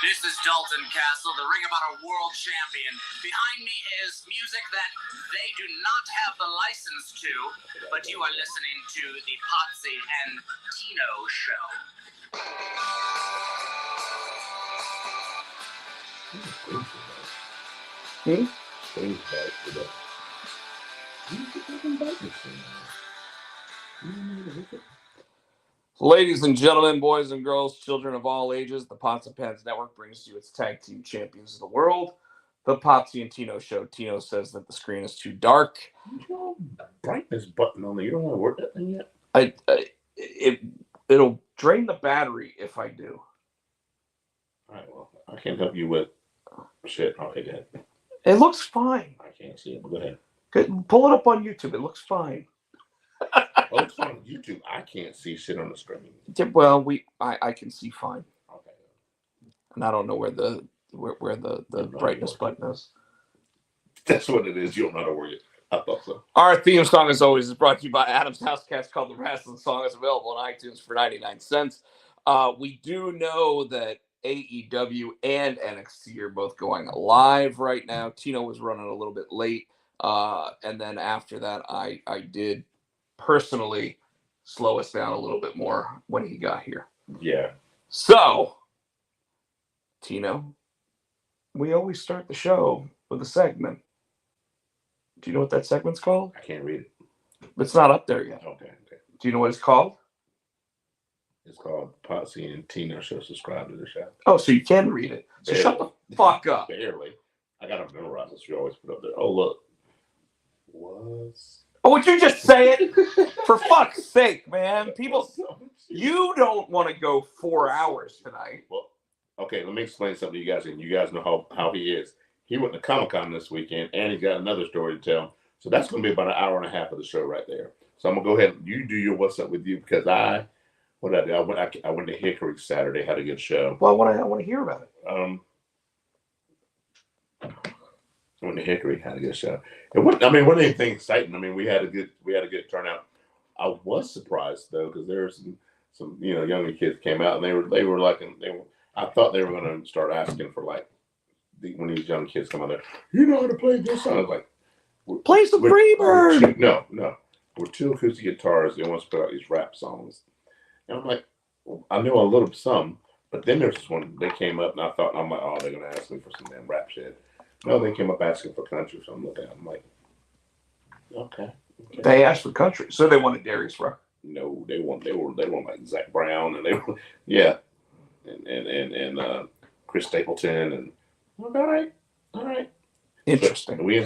This is Dalton Castle, the Ring of Honor World Champion. Behind me is music that they do not have the license to, but you are listening to the Potsy and Tino show. Ladies and gentlemen, boys and girls, children of all ages, the Pots and Pans Network brings you its tag team champions of the world, the Potsy and Tino show. Tino says that the screen is too dark. You know, brightness button on there. You don't want to work that thing yet? It'll drain the battery if I do. All right, well, I can't help you with shit. Okay, go ahead. It looks fine. I can't see it, but go ahead. Pull it up on YouTube. It looks fine. Oh, it's on YouTube. I can't see shit on the screen. Yeah, well, I can see fine. Okay. And I don't know where the brightness button is. That's what it is. You don't know how to work it. I thought so. Our theme song, as always, is brought to you by Adam's House Cats, called The Wrestling Song. It's available on iTunes for 99 cents. We do know that AEW and NXT are both going live right now. Tino was running a little bit late. And then after that, I did personally slow us down a little bit more when he got here. Yeah. So, Tino, we always start the show with a segment. Do you know what that segment's called? I can't read it. It's not up there yet. Okay. Do you know what it's called? It's called Potsy and Tino show. Subscribe to the show. Oh, so you can read it. So Barely. shut the fuck up. Barely. I got to memorize this. You always put up there. Oh, look. Oh, would you just say it? For fuck's sake, man. People, you don't want to go 4 hours tonight. Well, okay, let me explain something to you guys, and you guys know how he is. He went to Comic-Con this weekend, and he's got another story to tell. So that's going to be about an hour and a half of the show right there. So I'm going to go ahead and you do your What's Up With You, because I went to Hickory Saturday, had a good show. Well, I want to hear about it. I went to Hickory, had a good show. It wasn't anything exciting. I mean, we had a good turnout. I was surprised though, because there were some younger kids came out, and they were like, I thought they were going to start asking for like when these young kids come out there, you know how to play this song? I was like, play some Freebird. No, we're two acoustic guitars. They want us to put out these rap songs, and I'm like, I knew a little some, but then there's this one. They came up, and I'm like, oh, they're going to ask me for some damn rap shit. No, they came up asking for country, so I'm looking at them like, okay. They asked for country, so they wanted Darius Rucker. No, they want like Zach Brown, and and Chris Stapleton, and all right. Interesting. So we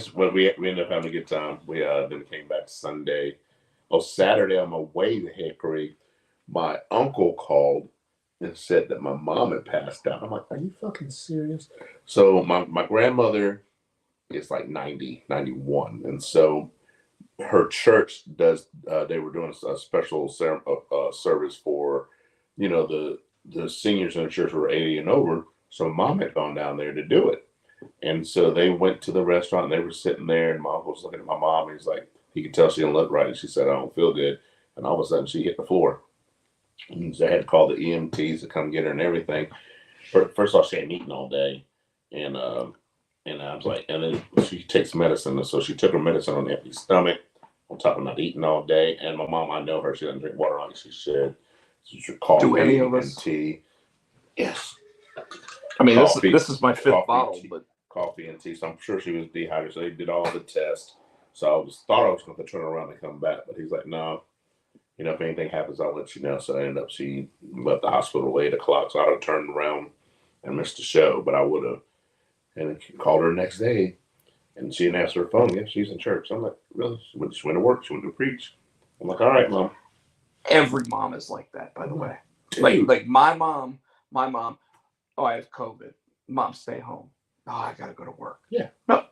ended up having a good time. We then came back Sunday. Oh, Saturday on my way to Hickory, my uncle called and said that my mom had passed out. I'm like, are you fucking serious? So my grandmother is like 90, 91. And so her church does, they were doing a special service for, the seniors in the church who were 80 and over. So mom had gone down there to do it. And so they went to the restaurant, and they were sitting there, and my uncle was looking at my mom, and he's like, he could tell she didn't look right. And she said, I don't feel good. And all of a sudden she hit the floor. And they had to call the EMTs to come get her and everything. First off, she hadn't eaten all day. And I was like, and then she takes medicine. And so she took her medicine on an empty stomach, on top of not eating all day. And my mom, I know her, she doesn't drink water like she should. She should coffee and tea. Yes. I mean, this is my fifth bottle, but coffee and tea. So I'm sure she was dehydrated. So they did all the tests. So thought I was going to turn around and come back, but he's like, no. If anything happens, I'll let you know. So I ended up, she left the hospital at 8 o'clock. So I would have turned around and missed the show, but I would have. And called her the next day, and she didn't answer her phone. Yeah, she's in church. I'm like, really? She went to work. She went to preach. I'm like, all right, Mom. Every mom is like that, by the way. Like my mom. Oh, I have COVID. Mom, stay home. Oh, I got to go to work. Yeah. No,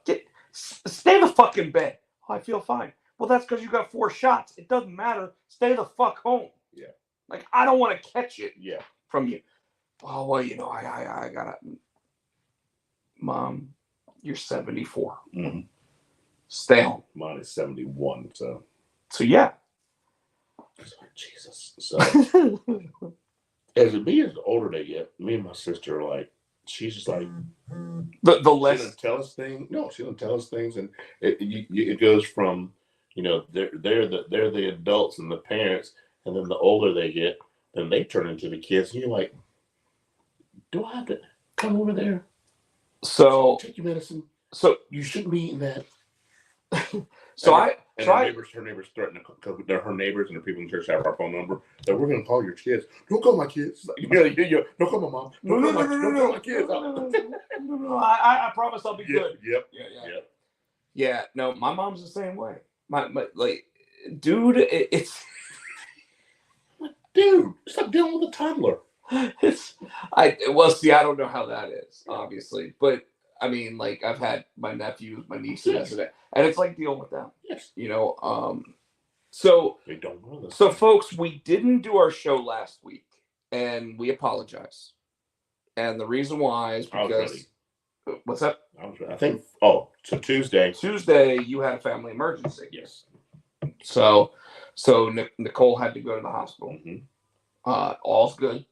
stay in the fucking bed. Oh, I feel fine. Well, that's because you got 4 shots. It doesn't matter. Stay the fuck home. Yeah. Like, I don't want to catch it. Yeah. From you. Oh, well, I gotta. Mom, you're 74. Mm-hmm. Stay home. Mine is 71. So yeah. Jesus. So as the older they get, me and my sister are like, she's just like, The she less doesn't tell us things. No, she doesn't tell us things, and it goes from, they're the adults and the parents, and then the older they get, then they turn into the kids, and you're like, do I have to come over there? so Take your medicine. so You shouldn't be eating that. so and I and try. her neighbors threaten to because they're her neighbors and the people in church have our phone number that we're going to call your kids. Don't call my kids. Like, don't call my mom. Don't call my kids. No. I promise I'll be good. Yep. Yep. Yeah. No, my mom's the same way. My like, dude, it's Dude, stop dealing with a toddler. it's I well see I don't know how that is obviously, but I mean like I've had my nephews, my nieces, and it's like dealing with them. Yes. So they don't know this. So folks, we didn't do our show last week, and we apologize. And the reason why is because what's up? I think. Oh, so Tuesday. Tuesday, you had a family emergency. Yes. So Nicole had to go to the hospital. Mm-hmm. All's good.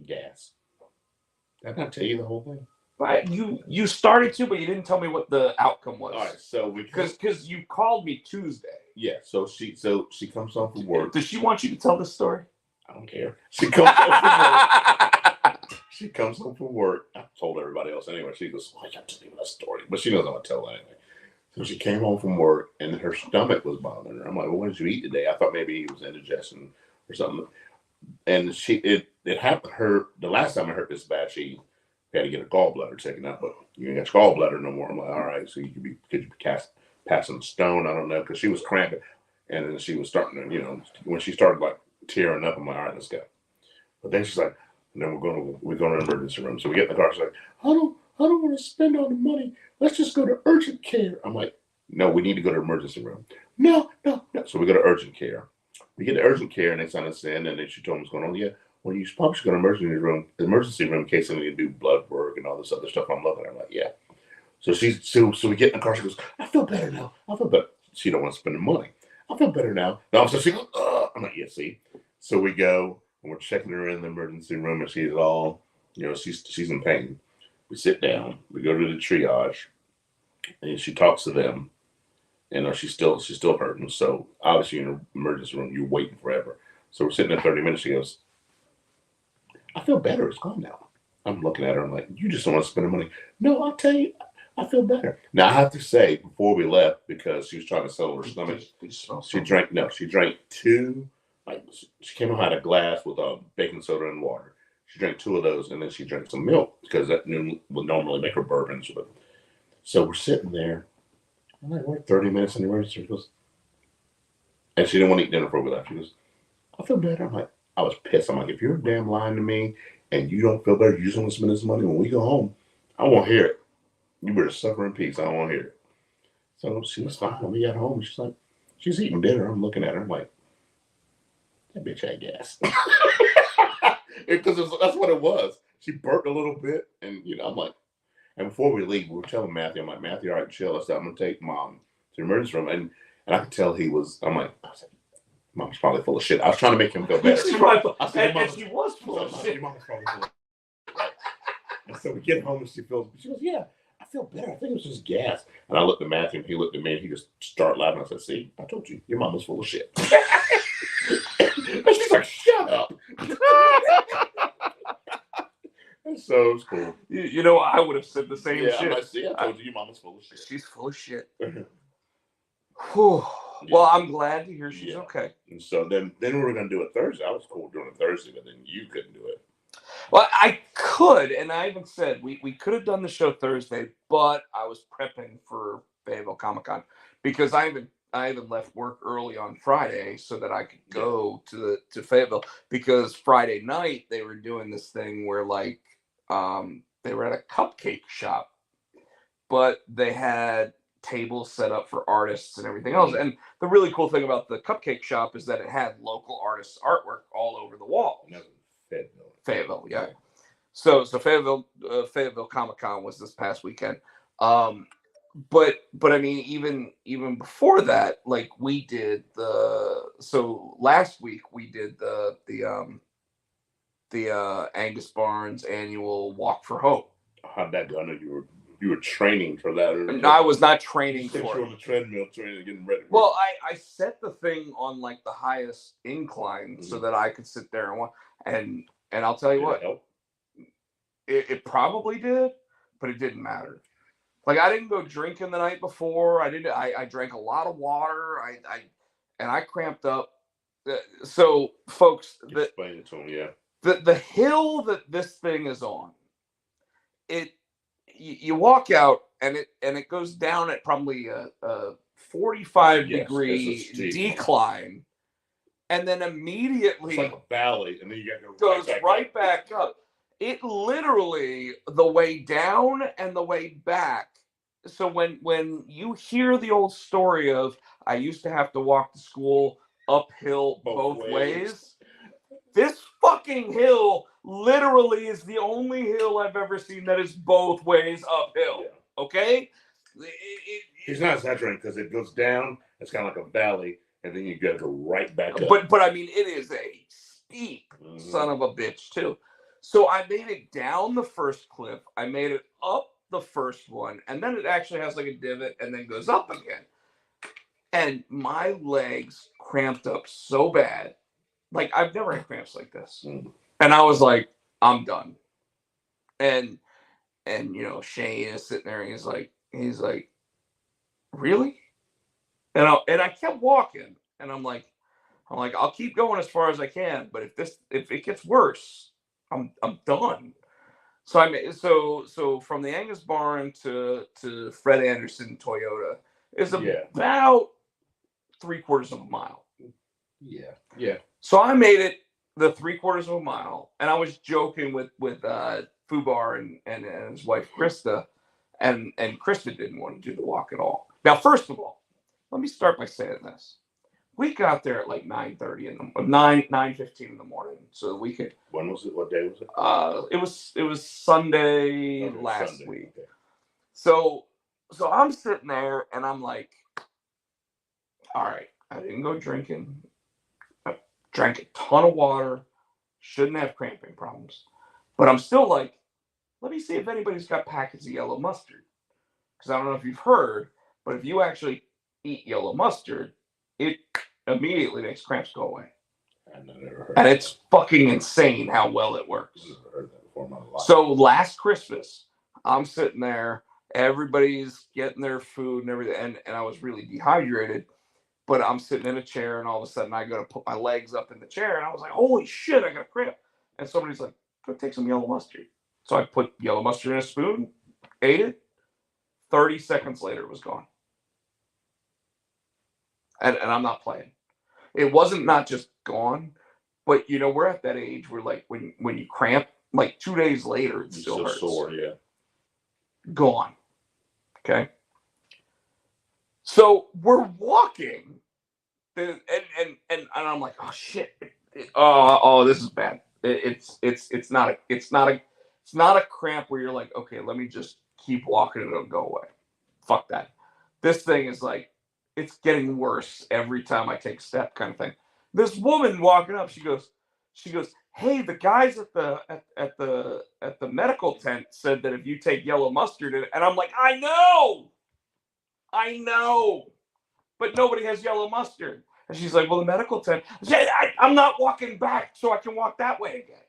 Gas. Did I not tell you the whole thing? But you started to, but you didn't tell me what the outcome was. All right, so because you called me Tuesday. Yeah, so she comes home from work. Does she want you to tell this story? I don't care. She comes home from work. She comes home from work. I told everybody else anyway. She goes, "Why you have to tell me that story?" But she knows I'm gonna tell her anyway. So she came home from work and her stomach was bothering her. I'm like, "Well, what did you eat today?" I thought maybe it was indigestion or something. And it happened her the last time I heard this bad. She had to get a gallbladder taken out, but you ain't got your gallbladder no more. I'm like, all right, so could you be passing a stone? I don't know, because she was cramping, and then she was starting to, when she started like tearing up, I'm like, all right, let's go. But then she's like, and then we're going to the emergency room. So we get in the car. She's like, I don't want to spend all the money. Let's just go to urgent care. I'm like, no, we need to go to emergency room. No. So we go to urgent care. We get to urgent care, and they sign us in, and then she told me what's going on. Yeah, well, you probably should go to emergency room in case they need to do blood work and all this other stuff. I'm looking at her like, yeah. So we get in the car. She goes, I feel better now. I feel better. She don't want to spend the money. I feel better now. No, so she goes, I'm like, yeah, see. So we go, and we're checking her in the emergency room, and she's all, she's in pain. We sit down. We go to the triage, and she talks to them. She's still hurting. So obviously in an emergency room, you're waiting forever. So we're sitting there 30 minutes. She goes, I feel better. It's gone now. I'm looking at her. I'm like, you just don't want to spend the money. No, I'll tell you, I feel better. Now I have to say, before we left, because she was trying to settle her stomach, she drank two. Like she came home, had a glass with baking soda and water. She drank two of those, and then she drank some milk because that would normally make her bourbons. So we're sitting there. I'm like, we're 30 minutes in the emergency. She goes, and she didn't want to eat dinner before we left. She goes, I feel better. I'm like, I was pissed. I'm like, if you're damn lying to me and you don't feel better, you just want to spend this money when we go home, I won't hear it. You better suffer in peace. I don't want to hear it. So she was fine. When we got home, she's like, she's eating dinner. I'm looking at her. I'm like, that bitch had gas. Because that's what it was. She burped a little bit. And, I'm like, and before we leave, we were telling Matthew, I'm like, Matthew, all right, chill. I said, I'm going to take Mom to the emergency room. And I could tell I was like, Mom's probably full of shit. I was trying to make him feel better. She was full of shit. Your mama's probably full of shit. Right? And so we get home and she goes, yeah, I feel better. I think it was just gas. And I looked at Matthew and he looked at me and he just started laughing. I said, see, I told you, your mama's full of shit. And she's like, shut up. So it was cool. I would have said the same shit. I'm like, see, I told you your mama's full of shit. She's full of shit. Whew. Well, I'm glad to hear she's okay. And so then we were going to do it Thursday. I was cool doing it Thursday, but then you couldn't do it. Well, I could, and I even said we could have done the show Thursday, but I was prepping for Fayetteville Comic-Con because I even left work early on Friday so that I could go to Fayetteville, because Friday night they were doing this thing where they were at a cupcake shop, but they had tables set up for artists and everything else. And the really cool thing about the cupcake shop is that it had local artists' artwork all over the wall. Fayetteville, yeah. So Fayetteville Comic-Con was this past weekend. But I mean, even before that, like we did last week we did the Angus Barnes annual Walk for Hope. How'd that go? I know you were training for that. No, I was not training for for it. On the treadmill, training, getting ready. Well, I set the thing on like the highest incline so that I could sit there and watch. And I'll tell you what, it probably did, but it didn't matter. Like I didn't go drinking the night before. I drank a lot of water. I cramped up. So folks, explain it to them. Yeah. The hill that this thing is on, you walk out and it goes down at probably a 45-degree decline, and then immediately it's like a valley, and then you got to goes right back up. It literally, the way down and the way back. So when you hear the old story of I used to have to walk to school uphill both ways, this fucking hill literally is the only hill I've ever seen that is both ways uphill. Yeah. Okay? He's not exaggerating because it goes down, it's kind of like a valley, and then you got to go right back up. But I mean, it is a steep son of a bitch, too. So I made it down the first cliff. I made it up the first one. And then it actually has like a divot and then goes up again. And my legs cramped up so bad. Like, I've never had cramps like this. And I was like, I'm done. And you know, Shane is sitting there and he's like, really? And I kept walking. And I'm like, I'll keep going as far as I can. But if it gets worse, I'm done. So so from the Angus Barn to Fred Anderson Toyota is about 3/4 of a mile. Yeah. So I made it the 3/4 of a mile, and I was joking with Fubar and his wife Krista, and Krista didn't want to do the walk at all. Now, first of all, let me start by saying this. We got there at like 9:30 in the 9:15 in the morning, so we could. When was it? What day was it? It was Sunday last week. Okay. So I'm sitting there and I'm like, all right, I didn't go drinking. I drank a ton of water. Shouldn't have cramping problems, but I'm still like, let me see if anybody's got packets of yellow mustard, because I don't know if you've heard, but if you actually eat yellow mustard, it immediately makes cramps go away. I've never heard and it's fucking insane how well it works. I've never heard that before in my life. So last Christmas, I'm sitting there, everybody's getting their food and everything, and I was really dehydrated, but I'm sitting in a chair, and all of a sudden I go to put my legs up in the chair, and I was like, holy shit, I got a cramp. And somebody's like, go take some yellow mustard. So I put yellow mustard in a spoon, ate it. 30 seconds later, it was gone. And I'm not playing. It wasn't not just gone, but you know, we're at that age where like when you cramp, like 2 days later, it still hurts. Sore, yeah. Gone. Okay. So we're walking, and I'm like, oh shit, oh this is bad. It's not a cramp where you're like, okay, let me just keep walking and it'll go away. Fuck that. This thing is like, it's getting worse every time I take a step, kind of thing. This woman walking up, she goes, hey, the guys at the medical tent said that if you take yellow mustard in it, and I'm like, I know, but nobody has yellow mustard. And she's like, well, the medical tent, I'm not walking back so I can walk that way again.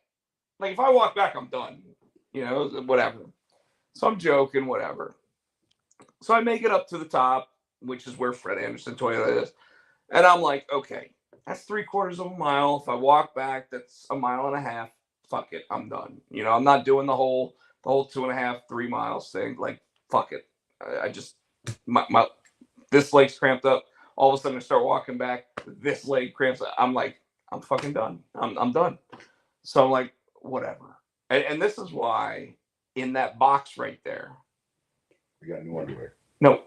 Like, if I walk back, I'm done, you know, whatever. So I'm joking, whatever. So I make it up to the top, which is where Fred Anderson Toyota is. And I'm like, okay, that's 3/4 of a mile. If I walk back, that's 1.5 miles. Fuck it, I'm done. You know, I'm not doing the whole 2.5, 3 miles thing. Like, fuck it. I just, my this leg's cramped up. All of a sudden I start walking back. This leg cramps up. I'm like, I'm fucking done. I'm done. So I'm like, whatever. And this is why in that box right there. You got new underwear? No,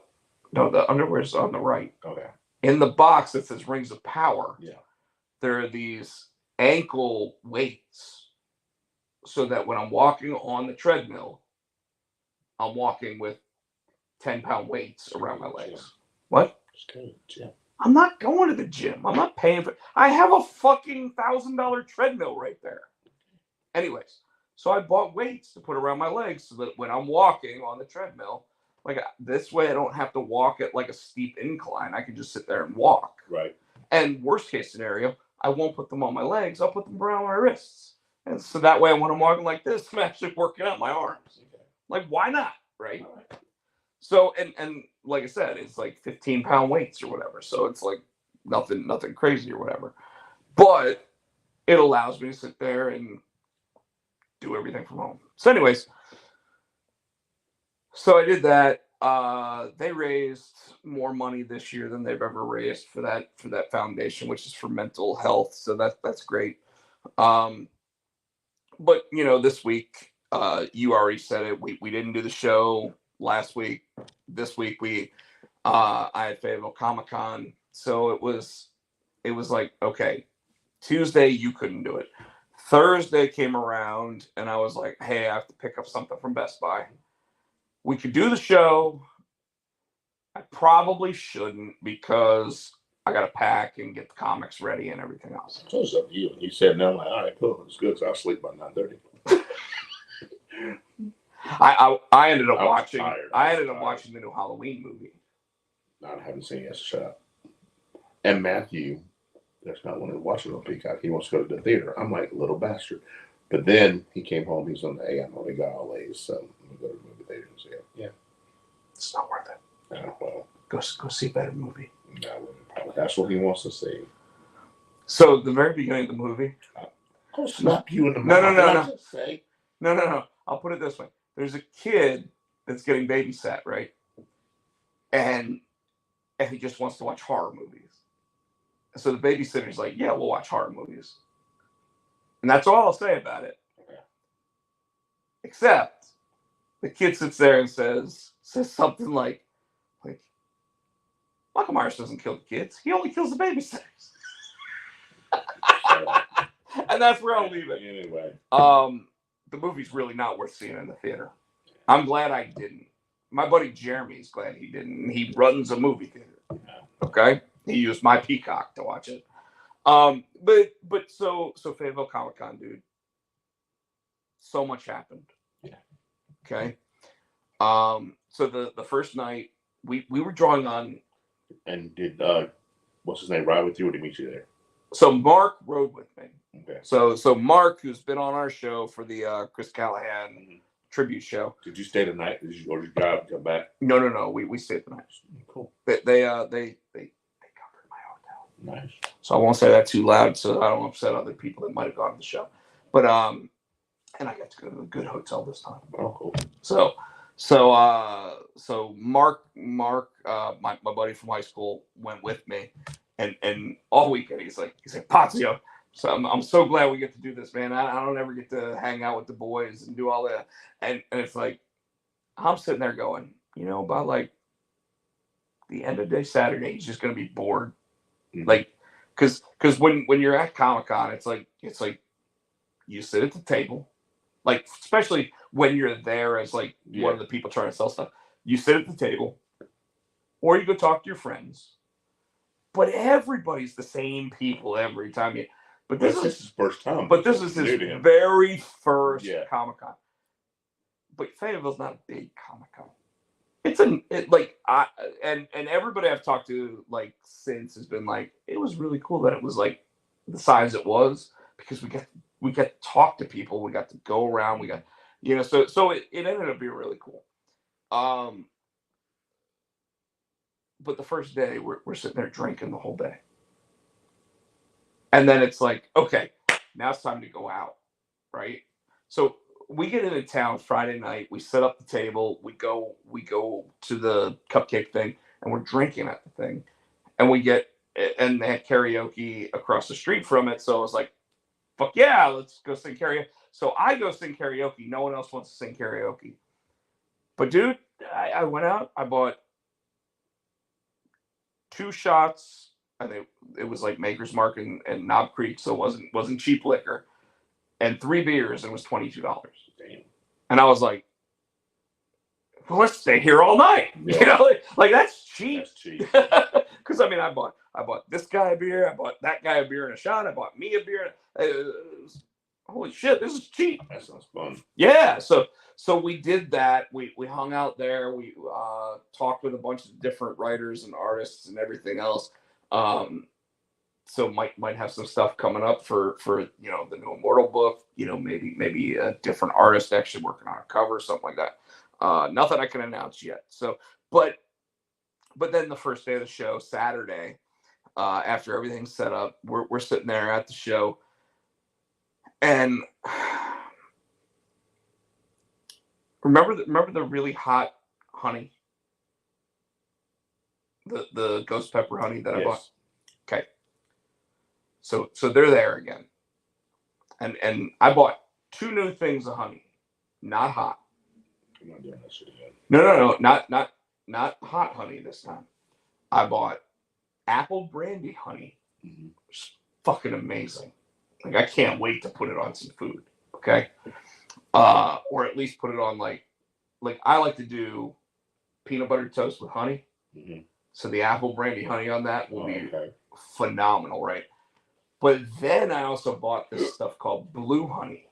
the underwear's on the right. Okay. In the box that says Rings of Power, yeah, there are these ankle weights, so that when I'm walking on the treadmill, I'm walking with 10-pound weights around my legs. Gym. What? Just go to the gym. I'm not going to the gym. I'm not paying for. I have a fucking $1,000 treadmill right there. Anyways, so I bought weights to put around my legs so that when I'm walking on the treadmill, like this way I don't have to walk at like a steep incline. I can just sit there and walk. Right. And worst case scenario, I won't put them on my legs. I'll put them around my wrists. And so that way when I'm walking like this, I'm actually working out my arms. Okay. Like, why not? Right? So, and like I said, it's like 15-pound weights or whatever. So it's like nothing crazy or whatever. But it allows me to sit there and do everything from home. So anyways, so I did that. They raised more money this year than they've ever raised for that foundation, which is for mental health. So that's great. But this week, you already said it. We didn't do the show last week. This week I had Fayetteville Comic-Con, so it was like, okay, Tuesday you couldn't do it. Thursday came around and I was like, hey, I have to pick up something from Best Buy. We could do the show. I probably shouldn't because I got to pack and get the comics ready and everything else. So it's up to you. And you said no. I'm like, all right, cool. It's good. So I'll sleep by 9:30. I ended up watching. Tired. I ended up watching the new Halloween movie. I haven't seen it yet. Shut up. And Matthew, that's not wanting to watch it on Peacock. He wants to go to the theater. I'm like, little bastard. But then he came home. He's on the hey, I'm only got all A's, so I'm gonna go to the movie theater and see it. Yeah, it's not worth it. Well, go see a better movie. No, that's what he wants to see. So the very beginning of the movie. I'll slap you in the mouth. No. I'll put it this way. There's a kid that's getting babysat, right? And he just wants to watch horror movies. So the babysitter's like, yeah, we'll watch horror movies. And that's all I'll say about it. Okay. Except the kid sits there and says something like, Michael Myers doesn't kill the kids. He only kills the babysitters. And that's where I'll leave it. Anyway. The movie's really not worth seeing in the theater. I'm glad I didn't. My buddy Jeremy's glad he didn't. He runs a movie theater. Okay? He used my Peacock to watch it. But so Fayetteville Comic-Con, dude. So much happened. Yeah. Okay. So the first night we were drawing on. And did what's his name ride with you, or did he meet you there? So Mark rode with me. Okay. So Mark, who's been on our show for the Chris Callahan tribute show. Did you stay the night? Or did you drive and come back? No. We stayed the night. Cool. They covered my hotel. Nice. So I won't say that too loud, so I don't upset other people that might have gone to the show. But and I got to go to a good hotel this time. Oh, cool. So Mark, my buddy from high school went with me, and all weekend he's like Potsy. So I'm so glad we get to do this, man. I don't ever get to hang out with the boys and do all that, and it's like I'm sitting there going, about like the end of the day Saturday, he's just gonna be bored, like because when you're at Comic-Con, it's like you sit at the table. Like, especially when you're there as like one of the people trying to sell stuff, you sit at the table or you go talk to your friends, but everybody's the same people every time but this is his first time. But this is his very first Comic-Con. But Fayetteville's not a big Comic-Con. And everybody I've talked to like since has been like, it was really cool that it was like the size it was because we got to talk to people. We got to go around. We got, so it ended up being really cool. But the first day we're sitting there drinking the whole day. And then it's like, okay, now it's time to go out. Right. So we get into town Friday night. We set up the table. We go to the cupcake thing and we're drinking at the thing. And and they had karaoke across the street from it. So I was like, fuck yeah, let's go sing karaoke. So I go sing karaoke. No one else wants to sing karaoke. But dude, I went out. I bought 2 shots. I think it was like Maker's Mark and Knob Creek, so it wasn't cheap liquor. And 3 beers, and it was $22. Damn. And I was like, well, let's stay here all night. Yeah. Like that's cheap. That's cheap. Because I bought this guy a beer. I bought that guy a beer and a shot. I bought me a beer. holy shit, this is cheap. That sounds fun. Yeah, so we did that. We hung out there. We talked with a bunch of different writers and artists and everything else. So might have some stuff coming up for you know the new Immortal book. You know, maybe a different artist actually working on a cover, something like that. Nothing I can announce yet. So, but then the first day of the show, Saturday, after everything's set up, we're sitting there at the show, and remember the really hot honey, the ghost pepper honey that I bought. Okay, so they're there again, and I bought 2 new things of honey, not hot. I'm not doing that shit again. No, not hot honey this time. I bought apple brandy honey. Mm-hmm. It's fucking amazing. Like I can't wait to put it on some food. Okay, or at least put it on like I like to do peanut butter toast with honey. Mm-hmm. So the apple brandy honey on that will be phenomenal, right? But then I also bought this stuff called blue honey.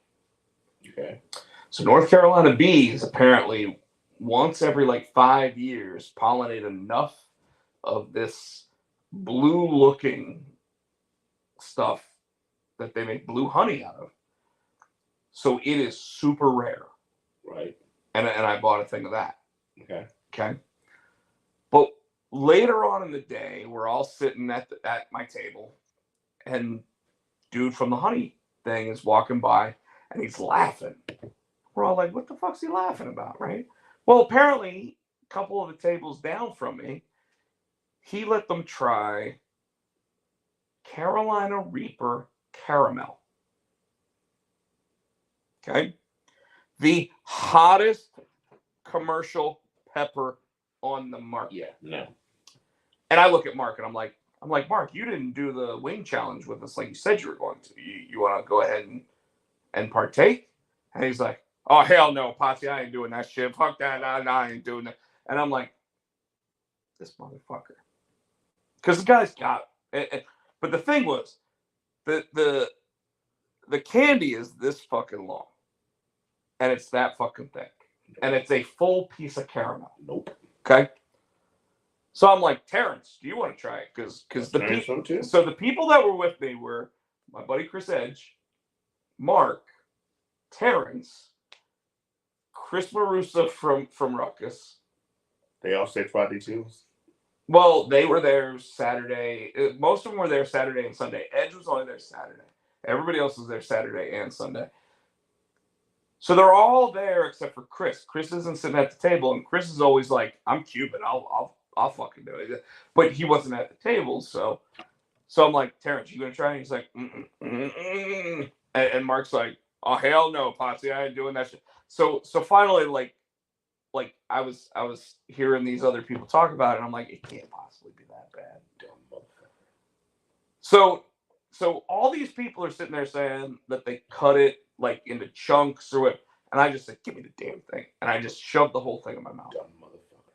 Okay. So North Carolina bees apparently once every like 5 years pollinate enough of this blue looking stuff that they make blue honey out of. So it is super rare. Right. And I bought a thing of that. Okay. But later on in the day, we're all sitting at my table, and dude from the honey thing is walking by, and he's laughing. We're all like, what the fuck's he laughing about, right? Well, apparently, a couple of the tables down from me, he let them try Carolina Reaper caramel. Okay? The hottest commercial pepper on the market. Yeah, no. And I look at Mark and I'm like, Mark, you didn't do the wing challenge with us like you said you were going to. You want to go ahead and partake? And he's like, oh, hell no, Potsy, I ain't doing that shit. Fuck that. No, I ain't doing that. And I'm like, this motherfucker. Because the guy's got it. But the thing was, the candy is this fucking long. And it's that fucking thick. And it's a full piece of caramel. Nope. Okay? So I'm like, Terrence, do you want to try it? Because the people that were with me were my buddy Chris Edge, Mark, Terrence, Chris Marusa from Ruckus. They all say Friday too? Well, they were there Saturday. Most of them were there Saturday and Sunday. Edge was only there Saturday. Everybody else was there Saturday and Sunday. So they're all there except for Chris. Chris isn't sitting at the table, and Chris is always like, "I'm Cuban. I'll fucking do it." But he wasn't at the table, so I'm like, "Terrence, you gonna try?" And he's like, and Mark's like, "Oh hell no, Potsy, I ain't doing that shit." So finally, like I was hearing these other people talk about it, and I'm like, it can't possibly be that bad. So all these people are sitting there saying that they cut it like into chunks or what, and I just said, give me the damn thing, and I just shoved the whole thing in my mouth. Dumb motherfucker.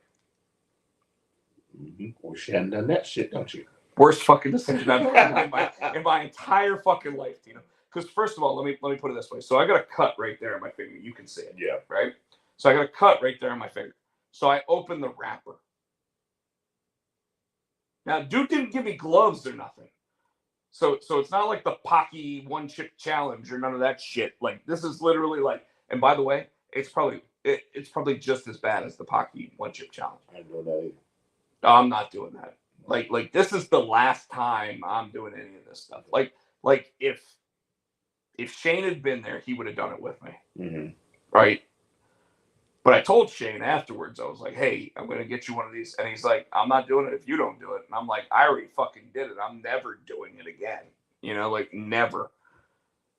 Mm-hmm. Wish you hadn't done that shit, don't you? Worst fucking decision I've ever made in my entire fucking life, Tino. Because first of all, let me put it this way. So I got a cut right there on my finger. You can see it. Yeah. Right? So I got a cut right there on my finger. So I opened the wrapper. Now, dude didn't give me gloves or nothing. So it's not like the Pocky one chip challenge or none of that shit. Like this is literally like, and by the way, it's probably just as bad as the Pocky one chip challenge. I know that either. I'm not doing that. Like this is the last time I'm doing any of this stuff. Like if Shane had been there, he would have done it with me. Mm-hmm. Right? But I told Shane afterwards, I was like, hey, I'm going to get you one of these. And he's like, I'm not doing it if you don't do it. And I'm like, I already fucking did it. I'm never doing it again. You know, like never.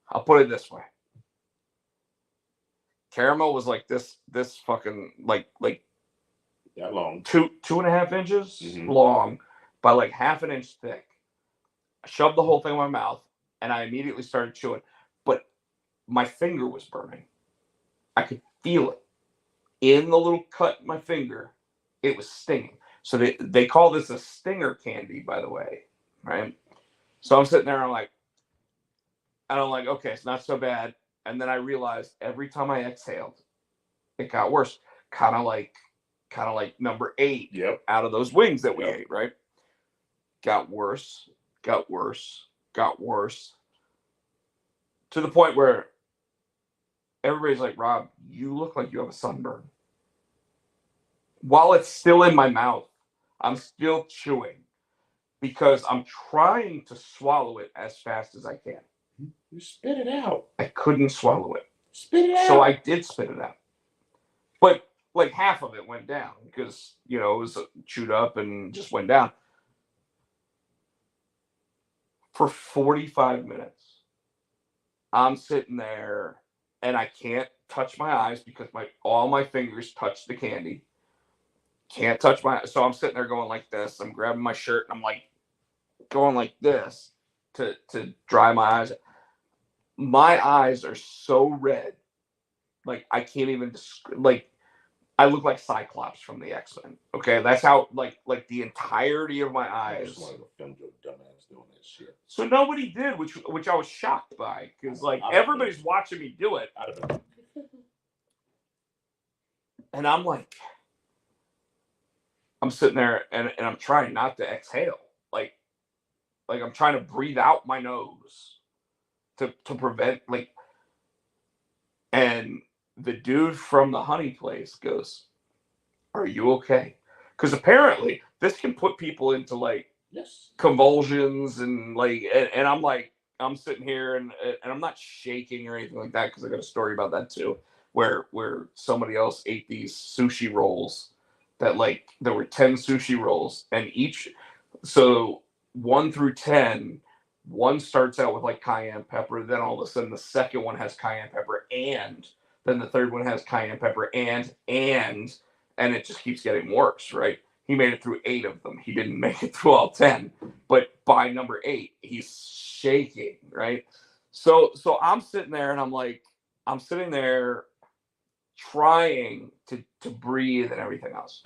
I'll put it this way. Caramel was like this fucking like that long. 2.5 inches long by like 1/2 inch thick. I shoved the whole thing in my mouth and I immediately started chewing. But my finger was burning. I could feel it. In the little cut in my finger, it was stinging. So they call this a stinger candy, by the way, right? So I'm sitting there and I'm like, And I'm like, okay, it's not so bad. And then I realized every time I exhaled, it got worse. Kind of like number 8 Yep. out of those wings that we Yep. ate, right? Got worse, got worse, got worse. To the point where everybody's like, Rob, you look like you have a sunburn. While it's still in my mouth, I'm still chewing because I'm trying to swallow it as fast as I can. You spit it out. I couldn't swallow it. Spit it out. So I did spit it out. But like half of it went down because, it was chewed up and just went down. For 45 minutes, I'm sitting there and I can't touch my eyes because all my fingers touch the candy. Can't touch my eyes. So I'm sitting there going like this. I'm grabbing my shirt and I'm like going like this to dry my eyes. My eyes are so red. Like I can't even like I look like Cyclops from the X-Men. Okay, that's how like the entirety of my eyes. I just wanted to film your dumbass doing that shit. So nobody did, which I was shocked by because like everybody's watching me do it, and I'm like, I'm sitting there and I'm trying not to exhale, like I'm trying to breathe out my nose to prevent like, and the dude from the honey place goes, "Are you okay?" Because apparently this can put people into like convulsions and like, and I'm like, I'm sitting here and I'm not shaking or anything like that because I got a story about that too, where somebody else ate these sushi rolls that like there were 10 sushi rolls and each, so 1 through 10, one starts out with like cayenne pepper, then all of a sudden the second one has cayenne pepper, and then the third one has cayenne pepper, and it just keeps getting worse, right? He made it through 8 of them. He didn't make it through all 10, but by number 8, he's shaking, right? So I'm sitting there and I'm sitting there trying to breathe and everything else.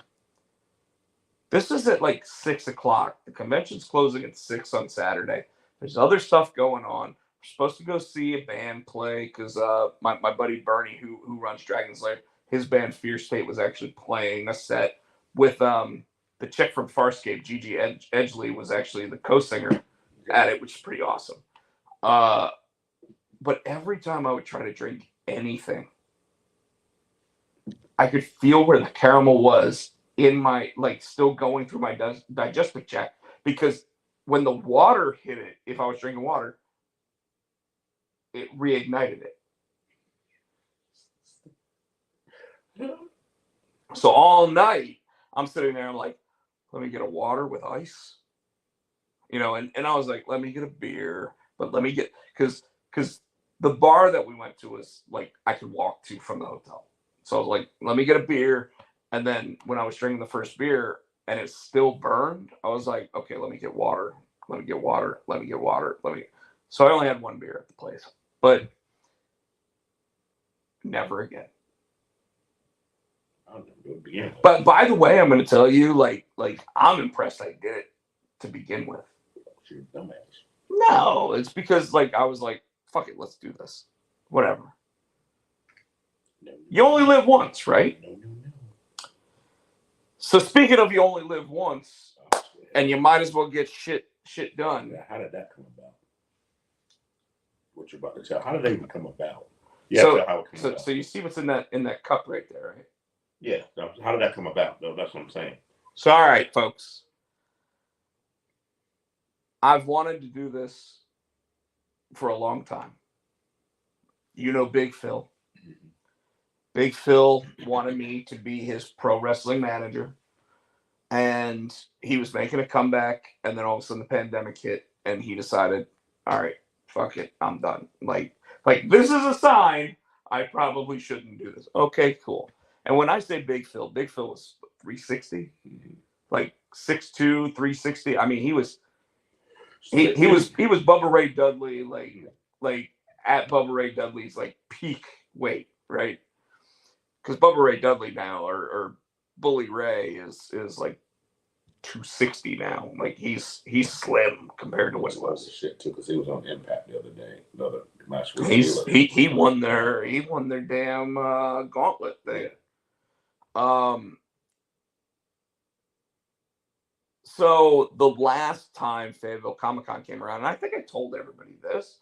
This is at like 6:00. The convention's closing at 6 on Saturday. There's other stuff going on. We're supposed to go see a band play because my buddy Bernie, who runs Dragon's Lair, his band Fear State was actually playing a set with the chick from Farscape, Gigi Edgley, was actually the co-singer at it, which is pretty awesome. But every time I would try to drink anything, I could feel where the caramel was in my, like, still going through my digestive tract, because when the water hit it, if I was drinking water, it reignited it. So all night I'm sitting there, I'm like, let me get a water with ice, and I was like, let me get a beer, but let me get, because the bar that we went to was like I could walk to from the hotel. So I was like, let me get a beer. And then when I was drinking the first beer and it still burned, I was like, okay, let me get water. Let me get water. Let me get water. So I only had one beer at the place, but never again. I'll never do it again. But by the way, I'm going to tell you, like I'm impressed I did it to begin with. You're a dumbass. No, it's because like I was like, fuck it, let's do this. Whatever. No. You only live once, right? No. So speaking of you only live once, and you might as well get shit done. Yeah, how did that come about? What you're about to tell? How did that even come about? Yeah. So you see what's in that cup right there, right? Yeah. How did that come about? No, that's what I'm saying. So all right, folks. I've wanted to do this for a long time. Big Phil. Big Phil wanted me to be his pro wrestling manager, and he was making a comeback, and then all of a sudden the pandemic hit, and he decided, all right, fuck it, I'm done. Like this is a sign I probably shouldn't do this. Okay, cool. And when I say Big Phil was 360, like 6'2", 360. I mean, he was Bubba Ray Dudley, like at Bubba Ray Dudley's like peak weight, right? Because Bubba Ray Dudley now, or Bully Ray, is like 260 now. Like he's slim compared to what he Old was. shit too, because he was on Impact the other day. Another match with He won their damn gauntlet thing. Yeah. So the last time Fayetteville Comic Con came around, and I think I told everybody this,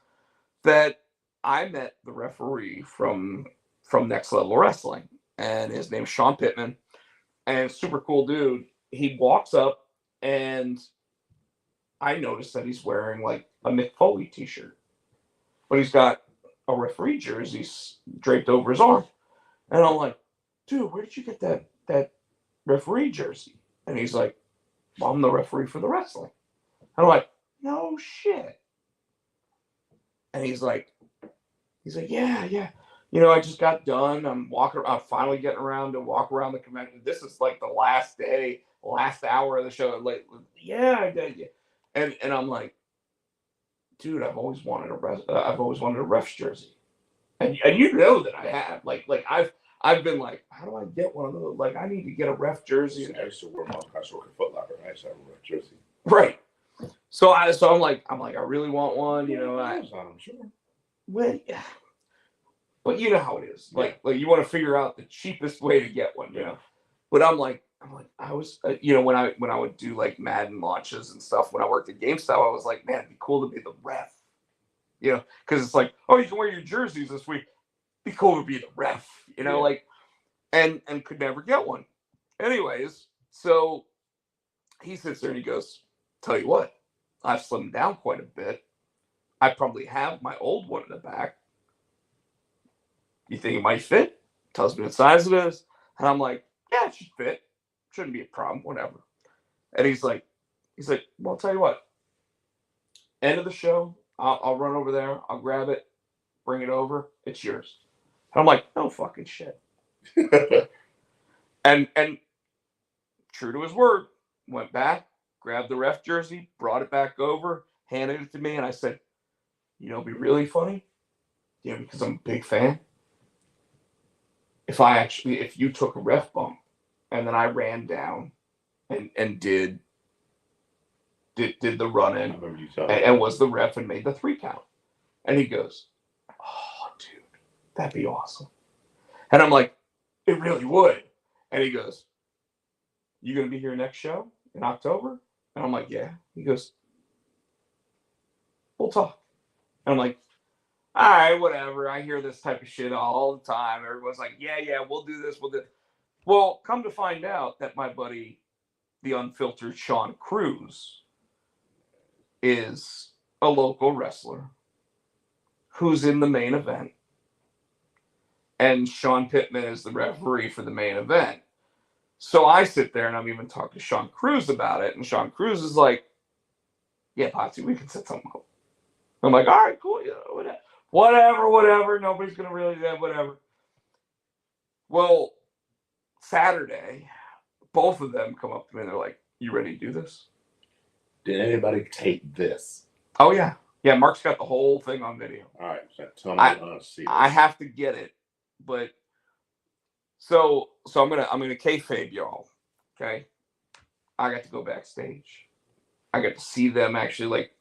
that I met the referee from Next Level Wrestling, and his name's Sean Pittman, and super cool dude. He walks up, and I noticed that he's wearing like a Mick Foley t-shirt, but he's got a referee jersey draped over his arm, and I'm like, dude, where did you get that referee jersey? And he's like, well, I'm the referee for the wrestling. And I'm like, no shit. And he's like, yeah. You know, I just got done. I'm finally getting around to walk around the convention. This is like the last day, last hour of the show. Like, yeah, I did. Yeah. And I'm like, dude, I've always wanted a ref's jersey. And you know that I have. Like I've been like, how do I get one of those? Like, I need to get a ref jersey. I used to wear my Patrick Foot Locker. I used to have a ref jersey. Right. So I'm like, I really want one. You know, I'm sure. Well, yeah. But you know how it is. Like you want to figure out the cheapest way to get one. You know. But I'm like, I was, you know, when I would do like Madden launches and stuff when I worked at GameStop, I was like, man, it'd be cool to be the ref. You know, because it's like, oh, you can wear your jerseys this week. It'd be cool to be the ref. You know, like, and could never get one. Anyways, so he sits there and he goes, tell you what, I've slimmed down quite a bit. I probably have my old one in the back. You think it might fit? Tells me what size it is. And I'm like, yeah, it should fit. Shouldn't be a problem, whatever. And he's like, well, I'll tell you what. End of the show, I'll run over there. I'll grab it, bring it over. It's yours. And I'm like, no fucking shit. and true to his word, went back, grabbed the ref jersey, brought it back over, handed it to me, and I said, you know, it'd be really funny, you know, because I'm a big fan. If you took a ref bump and then I ran down and did the run in and was the ref and made the 3 count. And he goes, oh, dude, that'd be awesome. And I'm like, it really would. And he goes, you going to be here next show in October? And I'm like, yeah. He goes, we'll talk. And I'm like, all right, whatever. I hear this type of shit all the time. Everyone's like, yeah, we'll do this. We'll do. Well, come to find out that my buddy, the unfiltered Sean Cruz, is a local wrestler who's in the main event. And Sean Pittman is the referee for the main event. So I sit there and I'm even talking to Sean Cruz about it. And Sean Cruz is like, yeah, Potsy, we can set something up. I'm like, all right, cool. You know, whatever. Nobody's going to really do that, whatever. Well, Saturday, both of them come up to me and they're like, you ready to do this? Did anybody take this? Oh, yeah. Yeah, Mark's got the whole thing on video. All right. So tell me how to see this. I have to get it. But so I'm gonna kayfabe y'all. Okay. I got to go backstage. I got to see them actually like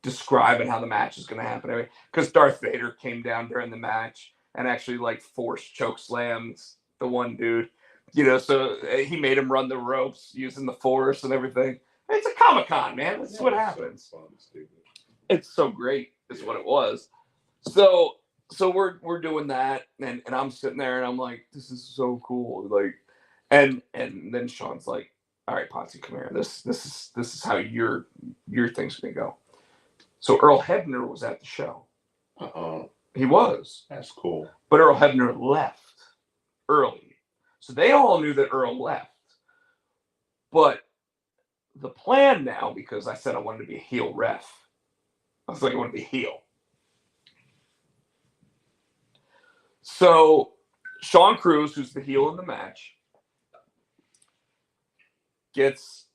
describing how the match is gonna happen. Because Darth Vader came down during the match and actually like forced choke slams the one dude. You know, so he made him run the ropes using the force and everything. It's a Comic-Con, man. That's what happens. It's so great. Is what it was. So we're doing that, and I'm sitting there, and I'm like, this is so cool. Like, and then Sean's like, all right, Potsy, come here. This is how your thing's gonna go. So Earl Hebner was at the show. He was. That's cool. But Earl Hebner left early, so they all knew that Earl left. But the plan now, because I said I wanted to be a heel ref, I was like, I want to be heel. So Sean Cruz, who's the heel in the match, gets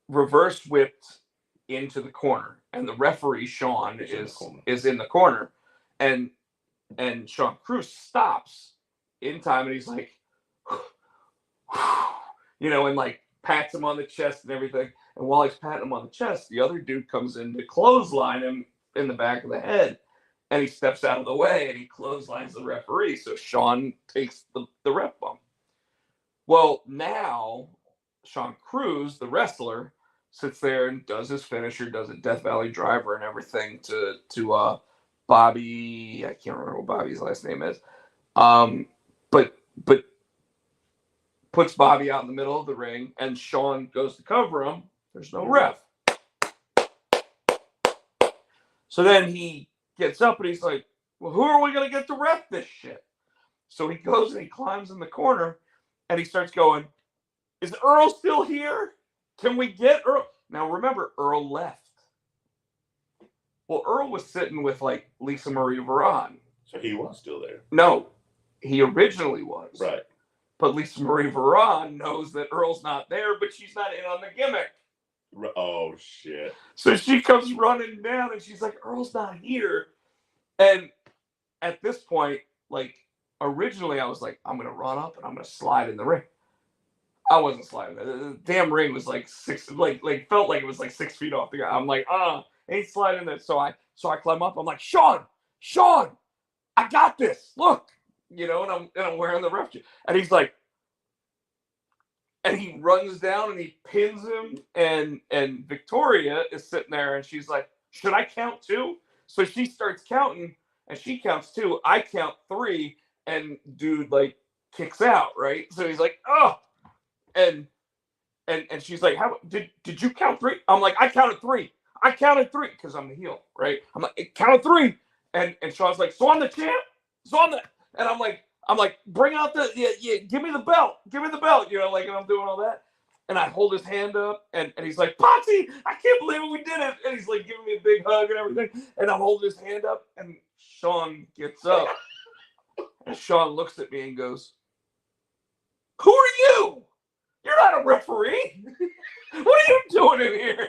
reverse whipped into the corner, and the referee Sean is in the corner, and Sean Cruz stops in time, and he's like, you know, and like pats him on the chest and everything. And while he's patting him on the chest, the other dude comes in to clothesline him in the back of the head. And he steps out of the way and he clotheslines the referee. So Sean takes the ref bump. Well, now Sean Cruz, the wrestler, sits there and does his finisher, does a Death Valley driver and everything to Bobby. I can't remember what Bobby's last name is. But puts Bobby out in the middle of the ring, and Sean goes to cover him. There's no ref. So then he gets up and he's like, well, who are we going to get to ref this shit? So he goes and he climbs in the corner and he starts going, is Earl still here? Can we get Earl? Now remember, Earl left. Well, Earl was sitting with like Lisa Marie Varon. So he was still there. No, he originally was. Right. But Lisa Marie Varon knows that Earl's not there, but she's not in on the gimmick. Oh, shit. So she comes running down and she's like, Earl's not here. And at this point, like, originally I was like, I'm going to run up and I'm going to slide in the ring. I wasn't sliding. The damn ring was like felt like it was like 6 feet off the ground. I'm like, ain't sliding there. So I climb up. I'm like, Sean, I got this. Look, and I'm wearing the ref. And he's like, and he runs down and he pins him. And Victoria is sitting there and she's like, should I count 2? So she starts counting and she counts 2. I count 3 and dude like kicks out, right? So he's like, oh. And she's like, how did you count 3? I'm like, I counted 3 because I'm the heel, right? I'm like, it counted 3. And Sean's like, so I'm the champ? And I'm like, bring out give me the belt. And I'm doing all that. And I hold his hand up and he's like, Potsy, I can't believe it, we did it. And he's like giving me a big hug and everything. And I'm holding his hand up and Sean gets up. And Sean looks at me and goes, who are you? You're not a referee. What are you doing in here?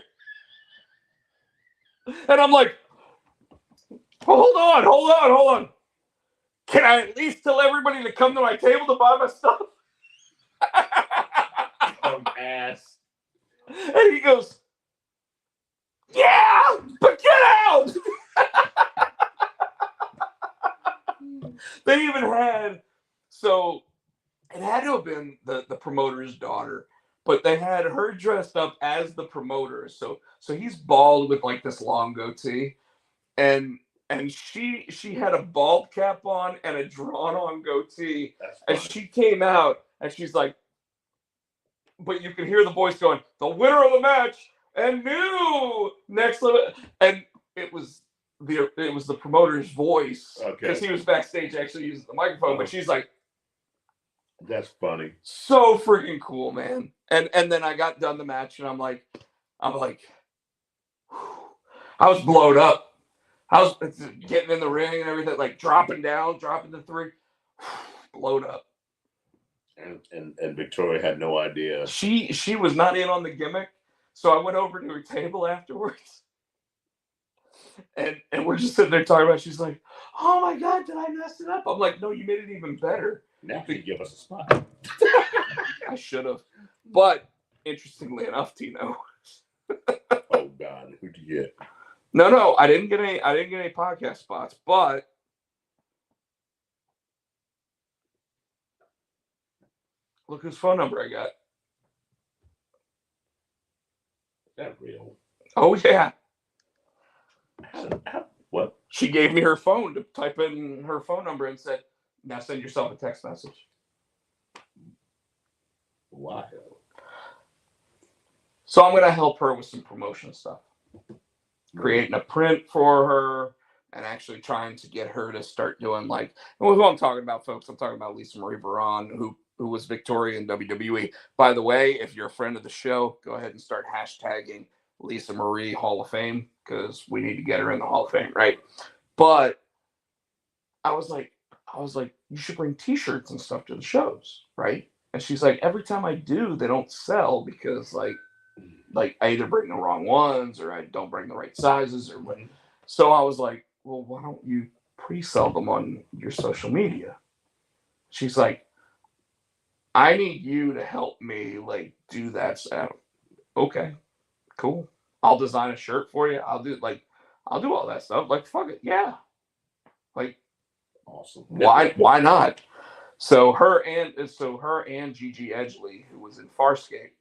And I'm like, hold on. Can I at least tell everybody to come to my table to buy my stuff? Ass. And he goes, yeah, but get out. They even had, so it had to have been the promoter's daughter, but they had her dressed up as the promoter. So he's bald with like this long goatee, and she had a bald cap on and a drawn on goatee, and she came out and she's like, but you can hear the voice going, the winner of the match and new next level, and it was the promoter's voice because he was backstage actually using the microphone, but she's like. That's funny. So freaking cool, man. And then I got done the match, and I'm like, whew. I was blowed up. I was getting in the ring and everything, like dropping the 3, blowed up. And Victoria had no idea. She was not in on the gimmick, so I went over to her table afterwards, and we're just sitting there talking about it. She's like, "Oh my God, did I mess it up?" I'm like, "No, you made it even better." Now you give us a spot. I should have. But interestingly enough, Tino. Oh God, who'd you get? No, I didn't get any podcast spots, but look whose phone number I got. Is that real? Oh yeah. What? She gave me her phone to type in her phone number and said, now send yourself a text message. Wow. So I'm going to help her with some promotion stuff. Creating a print for her and actually trying to get her to start doing like, who I'm talking about, folks. I'm talking about Lisa Marie Varon, who was Victoria in WWE. By the way, if you're a friend of the show, go ahead and start hashtagging Lisa Marie Hall of Fame because we need to get her in the Hall of Fame, right? But I was like, you should bring T-shirts and stuff to the shows, right? And she's like, every time I do, they don't sell because like I either bring the wrong ones or I don't bring the right sizes or what. So I was like, well, why don't you pre-sell them on your social media? She's like, I need you to help me like do that. So, okay, cool. I'll design a shirt for you. I'll do all that stuff. Like fuck it, yeah. Like Awesome. why not? So her and Gigi Edgley, who was in Farscape,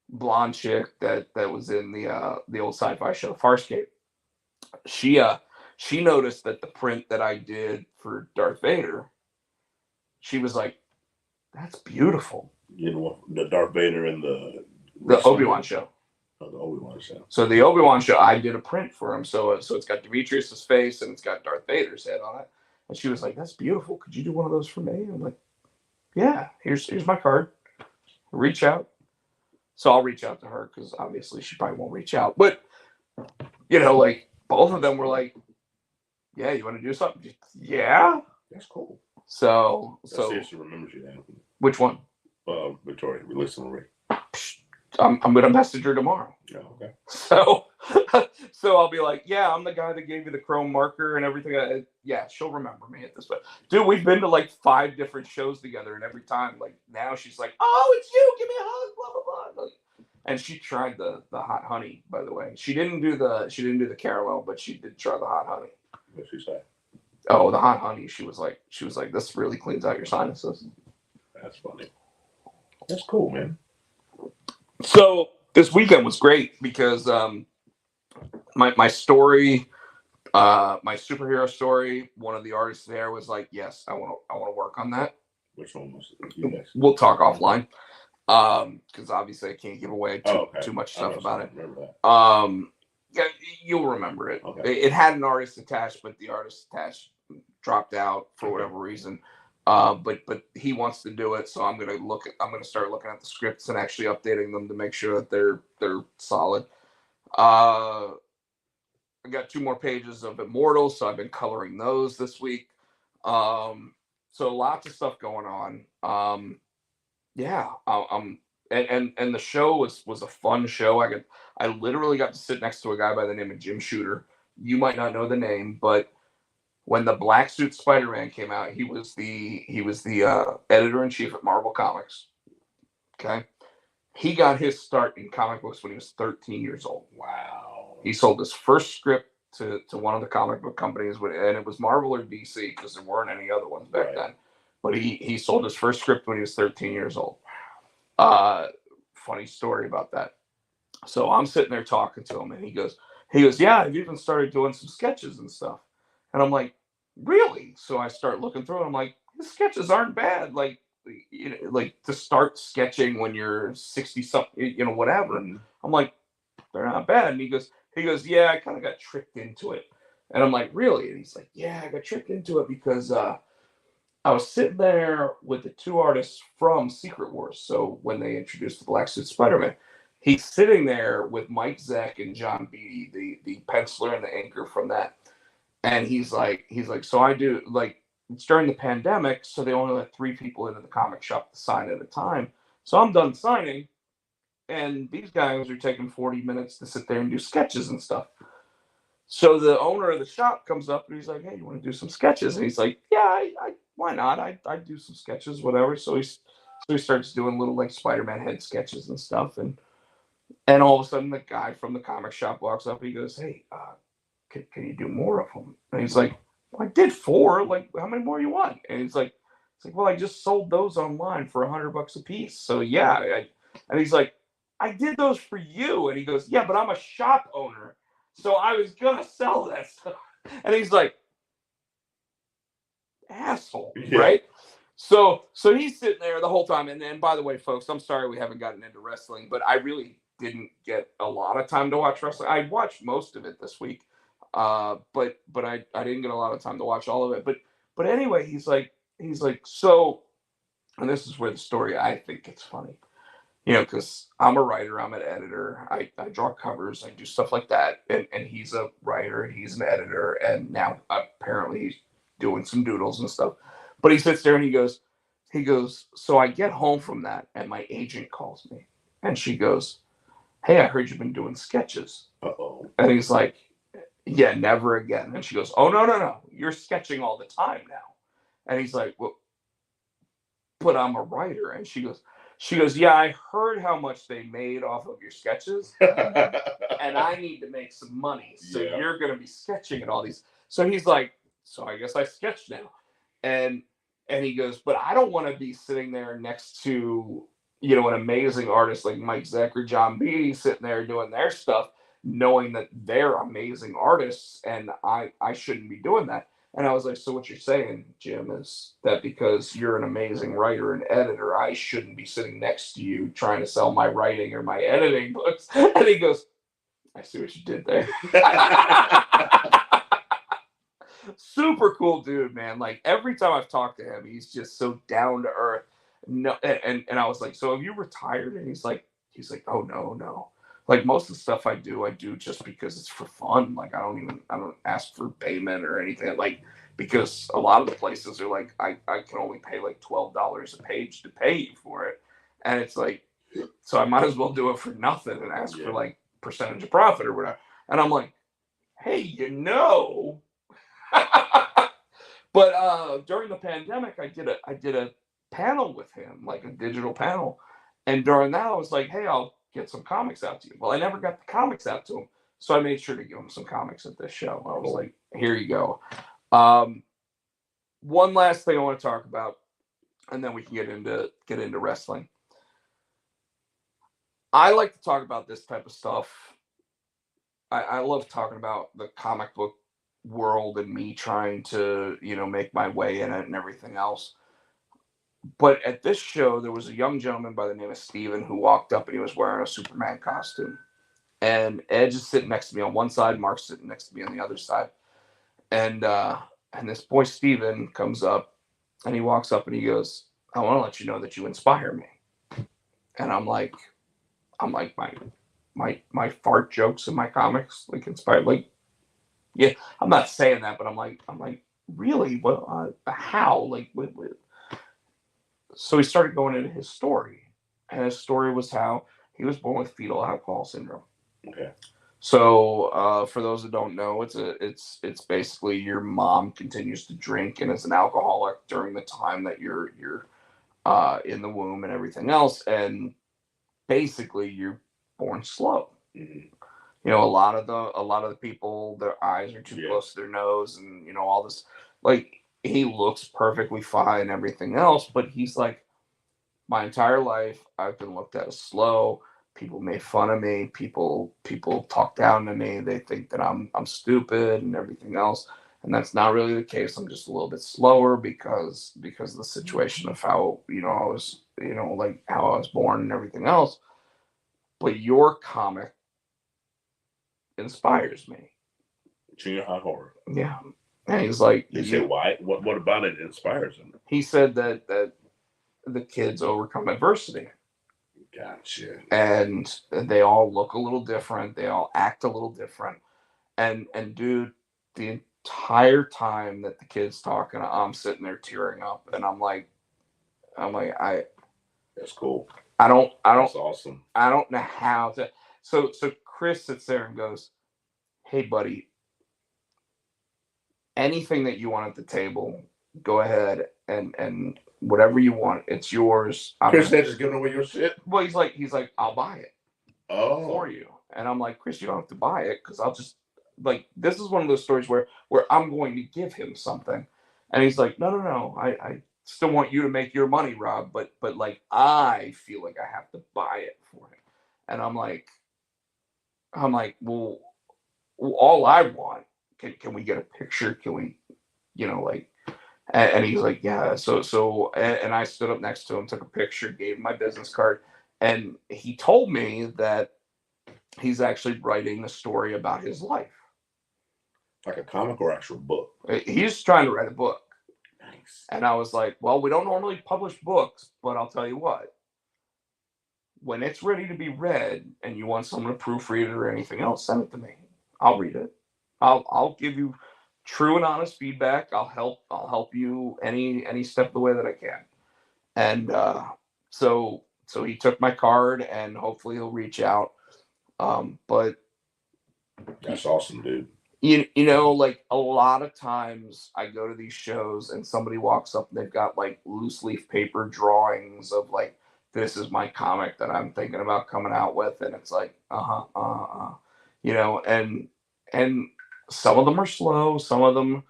blonde chick that was in the old sci-fi show Farscape. She noticed that the print that I did for Darth Vader, she was like, "That's beautiful." You know, the Darth Vader and the Obi-Wan show. Oh, the Obi-Wan show. So the Obi-Wan show, I did a print for him. So it's got Demetrius's face and it's got Darth Vader's head on it. And she was like, "That's beautiful. Could you do one of those for me?" I'm like, "Yeah. Here's my card. Reach out." So I'll reach out to her because obviously she probably won't reach out. But like both of them were like, "Yeah, you want to do something?" Yeah. That's cool. So Let's see if she remembers you then. Which one? Victoria, listen to me. I'm gonna message her tomorrow. Oh, okay. So I'll be like, "Yeah, I'm the guy that gave you the chrome marker and everything." Yeah, she'll remember me at this point. Dude, we've been to like 5 different shows together, and every time, like now she's like, "Oh, it's you! Give me a hug!" Blah blah blah. And she tried the hot honey, by the way. She didn't do the caramel, but she did try the hot honey. What did she say? Oh, the hot honey. She was like, "This really cleans out your sinuses." That's funny. That's cool, man. So this weekend was great because my story, my superhero story, one of the artists there was like, "Yes, I want to work on that." Which one was it? Yes. We'll talk offline because obviously I can't give away too much stuff about it. Remember that. Yeah, you'll remember it. Okay. It had an artist attached, but the artist attached dropped out for whatever reason. But he wants to do it, so I'm gonna start looking at the scripts and actually updating them to make sure that they're solid. I got 2 more pages of Immortals, so I've been coloring those this week. So lots of stuff going on. Yeah, and the show was a fun show. I literally got to sit next to a guy by the name of Jim Shooter. You might not know the name, but when the Black Suit Spider-Man came out, he was the editor-in-chief at Marvel Comics. Okay. He got his start in comic books when he was 13 years old. Wow. He sold his first script to one of the comic book companies, and it was Marvel or DC because there weren't any other ones back then. But he sold his first script when he was 13 years old. Funny story about that. So I'm sitting there talking to him, and he goes, "Yeah, I've even started doing some sketches and stuff." And I'm like, "Really?" So I start looking through it. I'm like, "The sketches aren't bad. Like to start sketching when you're 60 something, whatever." And I'm like, "They're not bad." And he goes, "Yeah, I kind of got tricked into it." And I'm like, "Really?" And he's like, "Yeah, I got tricked into it because I was sitting there with the 2 artists from Secret Wars. So when they introduced the Black Suit Spider-Man, he's sitting there with Mike Zeck and John Beatty, the penciler and the inker from that." And he's like, "So I do, like, it's during the pandemic, so they only let 3 people into the comic shop to sign at a time. So I'm done signing, and these guys are taking 40 minutes to sit there and do sketches and stuff." So the owner of the shop comes up and he's like, "Hey, you want to do some sketches?" And he's like, "Yeah, I why not? I do some sketches, whatever." So he starts doing little like Spider-Man head sketches and stuff, and all of a sudden the guy from the comic shop walks up. He goes, "Hey, can you do more of them?" And he's like, "Well, I did 4. Like, how many more you want?" And he's like, "Well, I just sold those online for $100 a piece. So yeah." And he's like, "I did those for you." And he goes, "Yeah, but I'm a shop owner, so I was gonna sell that stuff." And he's like, "Asshole," right? So he's sitting there the whole time. And then, by the way, folks, I'm sorry we haven't gotten into wrestling, but I really didn't get a lot of time to watch wrestling. I watched most of it this week. But I didn't get a lot of time to watch all of it. But anyway, he's like, "So," and this is where the story I think gets funny, because I'm a writer, I'm an editor, I draw covers, I do stuff like that, and he's a writer and he's an editor, and now apparently he's doing some doodles and stuff. But he sits there and he goes, "So I get home from that, and my agent calls me, and she goes, 'Hey, I heard you've been doing sketches.'" Uh-oh. And he's like, "Yeah, never again." And she goes, "Oh, no. You're sketching all the time now." And he's like, "Well, but I'm a writer. And she goes, yeah, I heard how much they made off of your sketches, and I need to make some money. So you're going to be sketching and all these. So he's like, so I guess I sketch now. And he goes, but I don't want to be sitting there next to, an amazing artist like Mike Zeck or John Beatty sitting there doing their stuff, knowing that they're amazing artists, and I shouldn't be doing that. And I was like, so what you're saying, Jim, is that because you're an amazing writer and editor, I shouldn't be sitting next to you trying to sell my writing or my editing books? And he goes, I see what you did there. Super cool dude, man. Like every time I've talked to him, he's just so down to earth. No, and I was like, so have you retired? And he's like, oh no. Like most of the stuff I do just because it's for fun. Like I don't ask for payment or anything. Like because a lot of the places are like, I can only pay like $12 a page to pay you for it, and it's like, so I might as well do it for nothing and ask for like percentage of profit or whatever. And I'm like, hey, But during the pandemic, I did a panel with him, like a digital panel, and during that, I was like, "Hey, I'll get some comics out to you." Well, I never got the comics out to him, so I made sure to give him some comics at this show. I was like, "Here you go." One last thing I want to talk about, and then we can get into wrestling. I like to talk about this type of stuff. I love talking about the comic book world and me trying to, make my way in it and everything else. But at this show, there was a young gentleman by the name of Steven who walked up and he was wearing a Superman costume. And Edge is sitting next to me on one side, Mark's sitting next to me on the other side. And this boy Steven comes up and he walks up and he goes, I want to let you know that you inspire me. And I'm like my fart jokes in my comics like inspired, like, yeah, I'm not saying that, but I'm like really, what, how, like, what? So he started going into his story, and his story was how he was born with fetal alcohol syndrome. Okay. So for those that don't know, it's basically your mom continues to drink and is an alcoholic during the time that you're in the womb and everything else, and basically you're born slow. Mm-hmm. A lot of the people, their eyes are too close to their nose, and all this. Like, he looks perfectly fine, everything else, but he's like, my entire life I've been looked at as slow. People made fun of me. People talk down to me. They think that I'm stupid and everything else. And that's not really the case. I'm just a little bit slower because of the situation of how I was, like how I was born and everything else. But your comic inspires me. Junior high horror. Yeah. And he's like, he said, why? What about it inspires him? He said that the kids overcome adversity. Gotcha. And they all look a little different. They all act a little different. And dude, the entire time that the kid's talking, I'm sitting there tearing up, and I'm like, that's cool. That's awesome. I don't know how to. So Chris sits there and goes, hey buddy, anything that you want at the table, go ahead and whatever you want, it's yours. Chris said just giving away your shit. Well, he's like, I'll buy it for you. And I'm like, Chris, you don't have to buy it, because I'll just, like, this is one of those stories where I'm going to give him something. And he's like, no, I still want you to make your money, Rob, but like, I feel like I have to buy it for him. And I'm like, well, all I want, can we get a picture? Can we, like, and he's like, yeah. So and I stood up next to him, took a picture, gave him my business card, and he told me that he's actually writing a story about his life. Like a comic or actual book? He's trying to write a book. Nice. And I was like, well, we don't normally publish books, but I'll tell you what. When it's ready to be read and you want someone to proofread it or anything else, send it to me. I'll read it. I'll give you true and honest feedback. I'll help you any step of the way that I can. And so he took my card, and hopefully he'll reach out. But that's awesome, dude. you know, like a lot of times I go to these shows and somebody walks up and they've got like loose leaf paper drawings of like, this is my comic that I'm thinking about coming out with, and it's like, you know, and some of them are slow, some of them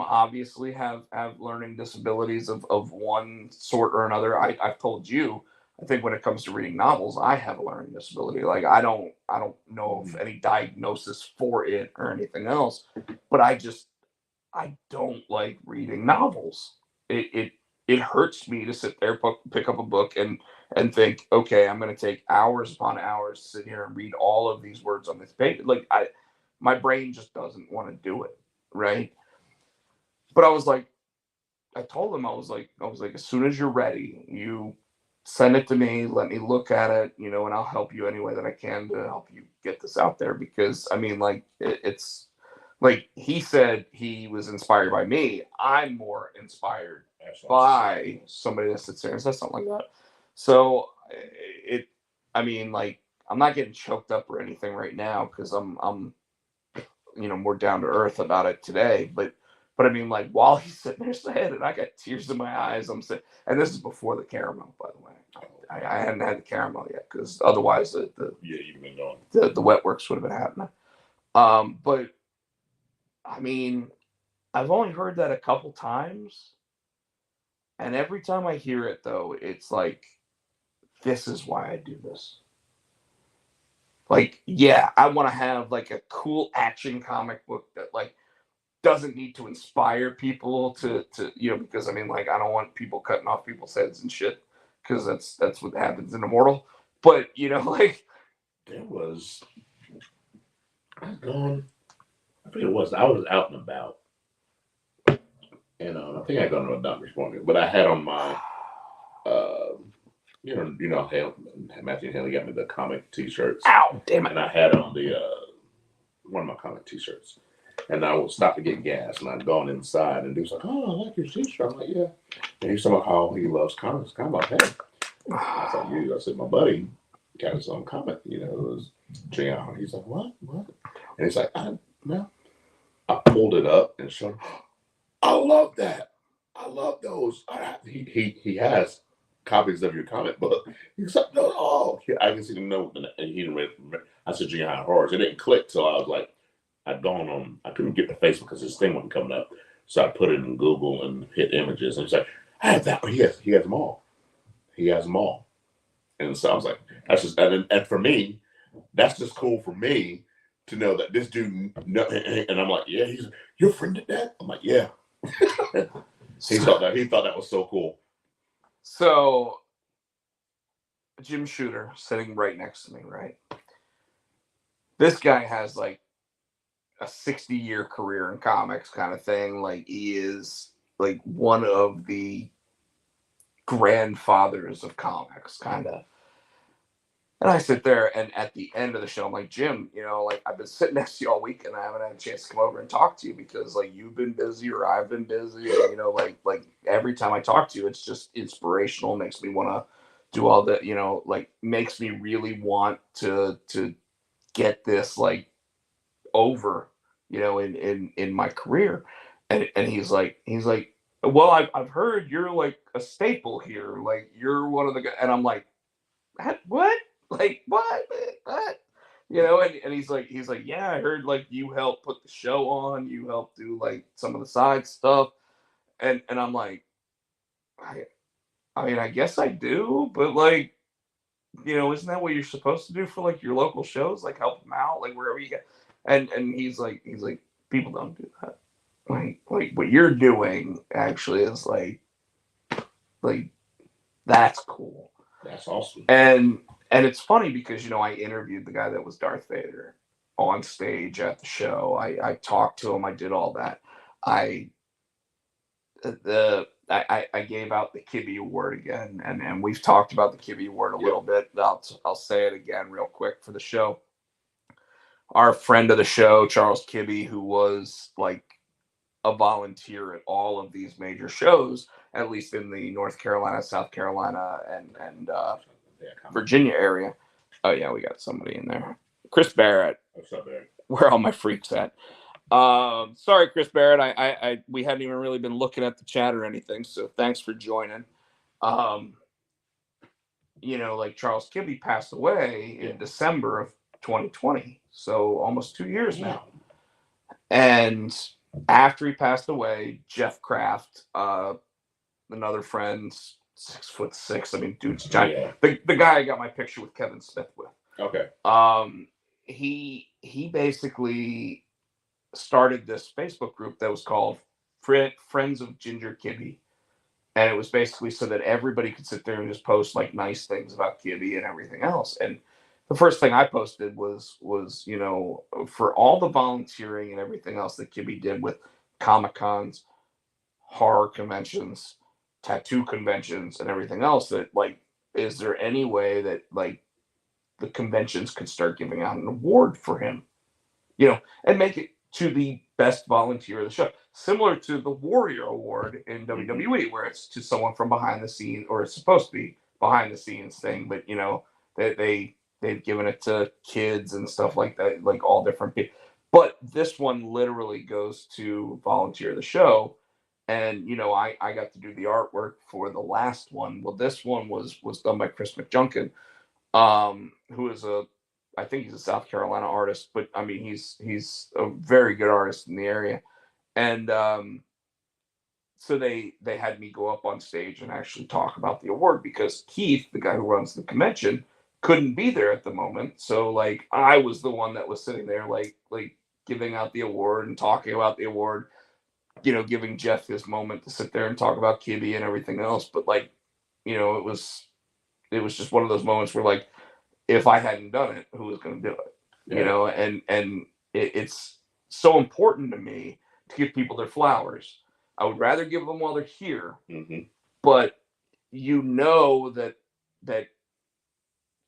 obviously have learning disabilities of one sort or another. I've told you, I think when it comes to reading novels, I have a learning disability. Like I don't know of any diagnosis for it or anything else, but I don't like reading novels. It hurts me to sit there, pick up a book, and think, okay, I'm going to take hours upon hours to sit here and read all of these words on this page. Like my brain just doesn't want to do it, right? But I was like, I told him, I was like, as soon as you're ready, you send it to me, let me look at it, you know, and I'll help you any way that I can to help you get this out there. Because I mean, like, it's like he said he was inspired by me. I'm more inspired by somebody that sits there and says something like that. So it, I mean, like, I'm not getting choked up or anything right now because I'm you know, more down to earth about it today. But I mean, like, while he's sitting there saying it, I got tears in my eyes. I'm saying, and this is before the caramel, by the way. I hadn't had the caramel yet because otherwise yeah, you've been going. The wet works would have been happening. But I mean, I've only heard that a couple times, and every time I hear it, though, it's like, this is why I do this. Like, yeah, I want to have like a cool action comic book that like doesn't need to inspire people to you know, because I mean, like, I don't want people cutting off people's heads and shit because that's what happens in Immortal. But you know, like, There was I was going. I think it was. I was out and about, and I think I got on a doctor's appointment, but I had on my, uh, Matthew Haley got me the comic T-shirts. Ow, damn it! And I had on the one of my comic T-shirts, and I would stop to get gas, and I'd gone inside, and he was like, "Oh, I like your T-shirt." I'm like, "Yeah." And he's talking about how he loves comics. I'm like, "Hey," I said, "You?" I said, "My buddy got his own comic. You know, it was Jr." He's like, "What? What?" And he's like, "No." I pulled it up and showed him. I love that. I love those. He has copies of your comic book. He's like, no, oh, I guess he didn't know. And he didn't remember. I said, Junior High Horrors. It didn't click till I was like, I'd gone on. I couldn't get to Facebook because his thing wasn't coming up. So I put it in Google and hit images. And he's like, I have that. He has them all. He has them all. And so I was like, that's just, and for me, that's just cool for me to know that this dude, and I'm like, yeah, he's your friend at that. I'm like, yeah. He thought that was so cool. So, Jim Shooter sitting right next to me, right? This guy has like a 60-year career in comics, kind of thing. Like, he is like one of the grandfathers of comics, kind of. And I sit there, and at the end of the show, I'm like, Jim, you know, like, I've been sitting next to you all week, and I haven't had a chance to come over and talk to you because, like, you've been busy or I've been busy. And, you know, like every time I talk to you, it's just inspirational, makes me want to do all that, you know, like, makes me really want to get this, like, over, you know, in my career. And he's like, well, I've heard you're like a staple here. Like, you're one of the guys. And I'm like, what? Like, what? You know, and he's like, yeah, I heard like you helped put the show on, you helped do like some of the side stuff. And I'm like, I mean, I guess I do, but like, you know, isn't that what you're supposed to do for like your local shows? Like, help them out, like wherever you get. And he's like, people don't do that. Like what you're doing actually is like that's cool. That's awesome. And it's funny because, you know, I interviewed the guy that was Darth Vader on stage at the show. I talked to him. I did all that. I gave out the Kibby Award again, and we've talked about the Kibby Award a little bit. I'll say it again real quick for the show. Our friend of the show, Charles Kibby, who was like a volunteer at all of these major shows, at least in the North Carolina, South Carolina, and Virginia area. Oh yeah, we got somebody in there. Chris Barrett. What's up, Barrett? Where all my freaks at? Sorry, Chris Barrett. We hadn't even really been looking at the chat or anything, so thanks for joining. Like Charles Kibbe passed away in December of 2020, so almost 2 years now. And after he passed away, Jeff Kraft, another friend, 6'6". I mean, dude's giant. Yeah. The guy I got my picture with Kevin Smith with. Okay. He basically started this Facebook group that was called Friends of Ginger Kibbe. And it was basically so that everybody could sit there and just post like nice things about Kibbe and everything else. And the first thing I posted was for all the volunteering and everything else that Kibbe did with Comic-Cons, horror conventions, tattoo conventions, and everything else, that like, is there any way that like the conventions could start giving out an award for him, and make it to the best volunteer of the show, similar to the Warrior Award in WWE, where it's to someone from behind the scenes, or it's supposed to be behind the scenes thing, but they've given it to kids and stuff like that, like all different people. But this one literally goes to volunteer the show. And I got to do the artwork for the last one. Well, this one was done by Chris McJunkin, who is I think he's a South Carolina artist, but I mean he's a very good artist in the area. And so they had me go up on stage and actually talk about the award, because Keith, the guy who runs the convention, couldn't be there at the moment. So like I was the one that was sitting there like giving out the award and talking about the award, giving Jeff this moment to sit there and talk about Kibbe and everything else. But like, it was just one of those moments where like, if I hadn't done it, who was going to do it? Yeah. And it's so important to me to give people their flowers. I would rather give them while they're here, but that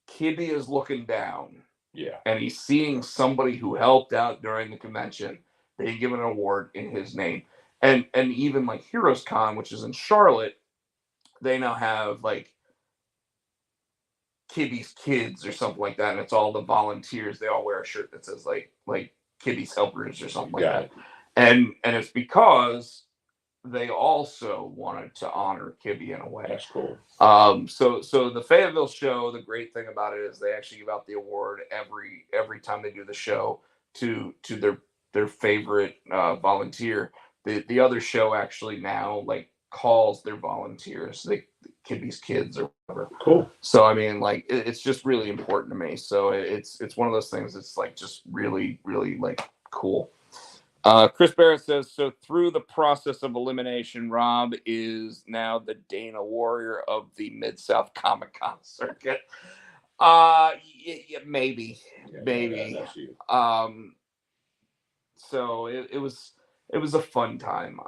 Kibbe is looking down, and he's seeing somebody who helped out during the convention. They give an award in his name, and even like Heroes Con, which is in Charlotte, they now have like Kibbe's Kids or something like that, and it's all the volunteers. They all wear a shirt that says like Kibbe's Helpers or something like that. And it's because they also wanted to honor Kibbe in a way. That's cool. So the Fayetteville show, the great thing about it is they actually give out the award every time they do the show to their favorite volunteer. The other show actually now like calls their volunteers the Kibbe's Kids or whatever. Cool. So I mean, like it's just really important to me. So it's one of those things that's like just really, really like cool. Chris Barrett says, so through the process of elimination, Rob is now the Dana Warrior of the Mid-South Comic-Con circuit. Yeah, maybe. So it was a fun time.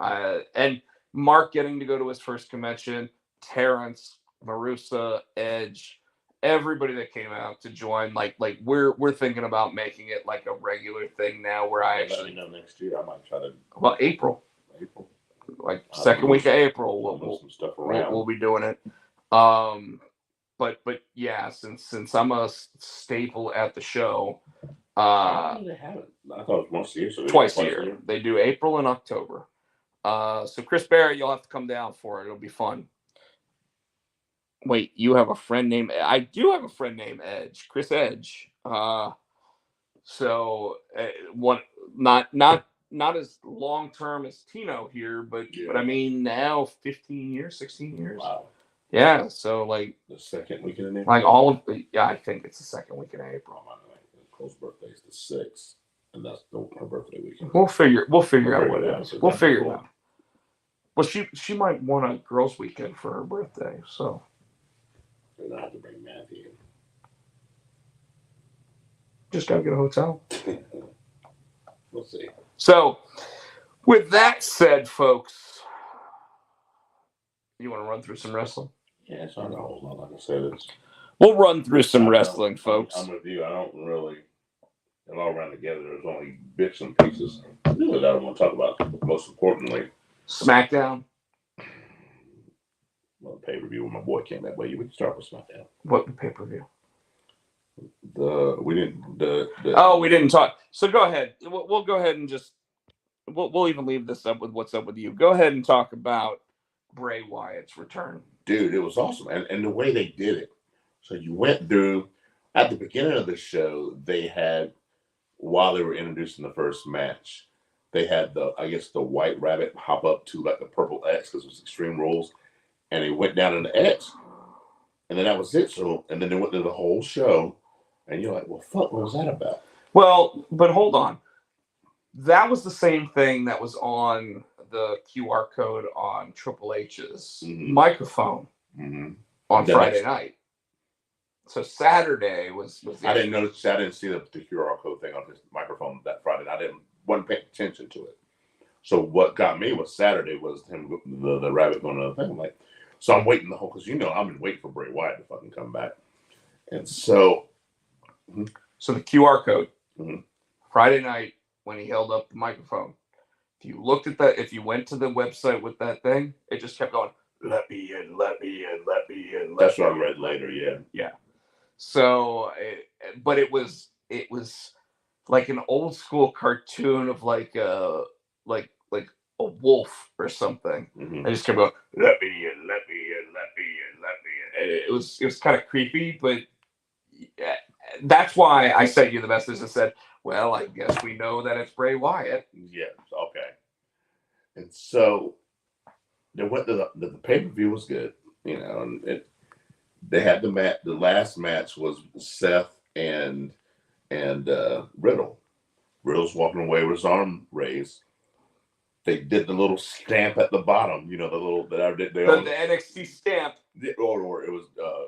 And Mark getting to go to his first convention, Terrence, Marusa, Edge, everybody that came out to join, like we're thinking about making it like a regular thing now, where I actually know next year I might try to. Well, April, like second week of April, we'll some stuff around. We'll be doing it. But yeah, since I'm a staple at the show, How do they have it? I thought it was once a year. So twice a year. They do April and October. So Chris Barrett, you'll have to come down for it. It'll be fun. Wait, you have a friend named? I do have a friend named Edge, Chris Edge. So one not as long term as Tino here, but I mean now 15 years, 16 years. Wow. Yeah. So like the second weekend in April. Like all of I think it's the second week in April. Nicole's birthday is the 6th, and that's her birthday weekend. We'll figure out what it is. We'll figure it out. Well, she might want a girls' weekend for her birthday, so. We're gonna have to bring Matthew. Just gotta get a hotel. We'll see. So, with that said, folks, you want to run through some wrestling? Yeah, it's not a whole lot. Like I said, we'll run through some wrestling, folks. I'm with you. I don't really. It all ran together. There's only bits and pieces that I don't want to talk about. Most importantly, SmackDown. Well, the pay-per-view when my boy came that way. We can start with SmackDown. What pay-per-view? We didn't. We didn't talk. So go ahead. We'll go ahead and just we'll even leave this up with what's up with you. Go ahead and talk about Bray Wyatt's return. Dude, it was awesome. And the way they did it. So you went through, at the beginning of the show, they had, while they were introducing the first match, they had the White Rabbit hop up to like the purple X because it was Extreme Rules. And he went down in the X. And then that was it. So, and then they went through the whole show. And you're like, well, fuck, what was that about? Well, but hold on. That was the same thing that was on the QR code on Triple H's microphone on Friday night. So Saturday was the I didn't notice. I didn't see the QR code thing on his microphone that Friday. Wasn't paying attention to it. So what got me was Saturday was him, the rabbit going to the thing. I'm like, so I'm waiting because I've been waiting for Bray Wyatt to fucking come back. And so the QR code Friday night when he held up the microphone. If you looked at that, if you went to the website with that thing, it just kept going, let me in, let me in, let me in. That's what I read later, yeah. Yeah. So, but it was like an old school cartoon of like a wolf or something. I just kept going, let me in, let me in, let me in, let me in. It was kind of creepy, but that's why I sent you the message and said, well, I guess we know that it's Bray Wyatt. Yeah, okay. And so they went to the pay-per-view was good, and they had the match. The last match was Seth and Riddle. Riddle's walking away with his arm raised. They did the little stamp at the bottom, the little the NXT stamp. Or it was.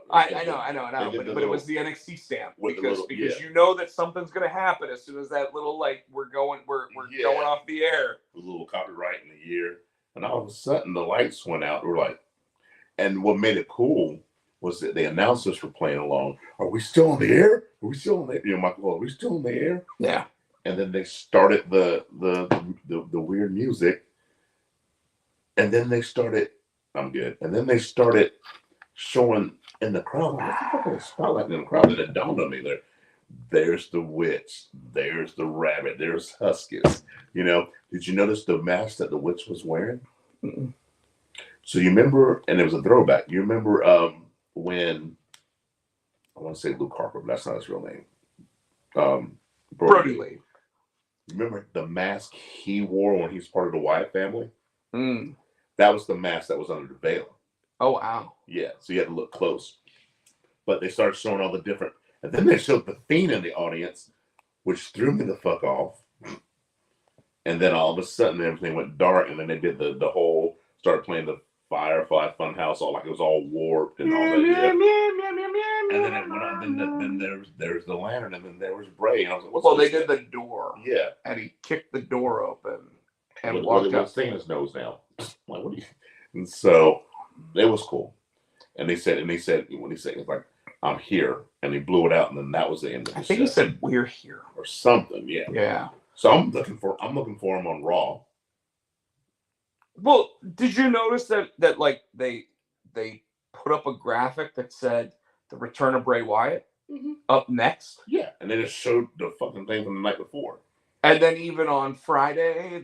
I know, but it was the NXT stamp because you know that something's gonna happen as soon as that little we're going off the air. A little copyright in the year, and all of a sudden the lights went out. We're like, and what made it cool was that the announcers were playing along. Are we still on the air? Are we still on the air? Michael, are we still on the air? Yeah. And then they started the weird music. And then they started, I'm good. And then they started showing in the crowd, what the fuck is spotlight in the crowd? And it dawned on me there's the witch, there's the rabbit, there's Huskis. Did you notice the mask that the witch was wearing? Mm-mm. So you remember, and it was a throwback. You remember when, I want to say Luke Harper, but that's not his real name. Brody Lee. Remember the mask he wore when he's part of the Wyatt family? Mm. That was the mask that was under the veil. Oh, wow. Yeah, so you had to look close. But they started showing all the different... And then they showed the Fiend in the audience, which threw me the fuck off. And then all of a sudden, everything went dark, and then they did the whole... Started playing the Firefly Funhouse, all like it was all warped and all that. Yeah. And then it went on. Then there's the lantern, and then there was Bray. And I was like, well, they did the door. Yeah. And he kicked the door open and walked up. Sticking his nose down. Like, what are you? And so it was cool. And he said, when he said, it's like, I'm here. And he blew it out, and then that was the end of the show. I think he said, we're here. Or something, yeah. Yeah. So I'm looking for him on Raw. Well, did you notice that they put up a graphic that said the return of Bray Wyatt up next? Yeah, and then it showed the fucking thing from the night before. And then even on Friday,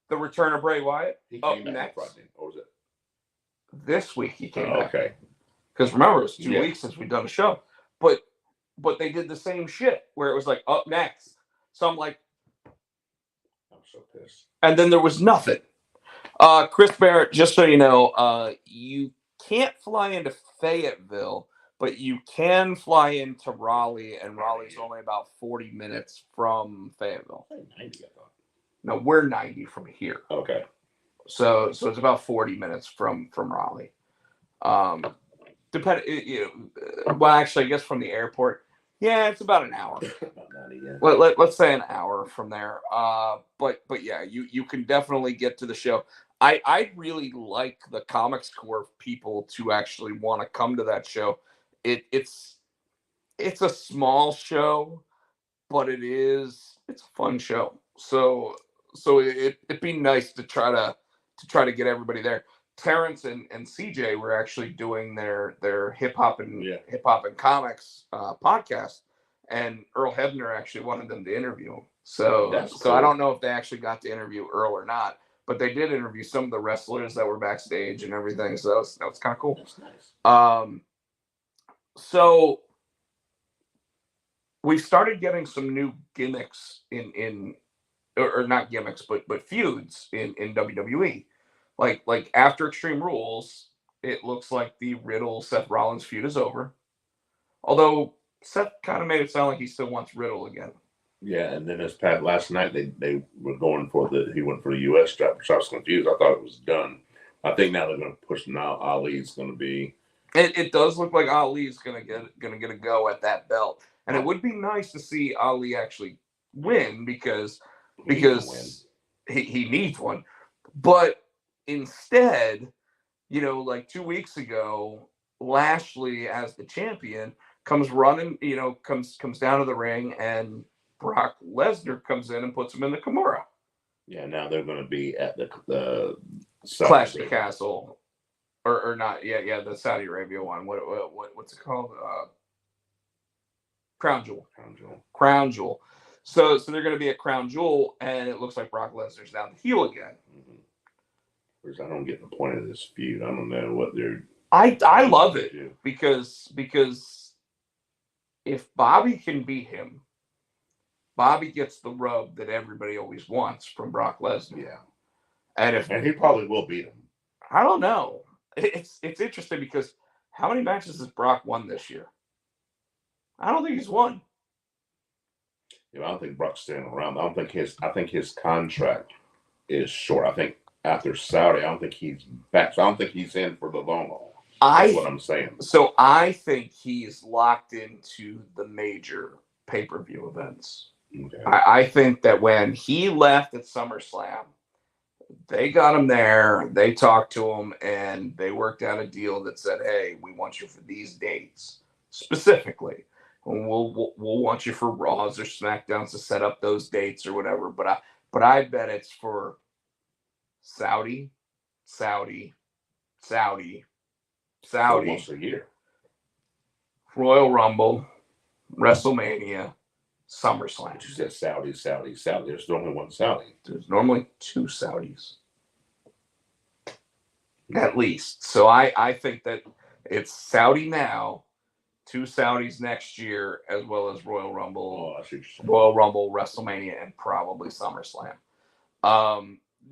the return of Bray Wyatt up next. Friday, or was it this week? He came back. Okay. Because remember, it's 2 weeks since we've done a show, but they did the same shit where it was like up next. So I'm like, I'm so pissed. And then there was nothing. Chris Barrett, just so you know, you can't fly into Fayetteville, but you can fly into Raleigh, and Raleigh's only about 40 minutes from Fayetteville. 90, I thought. No, we're 90 from here. Okay. So it's about 40 minutes from Raleigh. Well, actually, I guess from the airport, yeah, it's about an hour. Let's say an hour from there. But yeah, you can definitely get to the show. I really like the Comics Corps people to actually want to come to that show. It's a small show, but it's a fun show. So it'd be nice to try to get everybody there. Terrence and CJ were actually doing their hip hop and comics podcast, and Earl Hebner actually wanted them to interview him. So cool. I don't know if they actually got to interview Earl or not, but they did interview some of the wrestlers that were backstage and everything. So that was kind of cool. That's nice. So we started getting some new gimmicks in or not gimmicks, but feuds in WWE. Like after Extreme Rules, it looks like the Riddle Seth Rollins feud is over. Although Seth kind of made it sound like he still wants Riddle again. Yeah, and then last night they were going for he went for the U.S. strap, which I was confused. I thought it was done. I think now they're going to push. Now Ali's going to be. It does look like Ali's gonna get a go at that belt, and it would be nice to see Ali actually win because he needs one. But instead, like 2 weeks ago, Lashley as the champion comes running, comes down to the ring, and Brock Lesnar comes in and puts him in the Kimura. Yeah, now they're going to be at the Clash of the Castle. Or not, yeah, the Saudi Arabia one. What's it called? Crown Jewel. So they're going to be at Crown Jewel, and it looks like Brock Lesnar's down the heel again. Because I don't get the point of this feud. I don't know what they're. I love it because if Bobby can beat him, Bobby gets the rub that everybody always wants from Brock Lesnar. Yeah, and he probably will beat him. I don't know. It's interesting because how many matches has Brock won this year? I don't think he's won. I don't think Brock's staying around. I think his contract is short. I think after Saudi, I don't think he's back. So I don't think he's in for the long haul. That's what I'm saying. So I think he's locked into the major pay-per-view events. Okay. I think that when he left at SummerSlam, they got him there, they talked to him, and they worked out a deal that said, hey, we want you for these dates specifically. We'll want you for Raws or SmackDowns to set up those dates or whatever. But I bet it's for Saudi, almost a year. Royal Rumble, WrestleMania, SummerSlam. You said Saudi. There's only one Saudi. There's normally two Saudis. At least. So I think that it's Saudi now, two Saudis next year, as well as Royal Rumble, WrestleMania, and probably SummerSlam.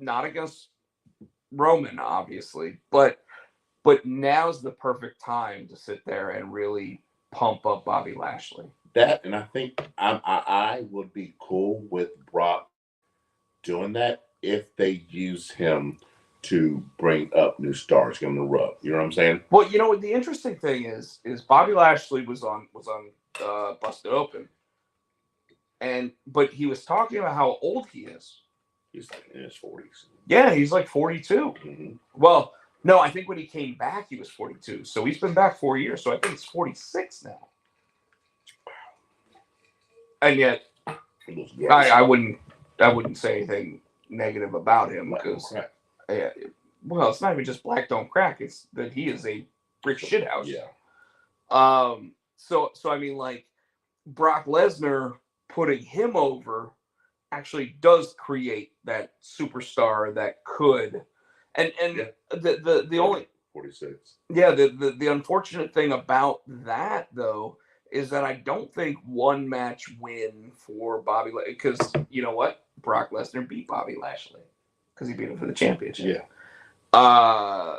Not against Roman, obviously, but now's the perfect time to sit there and really pump up Bobby Lashley. That, and I think I would be cool with Brock doing that if they use him to bring up new stars, give him the rub. You know what I'm saying? Well, the interesting thing is Bobby Lashley was on Busted Open, but he was talking about how old he is. He's like in his 40s. Yeah, he's like 42. Mm-hmm. Well, no, I think when he came back, he was 42. So he's been back 4 years. So I think he's 46 now. And yet, I wouldn't say anything negative about him because, well, it's not even just black don't crack. It's that he is a brick shithouse. Yeah. So I mean, like Brock Lesnar putting him over actually does create that superstar that could, and the only 46. Yeah, the unfortunate thing about that though is that I don't think one match win for Bobby, because you know what, Brock Lesnar beat Bobby Lashley because he beat him for the championship. Yeah.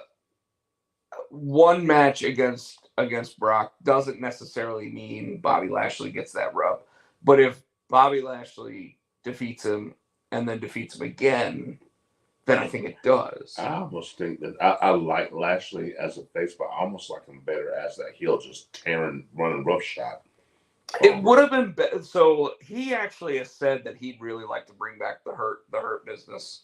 One match against Brock doesn't necessarily mean Bobby Lashley gets that rub, but if Bobby Lashley defeats him and then defeats him again, then I think it does. I almost think that I like Lashley as a face, but I almost like him better as that heel, just running roughshod. It would have been better. So he actually has said that he'd really like to bring back the Hurt business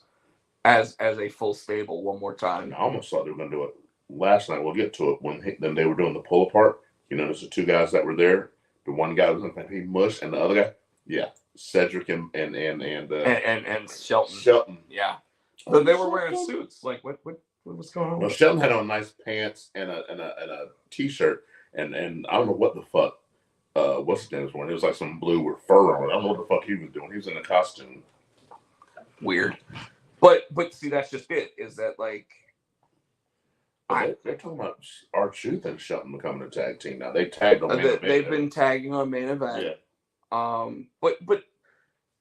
as a full stable one more time. I almost thought they were going to do it last night. We'll get to it when they were doing the pull apart. You notice the two guys that were there. The one guy was like he mushed, and the other guy, yeah, Cedric and Shelton. Shelton, yeah. So they were wearing suits. Like what was going on? Well, Shelton had on nice pants and a t-shirt, and I don't know what the fuck what's his name one? It was like some blue with fur on it. I don't know what the fuck he was doing. He was in a costume. Weird. But see, that's just it. Is that like they're talking about R-Truth and Shelton becoming a tag team now. They tagged on main event. They've been tagging on main event. Yeah.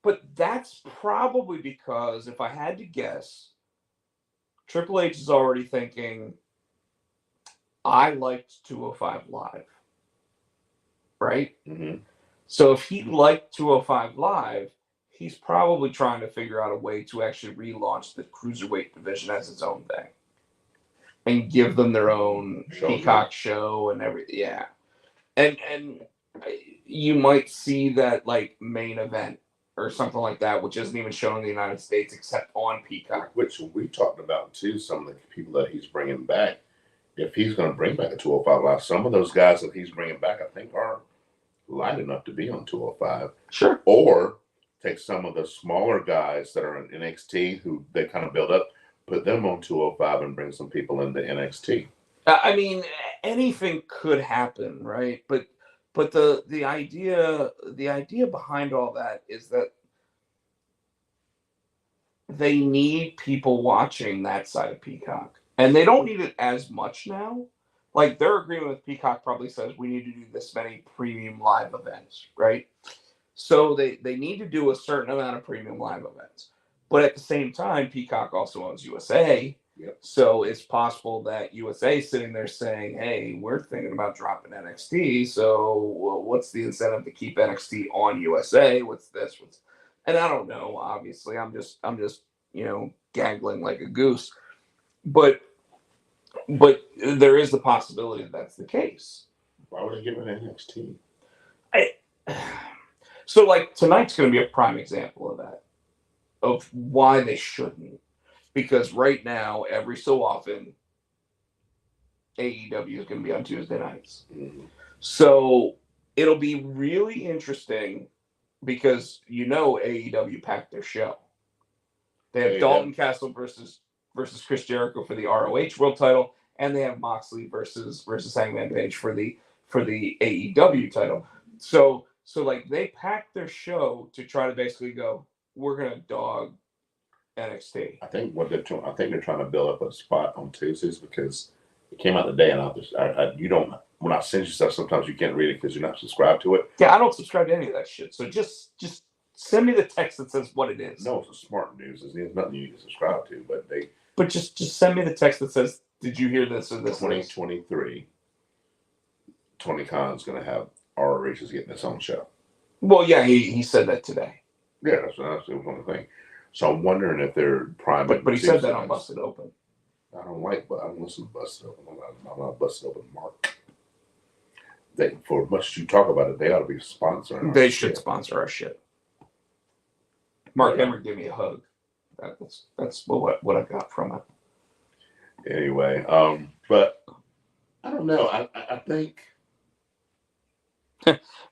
But that's probably because if I had to guess, Triple H is already thinking, I liked 205 Live. Right? Mm-hmm. So if he liked 205 Live, he's probably trying to figure out a way to actually relaunch the Cruiserweight division as its own thing. And give them their own Peacock show and everything. Yeah. And you might see that like main event or something like that, which isn't even shown in the United States except on Peacock. Which we talked about too, some of the people that he's bringing back. If he's going to bring back a 205 Live, some of those guys that he's bringing back, I think, are light enough to be on 205. Sure. Or take some of the smaller guys that are in NXT who they kind of build up, put them on 205 and bring some people into NXT. I mean, anything could happen, right? But the idea behind all that is that they need people watching that side of Peacock, and they don't need it as much now. Like their agreement with Peacock probably says we need to do this many premium live events, right? So they need to do a certain amount of premium live events, but at the same time, Peacock also owns USA. Yep. So it's possible that USA is sitting there saying, "Hey, we're thinking about dropping NXT. So what's the incentive to keep NXT on USA? What's this? What's?" And I don't know. Obviously, I'm just gaggling like a goose. But there is the possibility that that's the case. Why would they give it NXT? So like tonight's going to be a prime example of that, of why they shouldn't. Because right now, every so often, AEW is going to be on Tuesday nights. Mm-hmm. So it'll be really interesting because AEW packed their show. They have Dalton Castle versus Chris Jericho for the ROH World Title, and they have Moxley versus Hangman Page for the AEW title. So like they packed their show to try to basically go, we're gonna dog NXT. I think they're trying to build up a spot on Tuesdays because it came out today, and you don't. When I send you stuff, sometimes you can't read it because you're not subscribed to it. Yeah, I don't subscribe to any of that shit. So just send me the text that says what it is. No, it's a smart news. There's nothing you need to subscribe to, But just send me the text that says, did you hear this or this? 2023, Tony Khan's going to have ROH is getting its own show. Well, yeah, he said that today. Yeah, that's the one thing. So I'm wondering if they're priming. But he said that on Busted Open. I don't listen to Busted Open. I'm not Busted Open Mark. For as much as you talk about it, they ought to be sponsoring. They should sponsor our shit. Mark Henry gave me a hug. That's what I got from it. Anyway, but I don't know. I think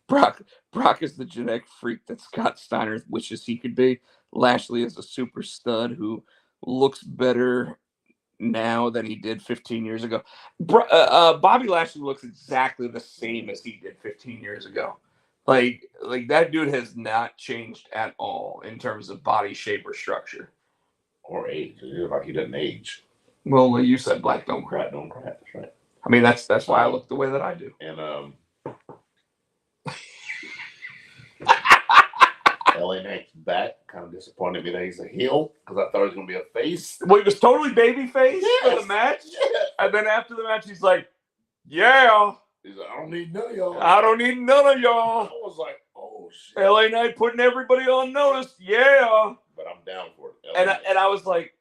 Brock is the genetic freak that Scott Steiner wishes he could be. Lashley is a super stud who looks better now than he did 15 years ago. Bobby Lashley looks exactly the same as he did 15 years ago. Like that dude has not changed at all in terms of body shape or structure. Or age. It's like he doesn't age. Well, you said black don't crack. Don't crack. That's right. I mean, that's why I look the way that I do. And LA Knight's back. Kind of disappointed me that he's a heel because I thought he was going to be a face. Well, he was totally babyface for the match. Yes. And then after the match, he's like, yeah. He's like, I don't need none of y'all. I don't need none of y'all. I was like, oh, shit. LA Knight putting everybody on notice. Yeah. But I'm down for it. And I was like,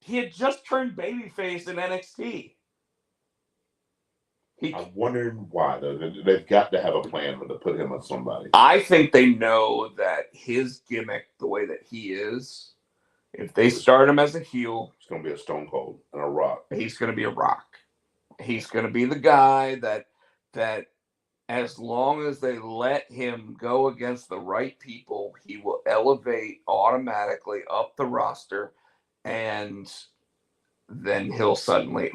he had just turned babyface in NXT. I'm wondering why, though. They've got to have a plan to put him on somebody. I think they know that his gimmick, the way that he is, if they start him as a heel, it's going to be a Stone Cold and a Rock. He's going to be a Rock. He's going to be the guy that as long as they let him go against the right people, he will elevate automatically up the roster, and then he'll suddenly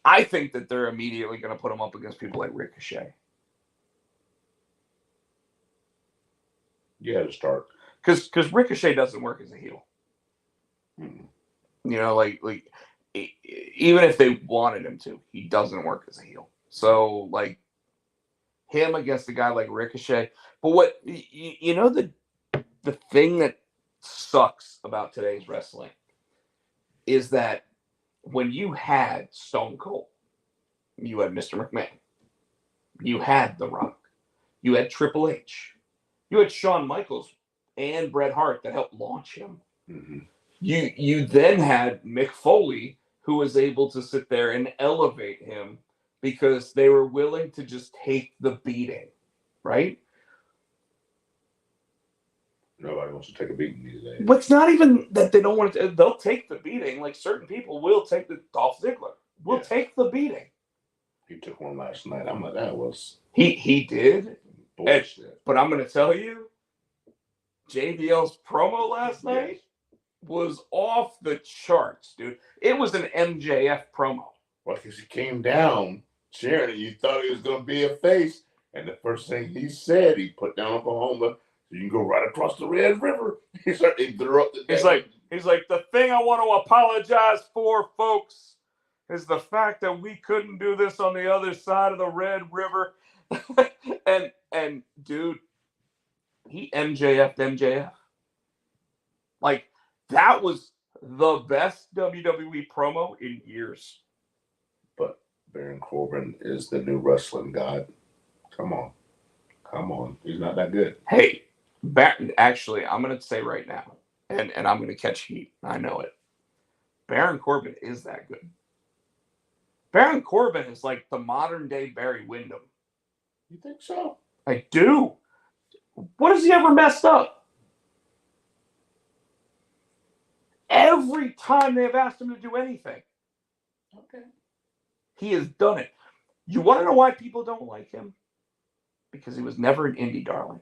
I think that they're immediately going to put him up against people like Ricochet. You had to start. Because Ricochet doesn't work as a heel. You know, like even if they wanted him to, he doesn't work as a heel. So like him against a guy like Ricochet. But what you know, the thing that sucks about today's wrestling is that when you had Stone Cold, you had Mr. McMahon, you had The Rock, you had Triple H, you had Shawn Michaels and Bret Hart that helped launch him. Mm-hmm. You then had Mick Foley, who was able to sit there and elevate him because they were willing to just take the beating, right? Nobody wants to take a beating these days. But it's not even that they don't want to. They'll take the beating. Like certain people will take the Dolph Ziggler. Will take the beating. He took one last night. I'm like, that was he did. bullshit. But I'm going to tell you, JBL's promo last night was off the charts, dude. It was an MJF promo. Well, because he came down cheering, and you thought he was going to be a face, and the first thing he said, he put down Oklahoma. So you can go right across the Red River. He threw up the. He's like, the thing I want to apologize for, folks, is the fact that we couldn't do this on the other side of the Red River. and dude, he MJF'd MJF. Like, that was the best WWE promo in years. But Baron Corbin is the new wrestling god. Come on. He's not that good. Hey, actually, I'm going to say right now, and I'm going to catch heat. I know it. Baron Corbin is that good. Baron Corbin is like the modern day Barry Windham. You think so? I do. What has he ever messed up? Every time they've asked him to do anything, okay, he has done it. You want to know why people don't like him? Because he was never an indie darling.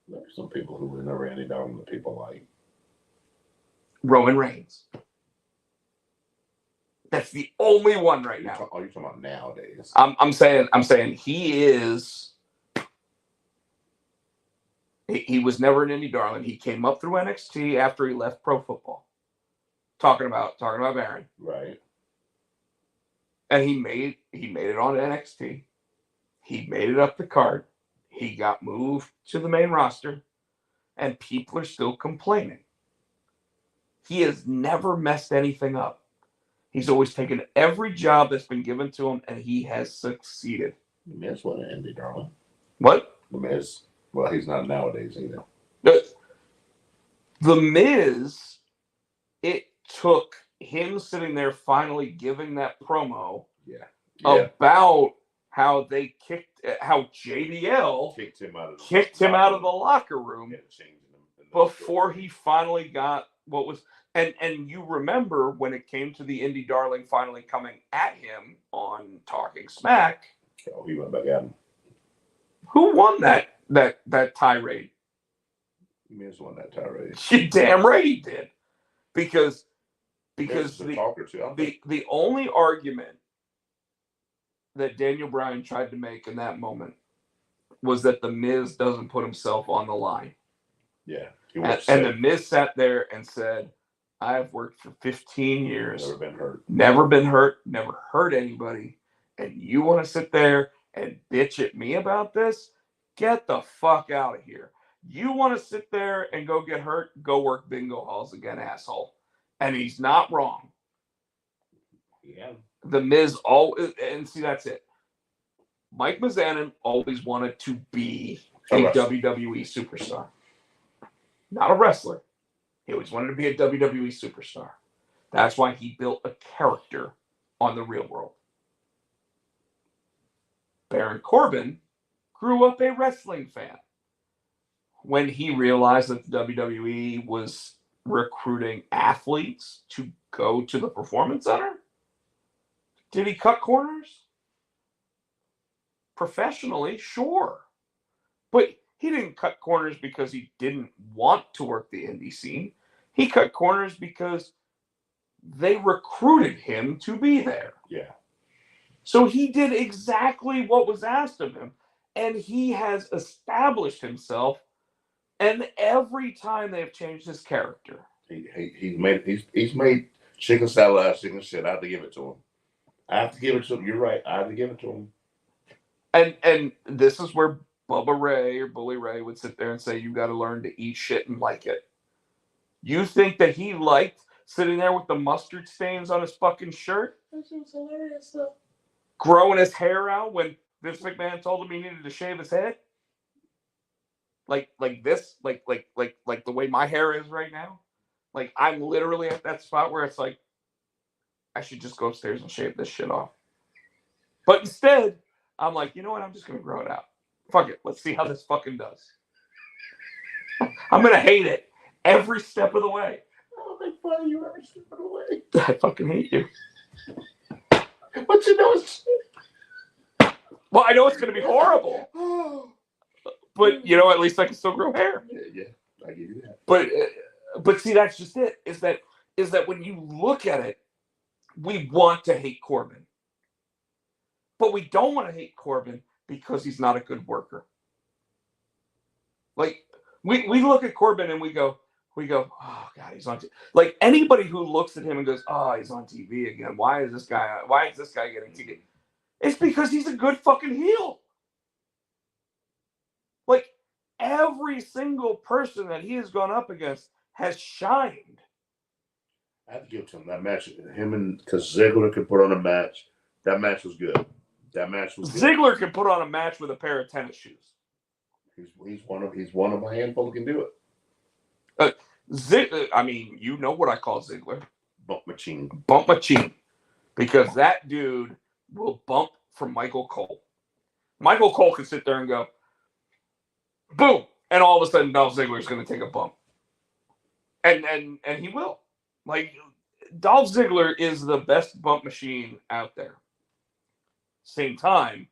There's some people who were never indie darling that people like. Roman Reigns. That's the only one right now. You're talking about nowadays. I'm saying he is. He was never an indie darling. He came up through NXT after he left Pro Football. Talking about Baron. Right. And he made it on NXT. He made it up the card. He got moved to the main roster. And people are still complaining. He has never messed anything up. He's always taken every job that's been given to him, and he has succeeded. The Miz wasn't an indie darling. What? The Miz. Well, he's not nowadays either. The Miz, it took him sitting there finally giving that promo about how JBL kicked him out of the locker room before he finally got what was. And you remember when it came to the indie darling finally coming at him on Talking Smack. Oh, he went back at him. Who won that tirade? Miz won that tirade. You damn right he did. Because the only argument that Daniel Bryan tried to make in that moment was that the Miz doesn't put himself on the line. Yeah. And the Miz sat there and said, I've worked for 15 years. Never been hurt. Never hurt anybody. And you want to sit there and bitch at me about this? Get the fuck out of here. You want to sit there and go get hurt? Go work bingo halls again, asshole. And he's not wrong. Yeah. The Miz and see, that's it. Mike Mizanin always wanted to be a WWE superstar. Not a wrestler. He always wanted to be a WWE superstar. That's why he built a character on the real world. Baron Corbin grew up a wrestling fan. When he realized that the WWE was recruiting athletes to go to the Performance Center, did he cut corners? Professionally, sure. But he didn't cut corners because he didn't want to work the indie scene. He cut corners because they recruited him to be there. Yeah. So he did exactly what was asked of him. And he has established himself. And every time they've changed his character, he's made chicken salad out of chicken shit. I have to give it to him. I have to give it to him. You're right. I have to give it to him. And this is where Bubba Ray or Bully Ray would sit there and say, you got to learn to eat shit and like it. You think that he liked sitting there with the mustard stains on his fucking shirt? That shit was hilarious stuff. Growing his hair out when Vince McMahon told him he needed to shave his head? Like this? Like the way my hair is right now? Like, I'm literally at that spot where it's like, I should just go upstairs and shave this shit off. But instead, I'm like, you know what? I'm just going to grow it out. Fuck it. Let's see how this fucking does. I'm going to hate it every step of the way. I don't make fun of you every step of the way. I fucking hate you. But you know it's... Well, I know it's going to be horrible. But, you know, at least I can still grow hair. Yeah, I give you that. But see, that's just it. Is that when you look at it, we want to hate Corbin. But we don't want to hate Corbin because he's not a good worker. Like, we look at Corbin and we go, oh God, he's on TV. Like, anybody who looks at him and goes, oh, he's on TV again. Why is this guy getting TV? It's because he's a good fucking heel. Like, every single person that he has gone up against has shined. I have to give it to him. That match, because Ziggler could put on a match. That match was good. Ziggler can put on a match with a pair of tennis shoes. He's one of a handful who can do it. Ziggler, I mean, you know what I call Ziggler? Bump machine. Bump machine. Because that dude will bump for Michael Cole. Michael Cole can sit there and go, boom, and all of a sudden Dolph Ziggler is going to take a bump. And he will. Like, Dolph Ziggler is the best bump machine out there. Same time,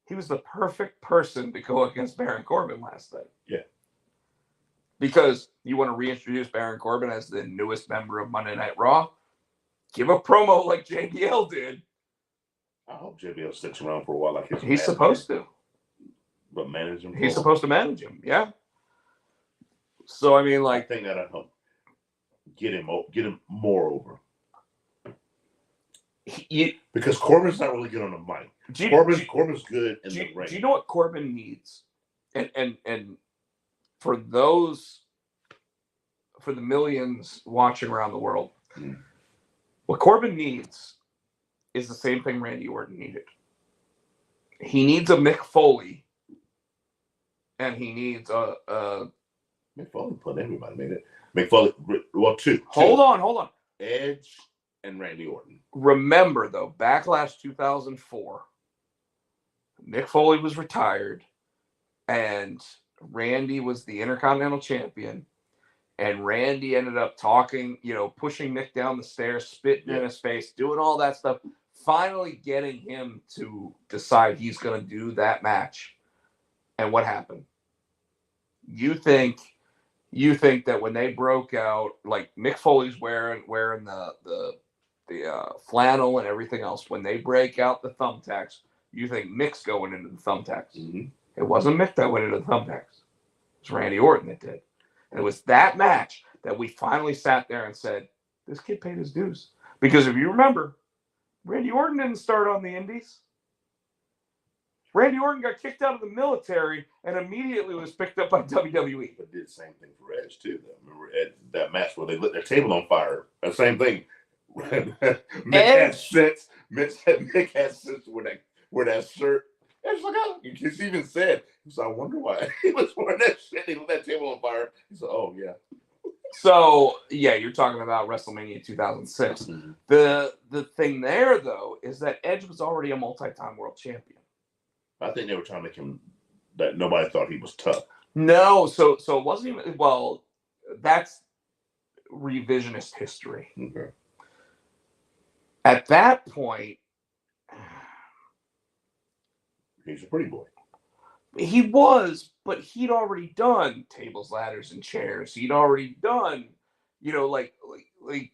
he was the perfect person to go against Baron Corbin last night. Yeah. Because you want to reintroduce Baron Corbin as the newest member of Monday Night Raw, give a promo like JBL did. I hope JBL sticks around for a while like he's supposed to. But manage him. He's supposed to manage him, yeah. So, I mean, like... I think that'll help get him more over. Because Corbin's not really good on the mic. Corbin's good in the ring. Do you know what Corbin needs? And for the millions watching around the world, what Corbin needs is the same thing Randy Orton needed. He needs a Mick Foley, and he needs a Mick Foley put everybody made it. Mick Foley, well, two. Hold on. Edge and Randy Orton. Remember, though, Backlash 2004, Mick Foley was retired, and Randy was the Intercontinental Champion, and Randy ended up talking, pushing Mick down the stairs, spitting in his face, doing all that stuff, finally getting him to decide he's going to do that match. And what happened? You think that when they broke out, like Mick Foley's wearing the flannel and everything else, when they break out the thumbtacks, you think Mick's going into the thumbtacks. Mm-hmm. It wasn't Mick that went into the thumbtacks. It was Randy Orton that did. And it was that match that we finally sat there and said, this kid paid his dues. Because if you remember, Randy Orton didn't start on the indies. Randy Orton got kicked out of the military and immediately was picked up by WWE. But did the same thing for Edge, too. Remember that match where they lit their table on fire? The same thing. Mick had sense with that shirt. Edge like, oh, he even said, so I wonder why he was wearing that shit. He lit that table on fire. He said, oh, yeah. So, yeah, you're talking about WrestleMania 2006. Mm-hmm. The thing there, though, is that Edge was already a multi-time world champion. I think they were trying to make him that nobody thought he was tough. No, so it wasn't even, well, that's revisionist history. Okay. At that point, he's a pretty boy. He was, but he'd already done tables, ladders, and chairs. He'd already done, you know, like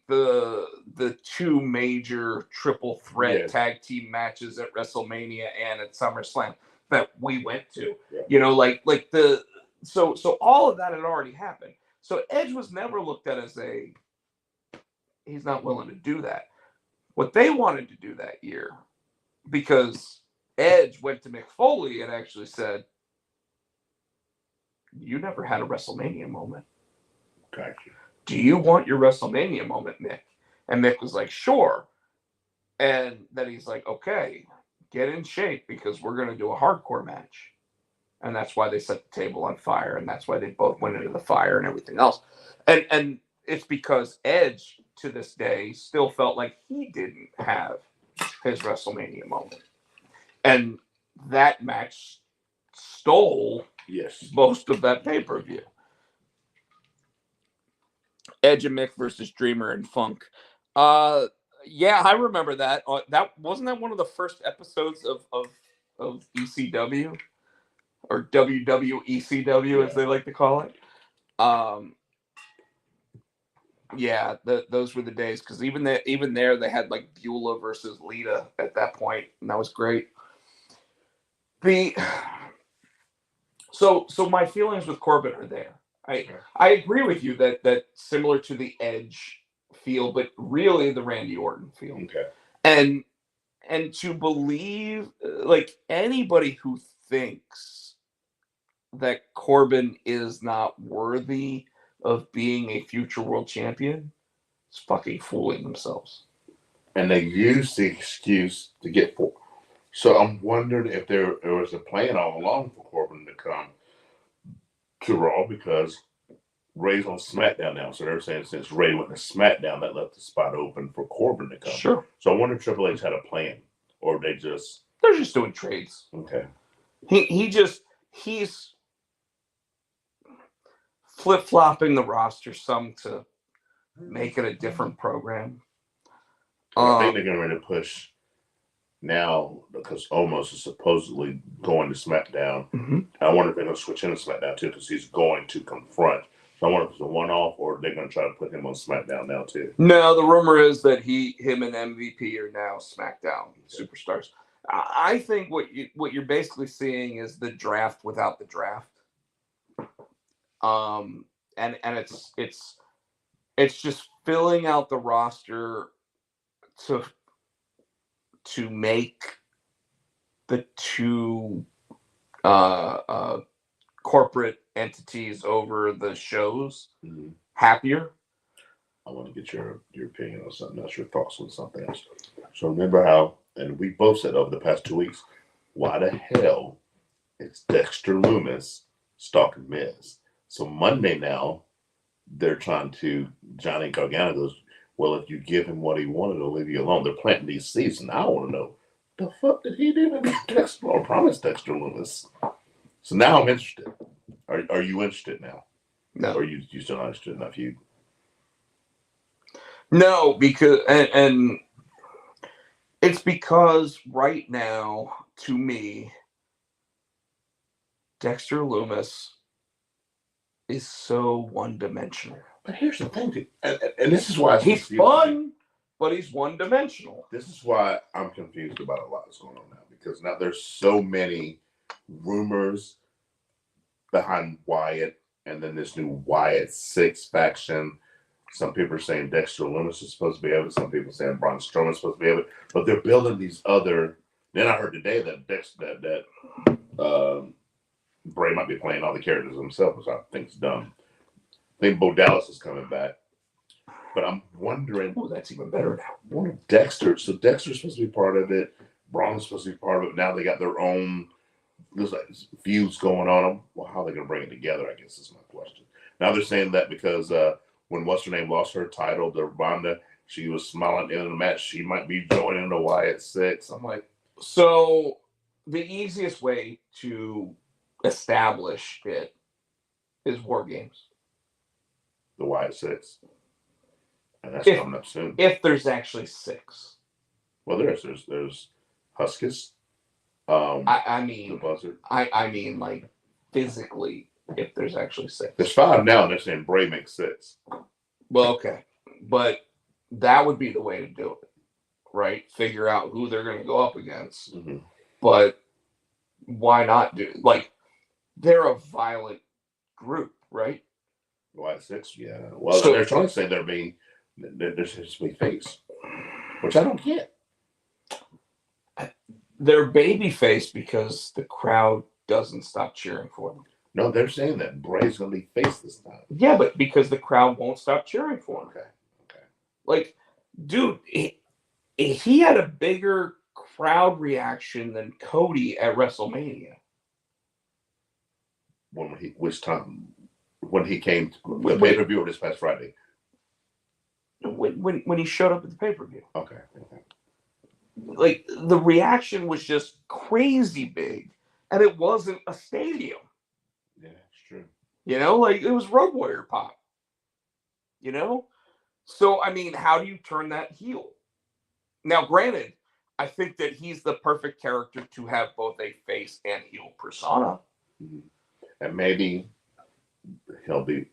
the two major triple threat Yes. tag team matches at WrestleMania and at SummerSlam that we went to. Yeah. You know, so all of that had already happened. So Edge was never looked at as he's not willing to do that. What they wanted to do that year, because Edge went to Mick Foley and actually said, "You never had a WrestleMania moment. Gotcha. Do you want your WrestleMania moment, Mick?" And Mick was like, "Sure." And then he's like, "Okay, get in shape because we're going to do a hardcore match." And that's why they set the table on fire, and that's why they both went into the fire and everything else. And it's because Edge to this day still felt like he didn't have his WrestleMania moment. And that match stole Yes. most of that pay-per-view. Edge and Mick versus Dreamer and Funk. Yeah, I remember that. That wasn't that one of the first episodes of ECW or WWECW as they like to call it. Yeah, those were the days because even there they had like Beulah versus Lita at that point, and that was great. So my feelings with Corbin are there. I agree with you that similar to the Edge feel, but really the Randy Orton feel. Okay. And to believe like anybody who thinks that Corbin is not worthy of being a future world champion is fucking fooling themselves. And they use the excuse to get for. So I'm wondering if there was a plan all along for Corbin to come to Raw because Ray's on SmackDown now. So they're saying since Ray went to SmackDown, that left the spot open for Corbin to come. Sure. So I wonder if Triple H had a plan, or they're just doing trades. Okay. He's flip-flopping the roster some to make it a different program. I think they're going to really push now because Omos is supposedly going to SmackDown. Mm-hmm. I wonder if they're going to switch into SmackDown too because he's going to confront. So I wonder if it's a one-off or they're going to try to put him on SmackDown now too. No, the rumor is that him and MVP are now SmackDown superstars. I think what you're basically seeing is the draft without the draft. And it's just filling out the roster to make the two corporate entities over the shows happier. I want to get your opinion on something else, your thoughts on something else. So remember how, and we both said over the past 2 weeks, why the hell is Dexter Lumis stalking Miz? So Monday now, they're trying to, Johnny Gargano goes, well, if you give him what he wanted, he'll leave you alone. They're planting these seeds, and I want to know, the fuck did he do to Dexter or promise Dexter Lumis? So now I'm interested. Are you interested now? No. Or you still not interested enough? No, because and it's because right now, to me, Dexter Lumis is so one-dimensional. But here's the thing, and this is why he's fun, but he's one-dimensional. This is why I'm confused about a lot that's going on now, because now there's so many rumors behind Wyatt, and then this new Wyatt 6 faction. Some people are saying Dexter Lumis is supposed to be able. Some people saying Braun Strowman is supposed to be able. But they're building these other. Then I heard today that Bray might be playing all the characters himself, which I think is dumb. I think Bo Dallas is coming back, but I'm wondering. Oh, that's even better now. What if Dexter? So Dexter's supposed to be part of it. Braun's supposed to be part of it. Now they got their own. There's like feuds going on. Well, how are they going to bring it together? I guess is my question. Now they're saying that because when what's her name lost her title to Ronda, she was smiling at the end of the match. She might be joining the Wyatt 6. I'm like, so the easiest way to establish it is War Games. The Wyatt 6. And that's coming up soon. If there's actually 6. Well, there's Huskus. I mean, the Buzzard. I mean, like physically, if there's actually 6. There's 5 now, and they're saying Bray makes 6. Well, okay, but that would be the way to do it, right? Figure out who they're going to go up against. Mm-hmm. But why not do like they're a violent group, right? Why 6? Yeah. Well, So they're trying to say they're supposed to be face, which I don't get. they're babyface because the crowd doesn't stop cheering for them. No, they're saying that Bray's going to be face this time. Yeah, but because the crowd won't stop cheering for him. Okay. Like, dude, he had a bigger crowd reaction than Cody at WrestleMania. Which time? When he came to the pay-per-view this past Friday. When he showed up at the pay-per-view. Okay. Like, the reaction was just crazy big, and it wasn't a stadium. Yeah, it's true. You know, like, it was Road Warrior pop. You know? So, I mean, how do you turn that heel? Now, granted, I think that he's the perfect character to have both a face and heel persona. Mm-hmm. And maybe he'll be,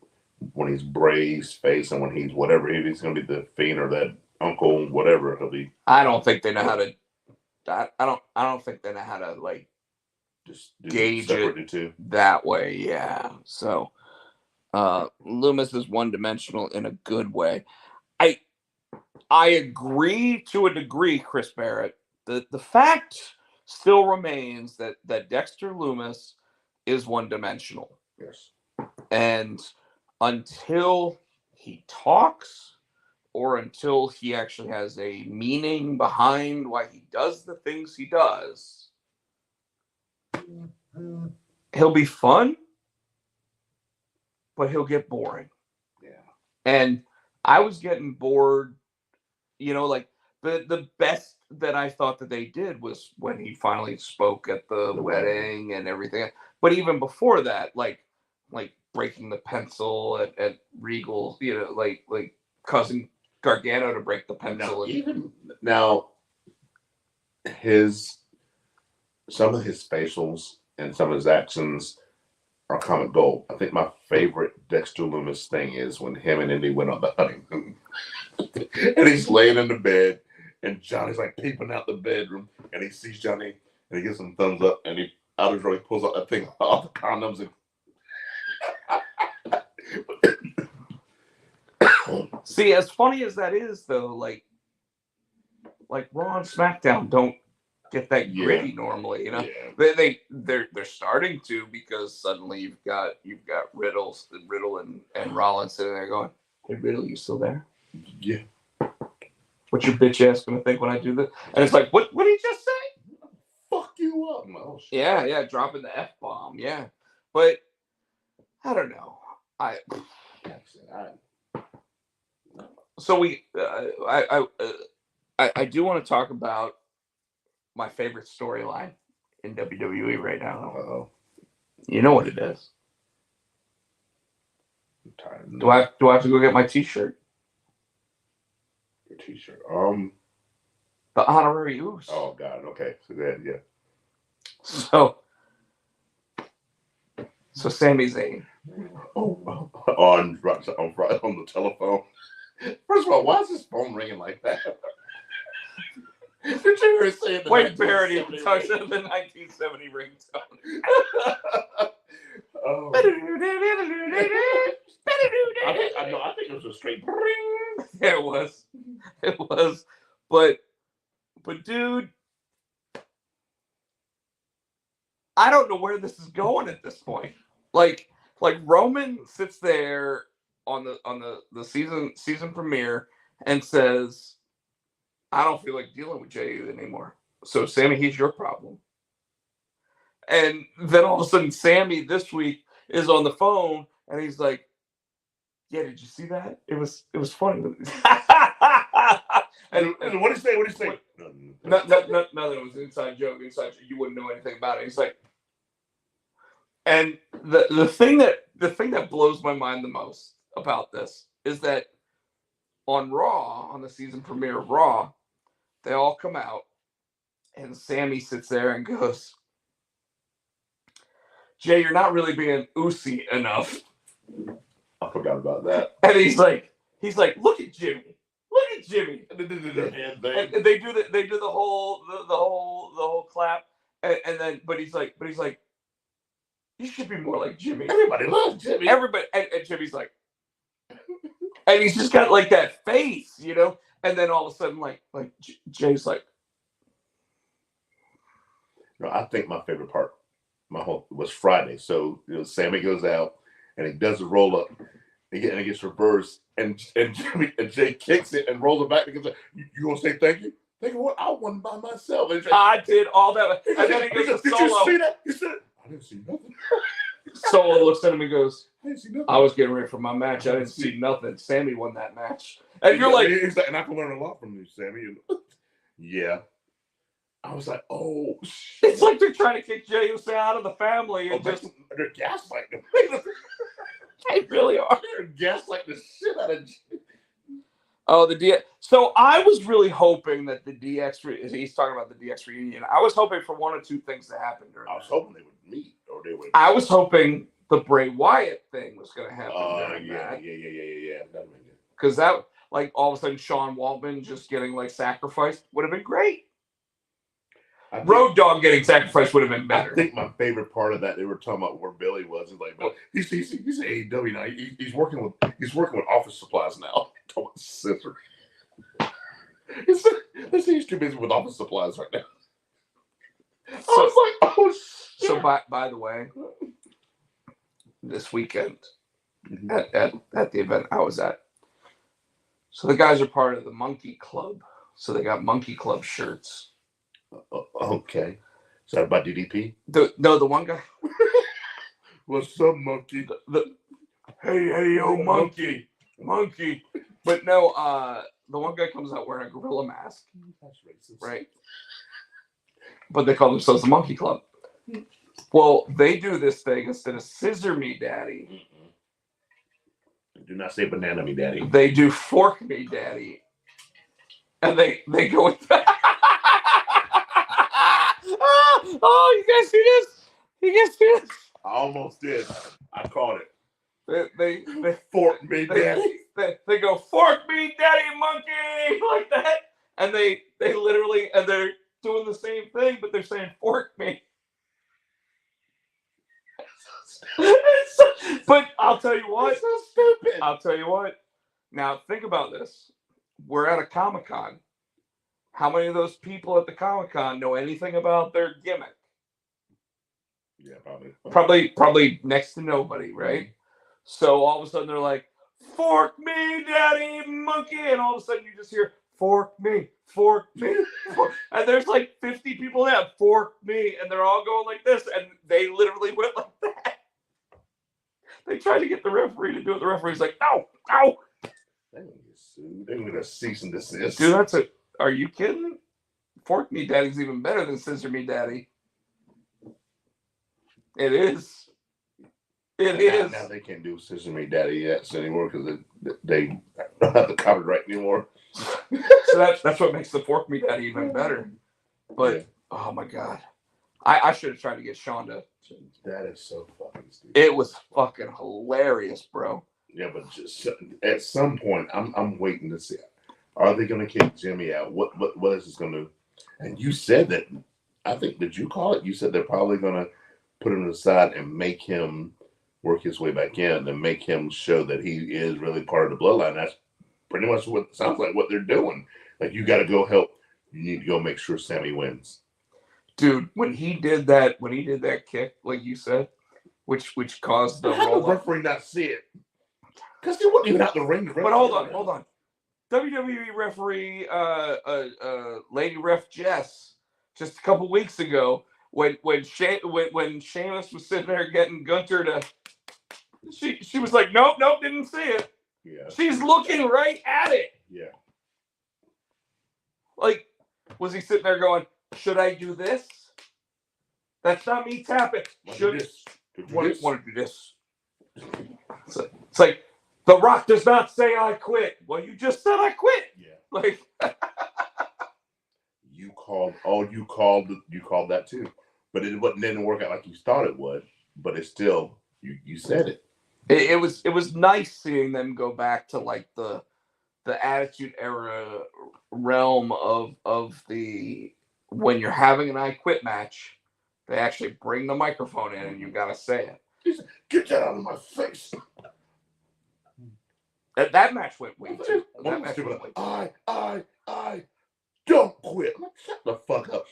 when he's Bray's face and when he's whatever, he's going to be the Fiend or that uncle, whatever he'll be. I don't think they know how to. I don't think they know how to like just gauge it that way. Yeah. So, Loomis is one-dimensional in a good way. I agree to a degree, Chris Barrett. The fact still remains that Dexter Loomis is one-dimensional. Yes. And until he talks or until he actually has a meaning behind why he does the things he does, he'll be fun, but he'll get boring. Yeah. And I was getting bored, you know, like the best that I thought that they did was when he finally spoke at the wedding and everything. But even before that, like breaking the pencil at Regal, you know, like causing Gargano to break the pencil. Now, some of his facials and some of his actions are comic gold. I think my favorite Dexter Loomis thing is when him and Indy went on the honeymoon. And he's laying in the bed, and Johnny's like peeping out the bedroom, and he sees Johnny, and he gives him thumbs up, and he out of his he pulls out that thing, all the condoms, and see, as funny as that is, though, like Raw and SmackDown don't get that gritty normally, you know. Yeah. They're starting to, because suddenly you've got Riddle and Rollins sitting there going, "Hey Riddle, you still there? Yeah. What's your bitch ass gonna think when I do this?" And it's like, what did he just say? Fuck you up, man. Yeah, dropping the F-bomb, yeah. But I don't know. So I do want to talk about my favorite storyline in WWE right now. Uh-oh. You know what it is. I'm tired. Do I have to go get my T-shirt? Your T-shirt. The honorary Oos. Oh God. Okay. So that, yeah. So Sami Zayn. On the telephone. First of all, why is his phone ringing like that? Did you hear it say Wait, Barrett even touched the 1970 ringtone. Oh. I think it was a straight ring. Yeah, it was. But dude, I don't know where this is going at this point. Like Roman sits there on the season premiere and says, "I don't feel like dealing with Jey anymore. So Sammy, he's your problem." And then all of a sudden, Sammy this week is on the phone and he's like, "Yeah, did you see that? It was funny." And what did he say? What did he say? No, it was an inside joke. You wouldn't know anything about it. He's like, and the thing that blows my mind the most about this is that on Raw, on the season premiere of Raw, they all come out, and Sammy sits there and goes, "Jay, you're not really being Usi enough." I forgot about that. And he's like, he's like, look at Jimmy. Look at Jimmy. And they did their hand thing. And they do the whole clap. And then but he's like, you should be more like Jimmy. Everybody loves Jimmy. Everybody and Jimmy's like, and he's just got like that face, you know. And then all of a sudden, like Jay's like, no, I think my favorite part, was Friday. So Sammy goes out and he does the roll up, and it gets reversed, and Jay kicks it and rolls it back and goes, "You gonna say thank you? Thank you what? I won by myself." And I did all that, and then he goes to Solo. Did you see that? He said, "I didn't see nothing." Solo looks at him and goes, "I didn't see nothing. I was getting ready for my match. I didn't see nothing. Sammy won that match." And you're like, and I can learn a lot from you, Sammy. Yeah. I was like, oh, shit. It's like they're trying to kick Jey Uso out of the family and they're gaslighting him. They really are. They're gaslighting the shit out of Jey. Oh, the DX. So I was really hoping that the DX. He's talking about the DX reunion. I was hoping for one or two things to happen during. I was hoping they would meet, or they would. I was hoping the Bray Wyatt thing was going to happen. Yeah. That'd be good. Because that, like, all of a sudden, Sean Waltman just getting like sacrificed would have been great. Road Dogg getting sacrificed would have been better. I think my favorite part of that, they were talking about where Billy was. He's like, he's AEW now. He's working with office supplies now. Scissor. He's too busy with office supplies right now. I was like, oh shit. So by the way, this weekend at the event I was at, so the guys are part of the Monkey Club. So they got Monkey Club shirts. Okay. Is that about DDP? The one guy. What's up, monkey? Hey, yo, monkey. But no, the one guy comes out wearing a gorilla mask. That's racist. Right. But they call themselves the Monkey Club. Well, they do this thing instead of Scissor Me Daddy. Do not say Banana Me Daddy. They do Fork Me Daddy. And they go with that. Oh, you guys see this? I almost did. I caught it. They Fork Me Daddy. They go, Fork Me Daddy Monkey, like that. And they literally, and they're doing the same thing, but they're saying Fork Me. But I'll tell you what. It's so stupid. I'll tell you what. Now, think about this. We're at a Comic-Con. How many of those people at the Comic-Con know anything about their gimmick? Yeah, probably. Probably next to nobody, right? So all of a sudden they're like, Fork Me, Daddy Monkey. And all of a sudden you just hear, Fork Me, Fork Me. And there's like 50 people that Fork Me. And they're all going like this. And they literally went like that. They tried to get the referee to do it. The referee's like, ow. They're going to get sued. They're going to cease and desist. Dude, are you kidding? Fork Me Daddy's even better than Scissor Me Daddy. It is. Now they can't do Scissor Me Daddy yet anymore because they don't have the copyright anymore. So that's what makes the Fork Me Daddy even better. But oh my god, I should have tried to get Sean to. That is so fucking stupid. It was fucking hilarious, bro. Yeah, but just at some point, I'm waiting to see. Are they going to kick Jimmy out? What is this going to? And you said that. I think, did you call it? You said they're probably going to put him aside and make him work his way back in and make him show that he is really part of the bloodline. That's pretty much what it sounds like what they're doing. Like, you got to go help. You need to go make sure Sammy wins. Dude, when he did that kick, like you said, which caused the How did the referee not see it? Because he wasn't even out the ring. But hold on. WWE referee, Lady Ref Jess, just a couple weeks ago, when Sheamus was sitting there getting Gunter to, she was like, nope, didn't see it. Yeah. She's looking right at it. Yeah. Like, was he sitting there going, should I do this? That's not me tapping. Want to do this? It's like, The Rock does not say I quit. Well, you just said I quit. Yeah. Like you called that too. But it didn't work out like you thought it would. But it's still you said it. It was nice seeing them go back to like the Attitude Era realm of the when you're having an I Quit match, they actually bring the microphone in and you gotta say it. He said, "Get that out of my face." That match went way too. That match went way too. I don't quit. I'm like, shut the fuck up.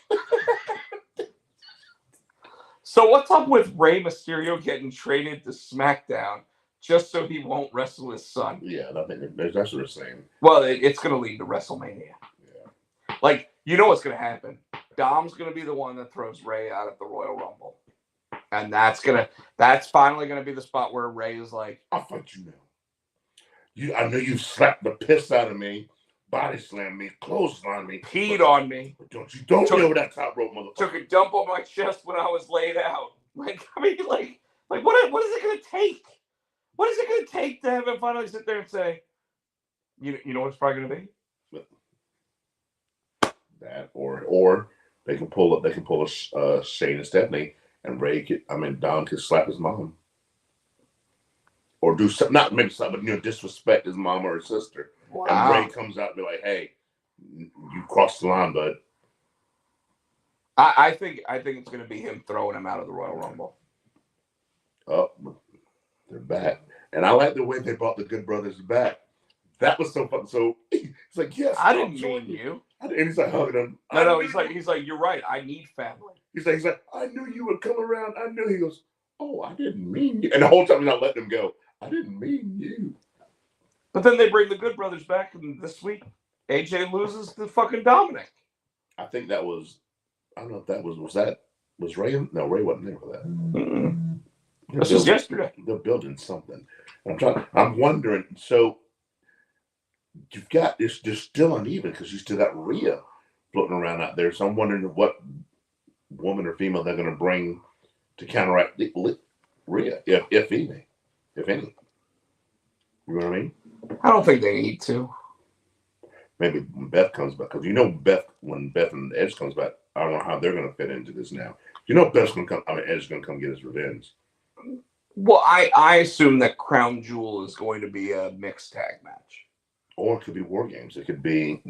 So what's up with Rey Mysterio getting traded to SmackDown just so he won't wrestle his son? Yeah, I think that's what they're saying. Well, it's going to lead to WrestleMania. Yeah. Like, you know what's going to happen? Dom's going to be the one that throws Rey out at the Royal Rumble. And that's finally going to be the spot where Rey is like, I'll fight you now. I know you slapped the piss out of me, body slammed me, clotheslined me, peed on me. But don't me over that top rope, motherfucker. Took a dump on my chest when I was laid out. Like, I mean, like what is it going to take? What is it going to take to have him finally sit there and say, you know what it's probably going to be? That or they can pull a Shane and Stephanie, and Dom could slap his mom, or do something, not maybe something, but disrespect his mom or his sister. Wow. And Ray comes out and be like, "Hey, you crossed the line, bud." I think it's going to be him throwing him out of the Royal Rumble. Oh, they're back, and I like the way they brought the Good Brothers back. That was so fun. So he's like, "Yes, I didn't mean you." And he's like hugging him. No, he's like, "You're right. I need family." He's like, "I knew you would come around. I knew." He goes, "Oh, I didn't mean you." And the whole time he's not letting him go. I didn't mean you. But then they bring the Good Brothers back, and this week AJ loses to fucking Dominic. I think that was. I don't know if that was Ray. No, Ray wasn't there for that. Mm-hmm. This was yesterday. They're building something. I'm wondering. So you've got this. They're still uneven because you still got Rhea floating around out there. So I'm wondering what woman or female they're going to bring to counteract Rhea, if any. You know what I mean? I don't think they need to. Maybe when Beth comes back, because when Beth and Edge comes back, I don't know how they're going to fit into this now. Beth's going to come. Edge is going to come get his revenge. Well, I assume that Crown Jewel is going to be a mixed tag match, or it could be War Games. It could be.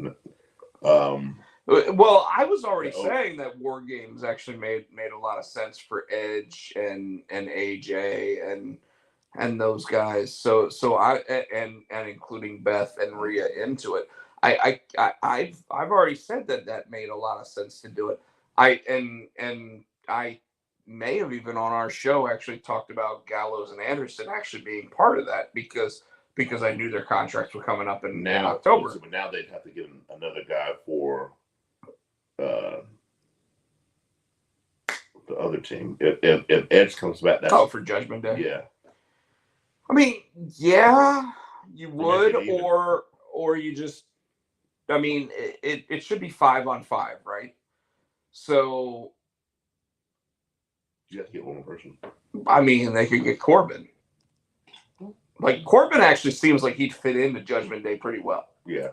Well, I was already saying that War Games actually made a lot of sense for Edge and AJ and those guys. So I and including Beth and Rhea into it. I've already said that made a lot of sense to do it. I may have even on our show actually talked about Gallows and Anderson actually being part of that because I knew their contracts were coming up in October. But now they'd have to get another guy for the other team. If Edge comes back, for Judgment Day. Yeah. I mean, yeah, you would, or you just. I mean, it should be 5-on-5, right? So you have to get one more person. I mean, they could get Corbin. Like Corbin actually seems like he'd fit into Judgment Day pretty well. Yeah.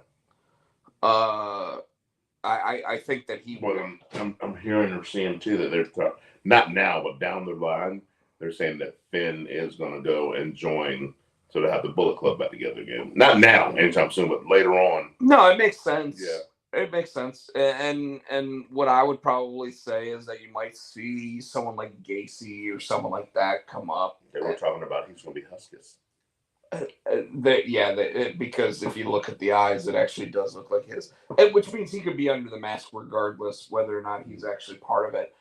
I think that he. Well, I'm hearing or seeing too that they're not now, but down the line, they're saying that Finn is going to go and join. So they have the Bullet Club back together again. Not now, anytime soon, but later on. No, it makes sense. Yeah. It makes sense. And what I would probably say is that you might see someone like Gacy or someone like that come up. They were talking about he's going to be Huskus. Because if you look at the eyes, it actually does look like his. Which means he could be under the mask regardless, whether or not he's actually part of it.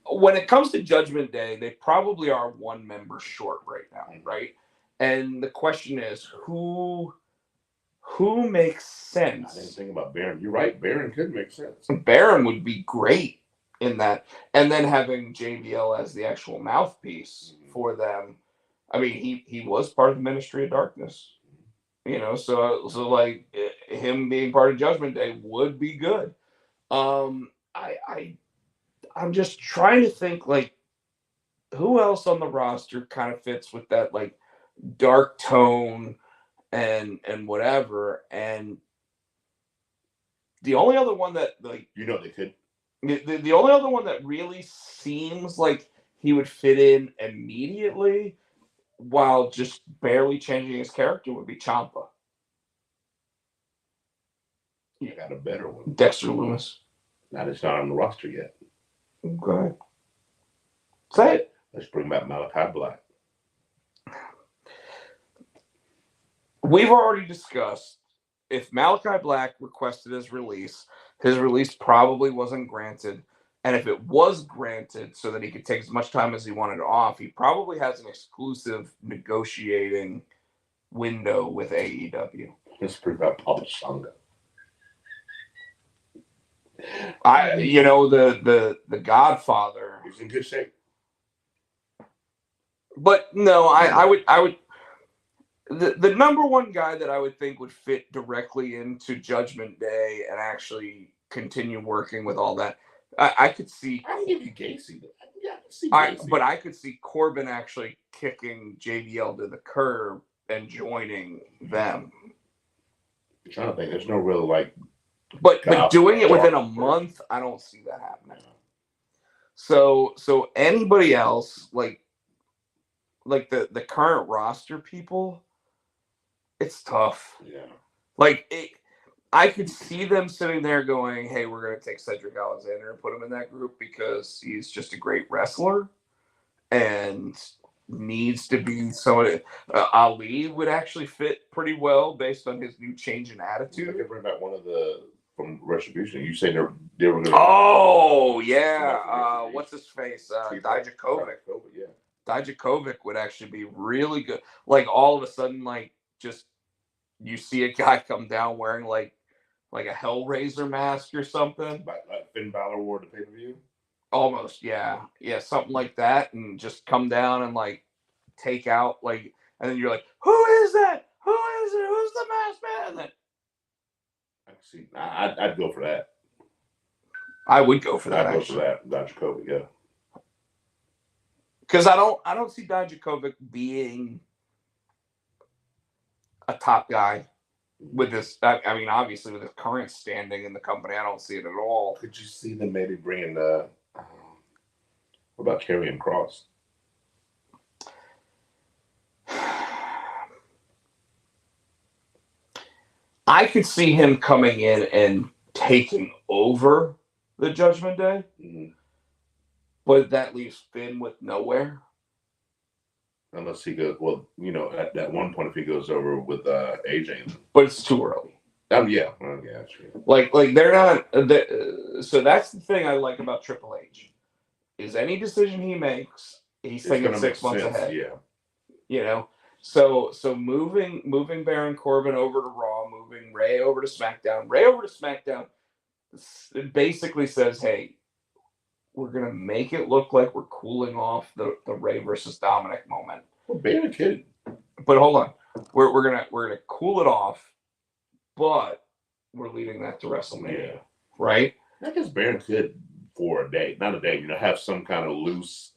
When it comes to Judgment Day, they probably are one member short right now, right? And the question is, who makes sense? I didn't think about Baron. You're right. Baron could make sense. Baron would be great in that. And then having JBL as the actual mouthpiece for them. I mean, he was part of the Ministry of Darkness. So like him being part of Judgment Day would be good. I'm just trying to think, like, who else on the roster kind of fits with that, like, dark tone and whatever. And the only other one that, like... they could. The only other one that really seems like he would fit in immediately while just barely changing his character, would be Ciampa. You got a better one. Dexter Loomis. Not it's not on the roster yet. Okay. Say it. Let's bring back Malachi Black. We've already discussed if Malachi Black requested his release probably wasn't granted. And if it was granted so that he could take as much time as he wanted off, he probably has an exclusive negotiating window with AEW. Let's bring back Potsy. The Godfather. He's in good shape. But no, I would the number one guy that I would think would fit directly into Judgment Day and actually continue working with all that. I could see. I can give you Gacy. Yeah, I can see Gacy. But I could see Corbin actually kicking JBL to the curb and joining them. I'm trying to think. There's no real But doing it within a month, I don't see that happening. So anybody else like the current roster people, it's tough. Yeah. I could see them sitting there going, "Hey, we're going to take Cedric Alexander and put him in that group because he's just a great wrestler and needs to be somebody." Ali would actually fit pretty well based on his new change in attitude. I could bring back one of the from Retribution. You say they were going to. Oh yeah, what's his face? Dijakovic. Yeah. Dijakovic would actually be really good. All of a sudden, just you see a guy come down wearing like a Hellraiser mask or something. Like Finn Balor wore the pay-per-view? Almost, yeah. Yeah, something like that, and just come down and take out and then you're like, who is that? Who is it? Who's the masked man? And then I see. I'd go for that. I would go for that. I'd go for that. Dijakovic, yeah. Because I don't see Dijakovic being a top guy with this. I mean, obviously with his current standing in the company, I don't see it at all. Could you see them maybe bringing what about Karrion Kross? I could see him coming in and taking over the Judgment Day, but that leaves Finn with nowhere. Unless he goes, at that one point, if he goes over with AJ. But it's too early. Yeah. Yeah, sure. They're not. So that's the thing I like about Triple H. Is any decision he makes, he's thinking 6 months ahead. Yeah. So moving Baron Corbin over to Raw, moving Ray over to SmackDown. Ray over to SmackDown it basically says, hey, we're gonna make it look like we're cooling off the Ray versus Dominic moment. Well, Baron could. But hold on, we're gonna cool it off, but we're leaving that to WrestleMania, right? I guess Baron could for a day, not a day. Have some kind of loose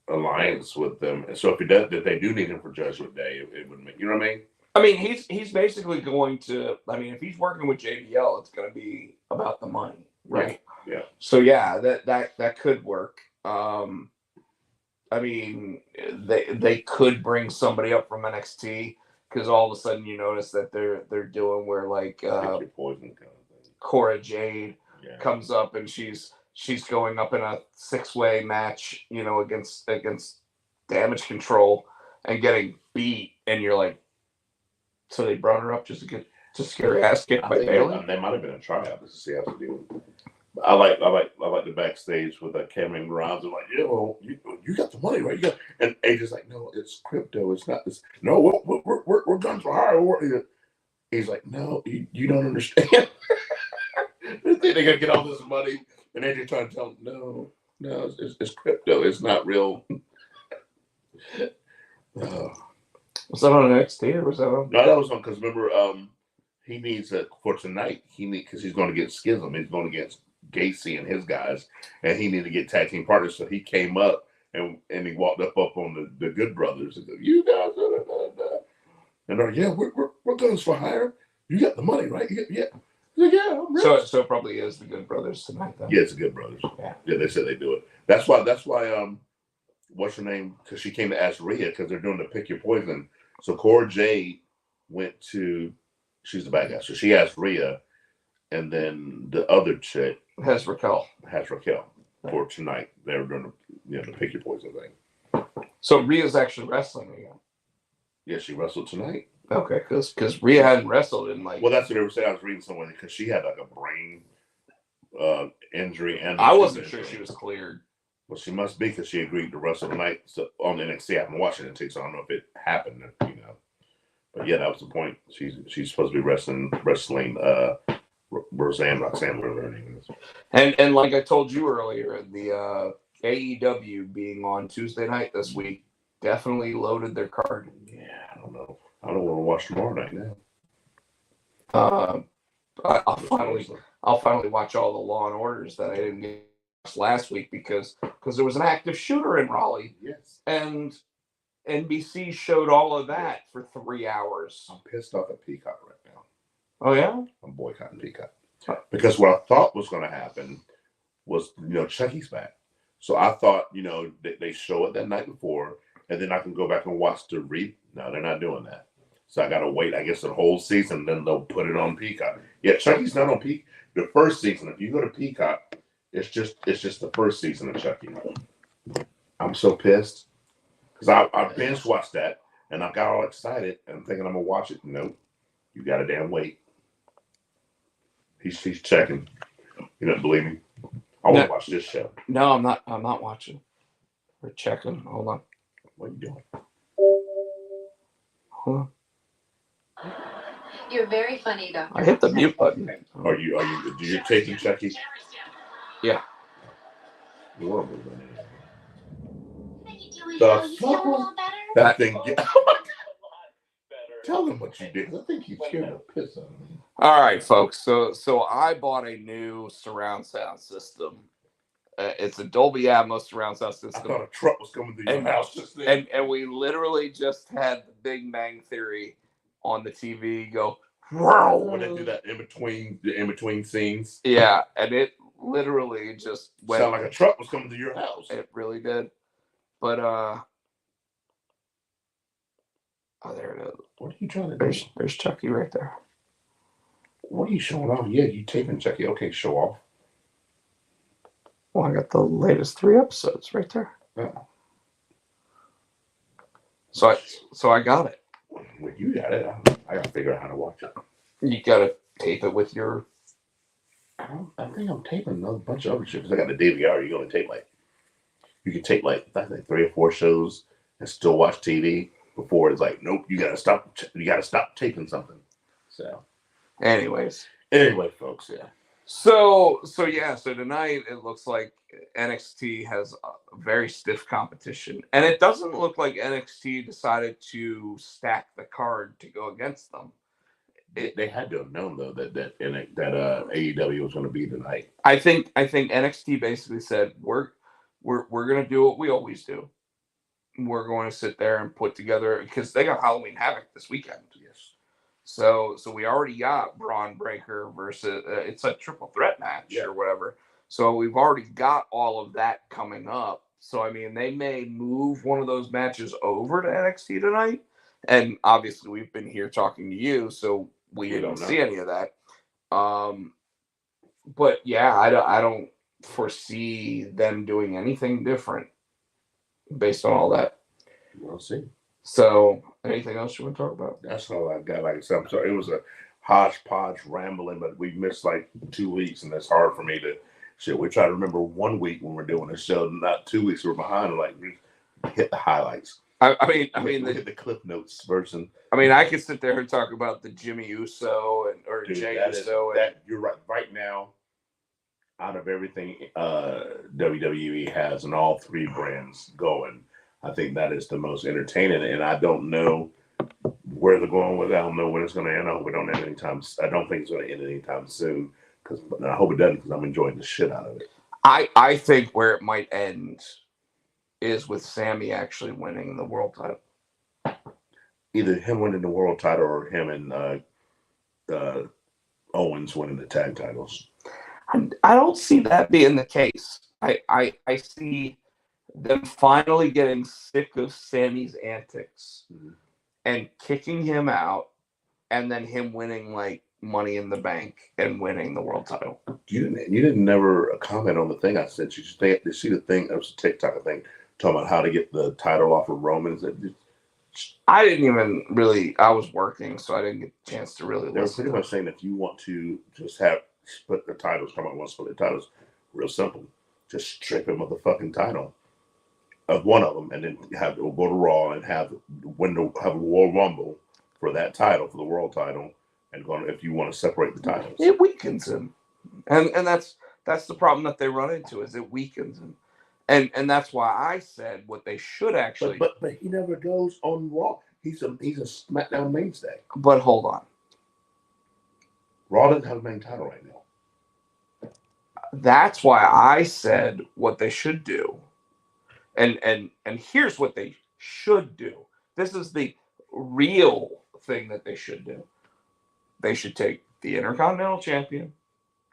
alliance with them. And so if they do need him for Judgment Day, it would make, you know what I mean? I mean, he's basically going to. I mean, if he's working with JBL, it's going to be about the money, right? Yeah. So yeah, that could work. I mean, they could bring somebody up from NXT because all of a sudden you notice that they're doing where Poison kind of thing. Cora Jade comes up and she's going up in a 6-way match, against Damage Control and getting beat, and you're like, so they brought her up just to get her ass kicked by Bayley. They might have been a tryout to see how to do it. I like the backstage with Cameron Grimes. I'm like, you got the money, right? And AJ's like, no, it's crypto. It's not this. No, we're guns for hire. He's like, no, you don't understand. They think they're gonna get all this money, and AJ trying to tell him, no, it's crypto. It's not real. Was that on NXT or was that on? No, that was on because remember, he needs for tonight. Because he's going to get Schism. He's going against Gacy and his guys, and he needed to get tag team partners. So he came up and he walked up on the Good Brothers and said, "You guys, and they're we're guns for hire. You got the money, right? Yeah." Yeah, so it probably is the Good Brothers tonight, then. Yeah, it's the Good Brothers. Yeah, they said they do it. That's why what's her name? Because she came to ask Rhea because they're doing the pick your poison. So Cora Jade went to, she's the bad guy. So she asked Rhea, and then the other chick has Raquel for tonight. They were doing the pick your poison thing. So Rhea's actually wrestling again. Yeah, she wrestled tonight. Okay, because Rhea hadn't wrestled in like. Well, that's what they were saying. I was reading somewhere because she had like a brain injury, and I wasn't sure she was cleared. Well, she must be because she agreed to wrestle tonight on NXT. I haven't watched it, so I don't know if it happened. But yeah, that was the point. She's supposed to be wrestling Roxanne, whatever her name is. And like I told you earlier, the AEW being on Tuesday night this week definitely loaded their card. Yeah, I don't know. I don't want to watch tomorrow night now. I'll finally watch all the Law and Orders that I didn't get last week because there was an active shooter in Raleigh. Yes. And NBC showed all of that for 3 hours. I'm pissed off at Peacock right now. Oh yeah? I'm boycotting Peacock. Because what I thought was going to happen was, Chucky's back. So I thought, they show it that night before, and then I can go back and watch the No, they're not doing that. So I got to wait, I guess, the whole season, then they'll put it on Peacock. Yeah, Chucky's not on Peacock. The first season, if you go to Peacock, it's just the first season of Chucky. I'm so pissed. Because I binge watched that, and I got all excited and thinking I'm going to watch it. Nope. You got to damn wait. He's checking. You don't believe me? I want to watch this show. No, I'm not watching. We're checking. Hold on. What are you doing? Hold on. You're very funny, Doctor. I hit the mute button. Are you do you taping Chucky? Yeah. You're the fuck? That thing. Tell them what you did. I think you scared the piss out of me. All right, folks. So I bought a new surround sound system. It's a Dolby Atmos surround sound system. I thought a truck was coming to your house just then. And we literally just had the Big Bang Theory on the TV go. When they do that in between scenes. Yeah, and it literally just went. Sound like a truck was coming to your house. It really did. But oh, there it is. What are you trying to do? There's Chucky right there. What are you showing off? Yeah, you taping Chucky. Okay, show off. Well, I got the latest 3 episodes right there. Yeah. So I got it. Well, you got it. I got to figure out how to watch it. You got to tape it with your. I think I'm taping a bunch of other shit because I got the DVR. You're going to tape you can tape I think 3 or 4 shows and still watch TV before it's like, nope, you got to stop. You got to stop taping something. So, anyway, folks, yeah. So tonight it looks like NXT has a very stiff competition, and it doesn't look like NXT decided to stack the card to go against them. They had to have known though that AEW was going to be tonight. I think NXT basically said we're going to do what we always do. We're going to sit there and put together because they got Halloween Havoc this weekend. Yes. So we already got Braun Breaker versus it's a triple threat match or whatever. So we've already got all of that coming up. So I mean, they may move one of those matches over to NXT tonight. And obviously, we've been here talking to you, so we didn't see any of that. But yeah, I don't foresee them doing anything different based on all that. We'll see. So, anything else you want to talk about? That's all I got. Like I said, I'm sorry. It was a hodgepodge rambling, but we missed 2 weeks, and it's hard for me to. Shit, we try to remember 1 week when we're doing a show, not 2 weeks. We're behind. We hit the highlights. I mean, hit the Cliff Notes version. I mean, I could sit there and talk about the Jimmy Uso or Jay Uso. You're right. Right now, out of everything WWE has and all 3 brands going, I think that is the most entertaining. And I don't know where they're going with it. I don't know when it's going to end. I hope it don't end anytime. I don't think it's going to end anytime soon. I hope it doesn't because I'm enjoying the shit out of it. I think where it might end is with Sammy actually winning the world title. Either him winning the world title or him and Owens winning the tag titles. I don't see that being the case. I see them finally getting sick of Sammy's antics Mhm. and kicking him out, and then him winning like Money in the Bank and winning the world title. You didn't never comment on the thing I sent you. Did you see the thing? It was a TikTok thing talking about how to get the title off of Roman. I didn't even really. I was working, so I didn't get a chance to really They were listen. pretty much saying if you want to just have split the titles, come on, want to split the titles, real simple. Just strip him of the fucking title of one of them, and then have go to Raw and have a Royal Rumble for that title, for the world title, and go if you want to separate the titles. It weakens him, and that's the problem that they run into is it weakens him, and that's why I said what they should actually. But he never goes on Raw. He's a SmackDown mainstay. But hold on, Raw doesn't have a main title right now. That's why I said what they should do, and here's what they should do. This is the real thing that they should do. They should take the Intercontinental Champion,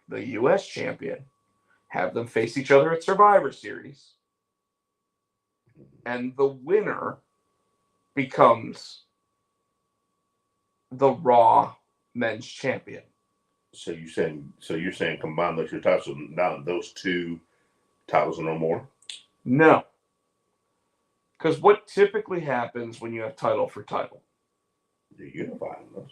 the U.S. Champion, have them face each other at Survivor Series, and the winner becomes the Raw Men's Champion. So you're saying combine those two titles, so now those two titles are no more? No. Because what typically happens when you have title for title? You unify them.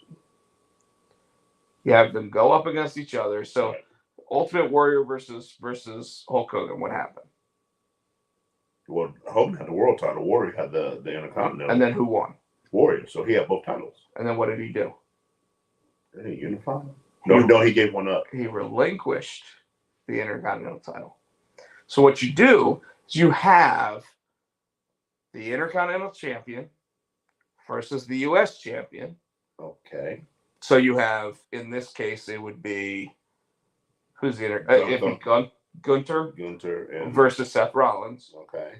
You have them go up against each other. So Right. Ultimate Warrior versus Hulk Hogan, what happened? Well, Hogan had the world title. Warrior had the Intercontinental. And then who won? Warrior. So he had both titles. And then what did he do? Did he unify them? No, he gave one up. He relinquished the Intercontinental title. So what you do is you have the Intercontinental Champion versus the U.S. Champion. Okay. So you have, in this case, it would be who's the Gunther and versus Seth Rollins. Okay.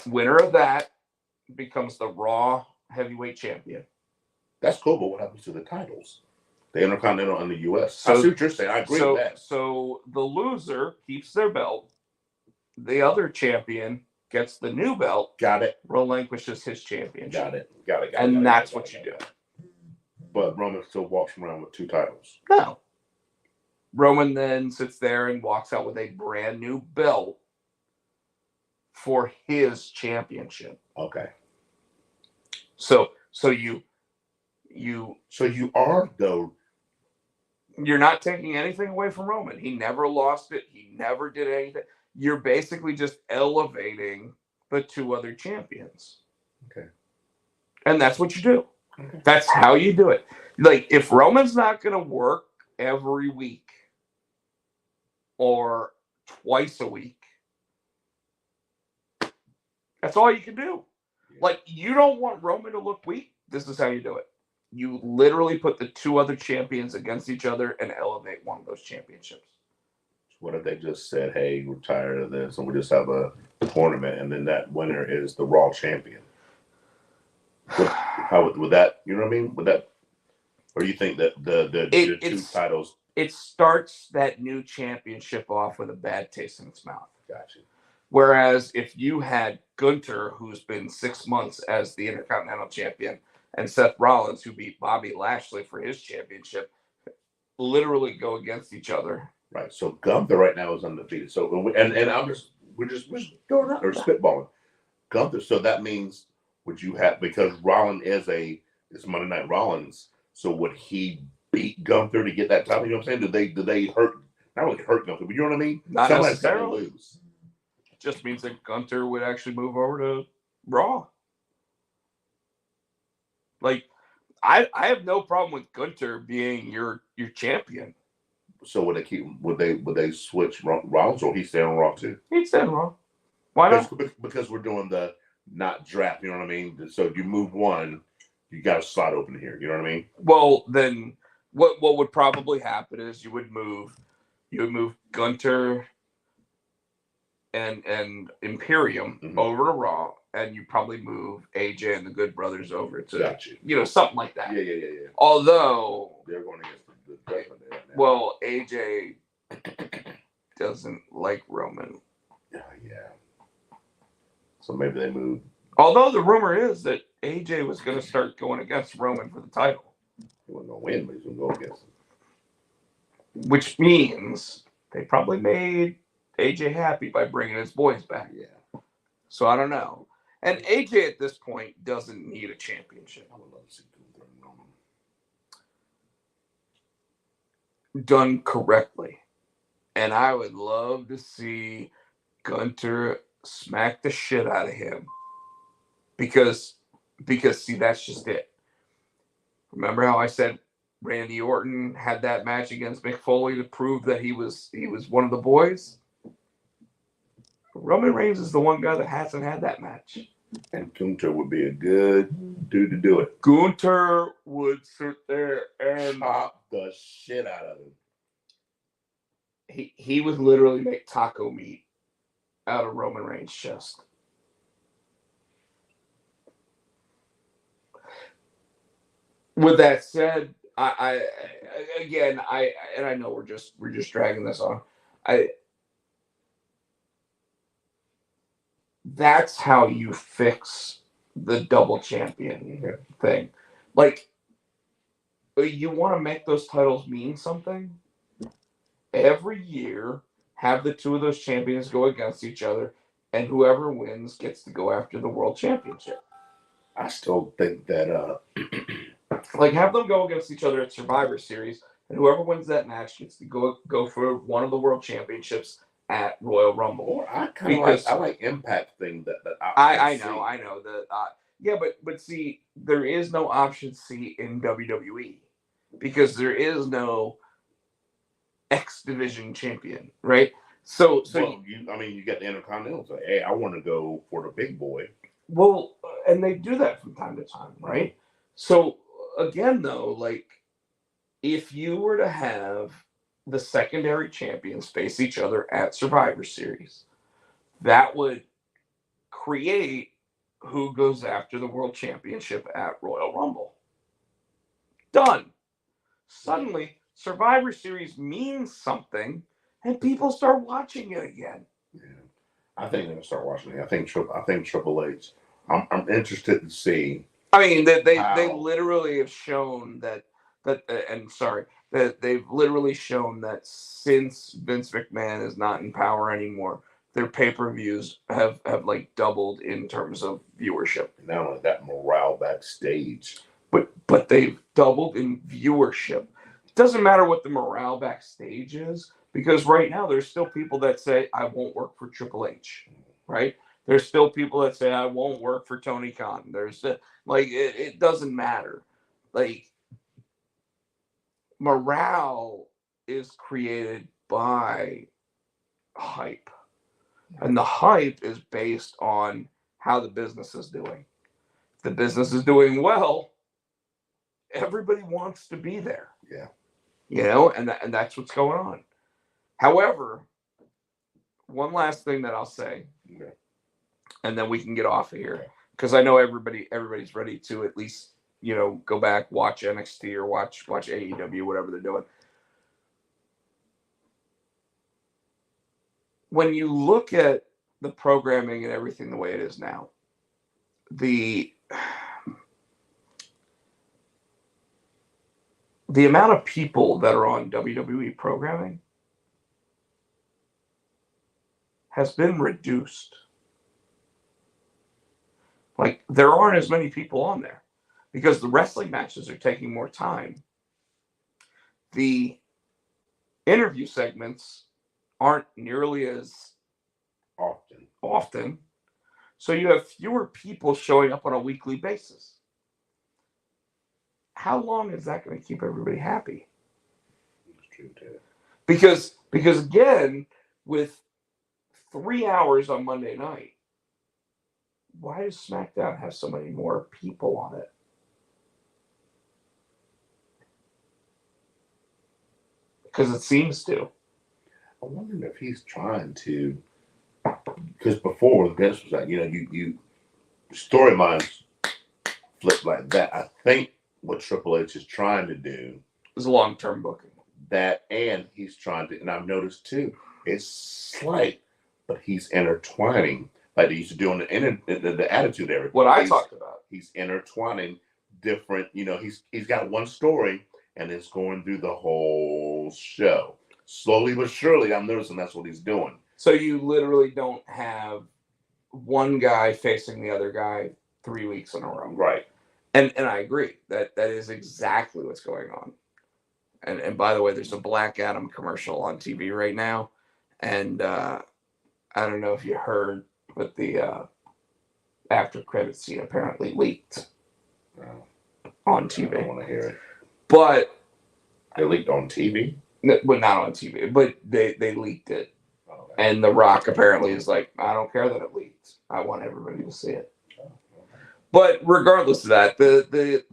Winner of that becomes the Raw Heavyweight Champion. That's cool, but what happens to the titles? The Intercontinental and the U.S. So, I see what you're saying. I agree with that. So the loser keeps their belt. The other champion gets the new belt. Got it. Relinquishes his championship. Got it. And that's what you do. But Roman still walks around with two titles. No. Roman then sits there and walks out with a brand new belt for his championship. Okay. So you are though. You're not taking anything away from Roman. He never lost it. He never did anything. You're basically just elevating the two other champions. Okay. And that's what you do. Okay. That's how you do it. Like, if Roman's not going to work every week or twice a week, that's all you can do. Like, you don't want Roman to look weak. This is how you do it. You literally put the two other champions against each other and elevate one of those championships. What if they just said, hey, we're tired of this and we just have a tournament and then that winner is the Raw champion? How would that, you know what I mean? Would that, or do you think that the two titles? It starts that new championship off with a bad taste in its mouth. Gotcha. Whereas if you had Gunther, who's been 6 months as the Intercontinental Champion, and Seth Rollins, who beat Bobby Lashley for his championship, literally go against each other. Right. So Gunther right now is undefeated. So we're just going out or spitballing. Gunther. So that means would you have, because Rollins it's Monday Night Rollins. So would he beat Gunther to get that title? You know what I'm saying? Do they hurt? Not really hurt Gunther, but you know what I mean? Not Somebody's necessarily. Got to lose. It just means that Gunther would actually move over to Raw. Like, I have no problem with Gunther being your champion. So would they switch Rollins, or he stay on Raw too? He'd stay on Raw. Why not? Because we're doing the not draft. You know what I mean? So if you move one, you got a slot open here. You know what I mean? Well, then what would probably happen is you would move Gunther and Imperium over to Raw, and you probably move AJ and the Good Brothers over to something like that. Yeah. Although they're going against the Judgment Day right now. Well, AJ doesn't like Roman. Yeah. So maybe they moved. Although the rumor is that AJ was going to start going against Roman for the title. He wasn't going to win, but he's going to go against him. Which means they probably made AJ happy by bringing his boys back. Yeah. So I don't know. And AJ at this point doesn't need a championship. I would love to see Gunther and Roman done correctly. And I would love to see Gunther smack the shit out of him. Because see, that's just it. Remember how I said Randy Orton had that match against Mick Foley to prove that he was one of the boys? Roman Reigns is the one guy that hasn't had that match. And Gunther would be a good dude to do it. Gunther would sit there and chop the shit out of him. He would literally make taco meat out of Roman Reigns' chest. With that said, I know we're just dragging this on. That's how you fix the double champion thing. Like, you want to make those titles mean something? Every year, have the two of those champions go against each other, and whoever wins gets to go after the world championship. I still think that like, have them go against each other at Survivor Series, and whoever wins that match gets to go for one of the world championships at Royal Rumble. Or I kind of like Impact thing that I know that yeah, but see, there is no option C in WWE because there is no X Division champion, right? So you get the Intercontinental. Say, hey, I want to go for the big boy. Well, and they do that from time to time, right? So again, though, like, if you were to have the secondary champions face each other at Survivor Series, that would create who goes after the world championship at Royal Rumble. Done. Suddenly, Survivor Series means something, and people start watching it again. Yeah, I think they're gonna start watching it. I think Triple H. I'm interested to see. I mean, they literally have shown that they've literally shown that since Vince McMahon is not in power anymore, their pay-per-views have like doubled in terms of viewership. Not only that, morale backstage. But they've doubled in viewership. It doesn't matter what the morale backstage is, because right now there's still people that say, I won't work for Triple H, right? There's still people that say, I won't work for Tony Khan. There's it doesn't matter. Like, morale is created by hype. And the hype is based on how the business is doing. If the business is doing well, everybody wants to be there. Yeah. You know, and that's what's going on. However, one last thing that I'll say, and then we can get off of here, because I know everybody's ready to at least, go back, watch NXT or watch AEW, whatever they're doing. When you look at the programming and everything the way it is now, the amount of people that are on WWE programming has been reduced. Like, there aren't as many people on there because the wrestling matches are taking more time. The interview segments aren't nearly as often. So you have fewer people showing up on a weekly basis. How long is that going to keep everybody happy? That's true too. Because again, with 3 hours on Monday night, why does SmackDown have so many more people on it? Because it seems to. I wonder if he's trying to, because before Vince was like, you storylines flip like that. I think what Triple H is trying to do is long-term booking. That, and he's trying to, and I've noticed too, it's slight, but he's intertwining like they used to do on the Attitude Era. What I talked about. He's intertwining different. He's got one story and it's going through the whole show. Slowly but surely, I'm noticing that's what he's doing. So you literally don't have one guy facing the other guy 3 weeks in a row. Right. And I agree. That is exactly what's going on. And by the way, there's a Black Adam commercial on TV right now. And I don't know if you heard, but the after credit scene apparently leaked on TV. I don't want to hear it. But they leaked on TV? Well, not on TV, but they leaked it. And The Rock apparently is like, I don't care that it leaked. I want everybody to see it. But regardless of that, the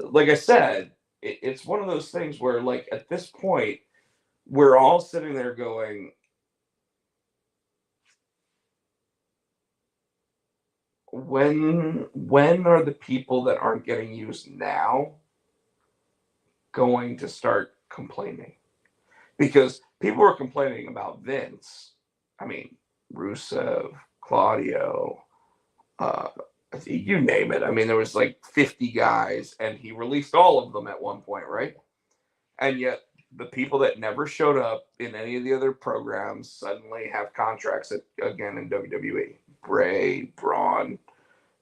like I said, it's one of those things where, like, at this point, we're all sitting there going, when are the people that aren't getting used now going to start complaining? Because people were complaining about Vince. I mean, Rusev, Claudio, you name it. I mean, there was like 50 guys, and he released all of them at one point, right? And yet, the people that never showed up in any of the other programs suddenly have contracts again in WWE. Bray, Braun,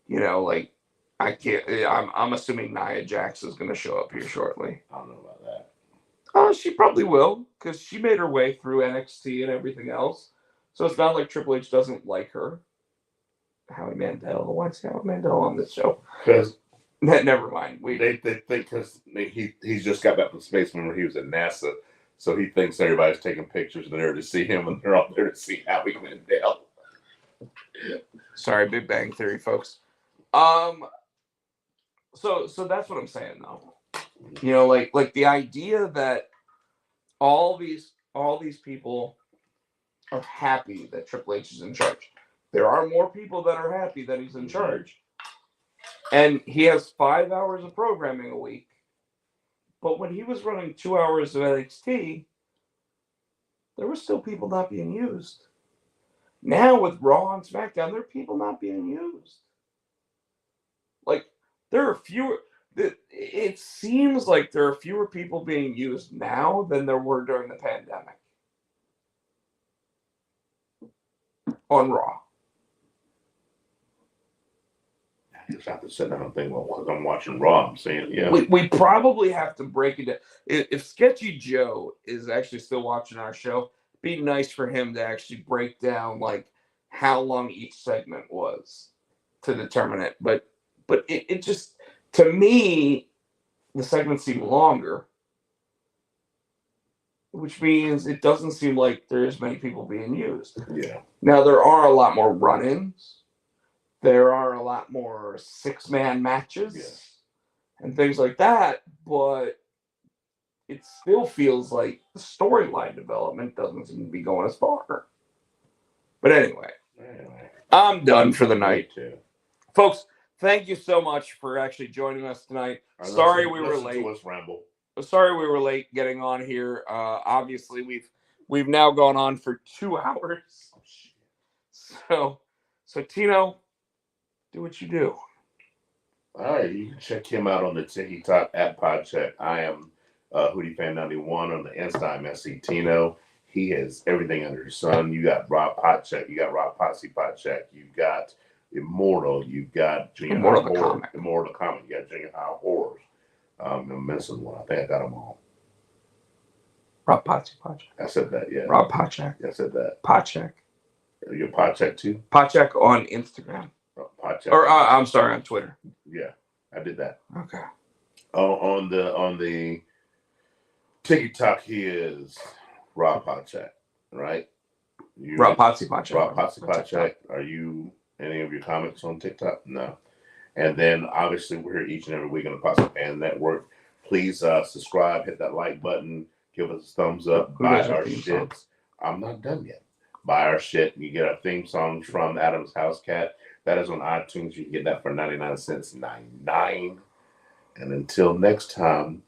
like, I can't. I'm assuming Nia Jax is going to show up here shortly. I don't know about that. She probably will, because she made her way through NXT and everything else. So it's not like Triple H doesn't like her. Howie Mandel. Why is Howie Mandel on this show? Because never mind. They think because he's just got back from space. Remember, he was at NASA, so he thinks everybody's taking pictures and they're there to see him, and they're all there to see Howie Mandel. Sorry, Big Bang Theory, folks. So that's what I'm saying, though. Like the idea that all these people are happy that Triple H is in charge. There are more people that are happy that he's in charge. And he has 5 hours of programming a week. But when he was running 2 hours of NXT, there were still people not being used. Now with Raw and SmackDown, there are people not being used. Like, there are fewer. It seems like there are fewer people being used now than there were during the pandemic on Raw. I just have to sit down and think, well, because I'm watching Raw, I'm saying, yeah. We probably have to break it down. If Sketchy Joe is actually still watching our show, it'd be nice for him to actually break down, like, how long each segment was to determine it. But it just, to me, the segments seem longer, which means it doesn't seem like there's many people being used. Yeah. Now, there are a lot more run-ins. There are a lot more 6-man matches and things like that, but it still feels like the storyline development doesn't seem to be going as far. But anyway, I'm done for the night. Too. Folks, thank you so much for actually joining us tonight. Sorry we were late. Sorry we were late getting on here. Obviously, we've now gone on for 2 hours. So Tino, do what you do. All right, you can check him out on the TikTok at Podcheck. I am Hootie Fan 91 on the Insta. I'm SC Tino. He has everything under the sun. You got Rob Podcheck. You got Rob Potsy Podcheck. You've got Immortal. You've got Junior Immortal High the Horror. comic. Immortal the comic. You got Junior High Horrors. I'm missing one. I think I got them all. Rob Potsy Podcheck. I said that, yeah. Rob Podcheck. Yeah, I said that. Podcheck. You're Podcheck too? Podcheck on Instagram. Podcheck. Or I'm sorry, on Twitter. Yeah, I did that. Okay. On the TikTok, he is Rob Podcheck, right? Rob Potsy Podcheck. Rob Potsy Podcheck. Are you any of your comments on TikTok? No. And then obviously we're here each and every week on the Potsy Fan Network. Please subscribe, hit that like button, give us a thumbs up, buy our shit. I'm not done yet. Buy our shit. You get our theme song from Adam's House Cat. That is on iTunes. You can get that for 99 cents, 99. And until next time,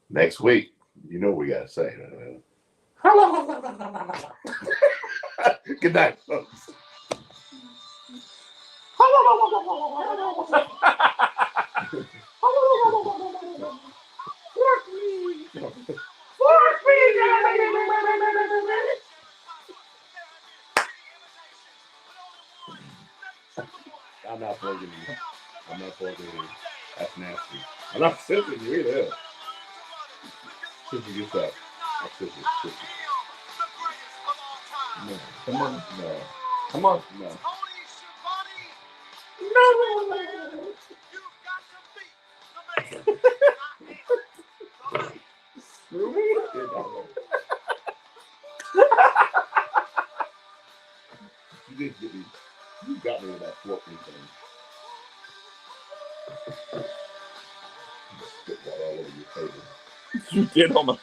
next week, you know what we got to say. Good night, folks. I'm not plugging you. I'm not plugging you. That's nasty. I'm not sissing you either. Sissy, get that. That's sissy. Sissy. No. Come on. No. Come on. No. Screw me. You did get me. You got me with that forking thing. Spit that all over your table. You did almost.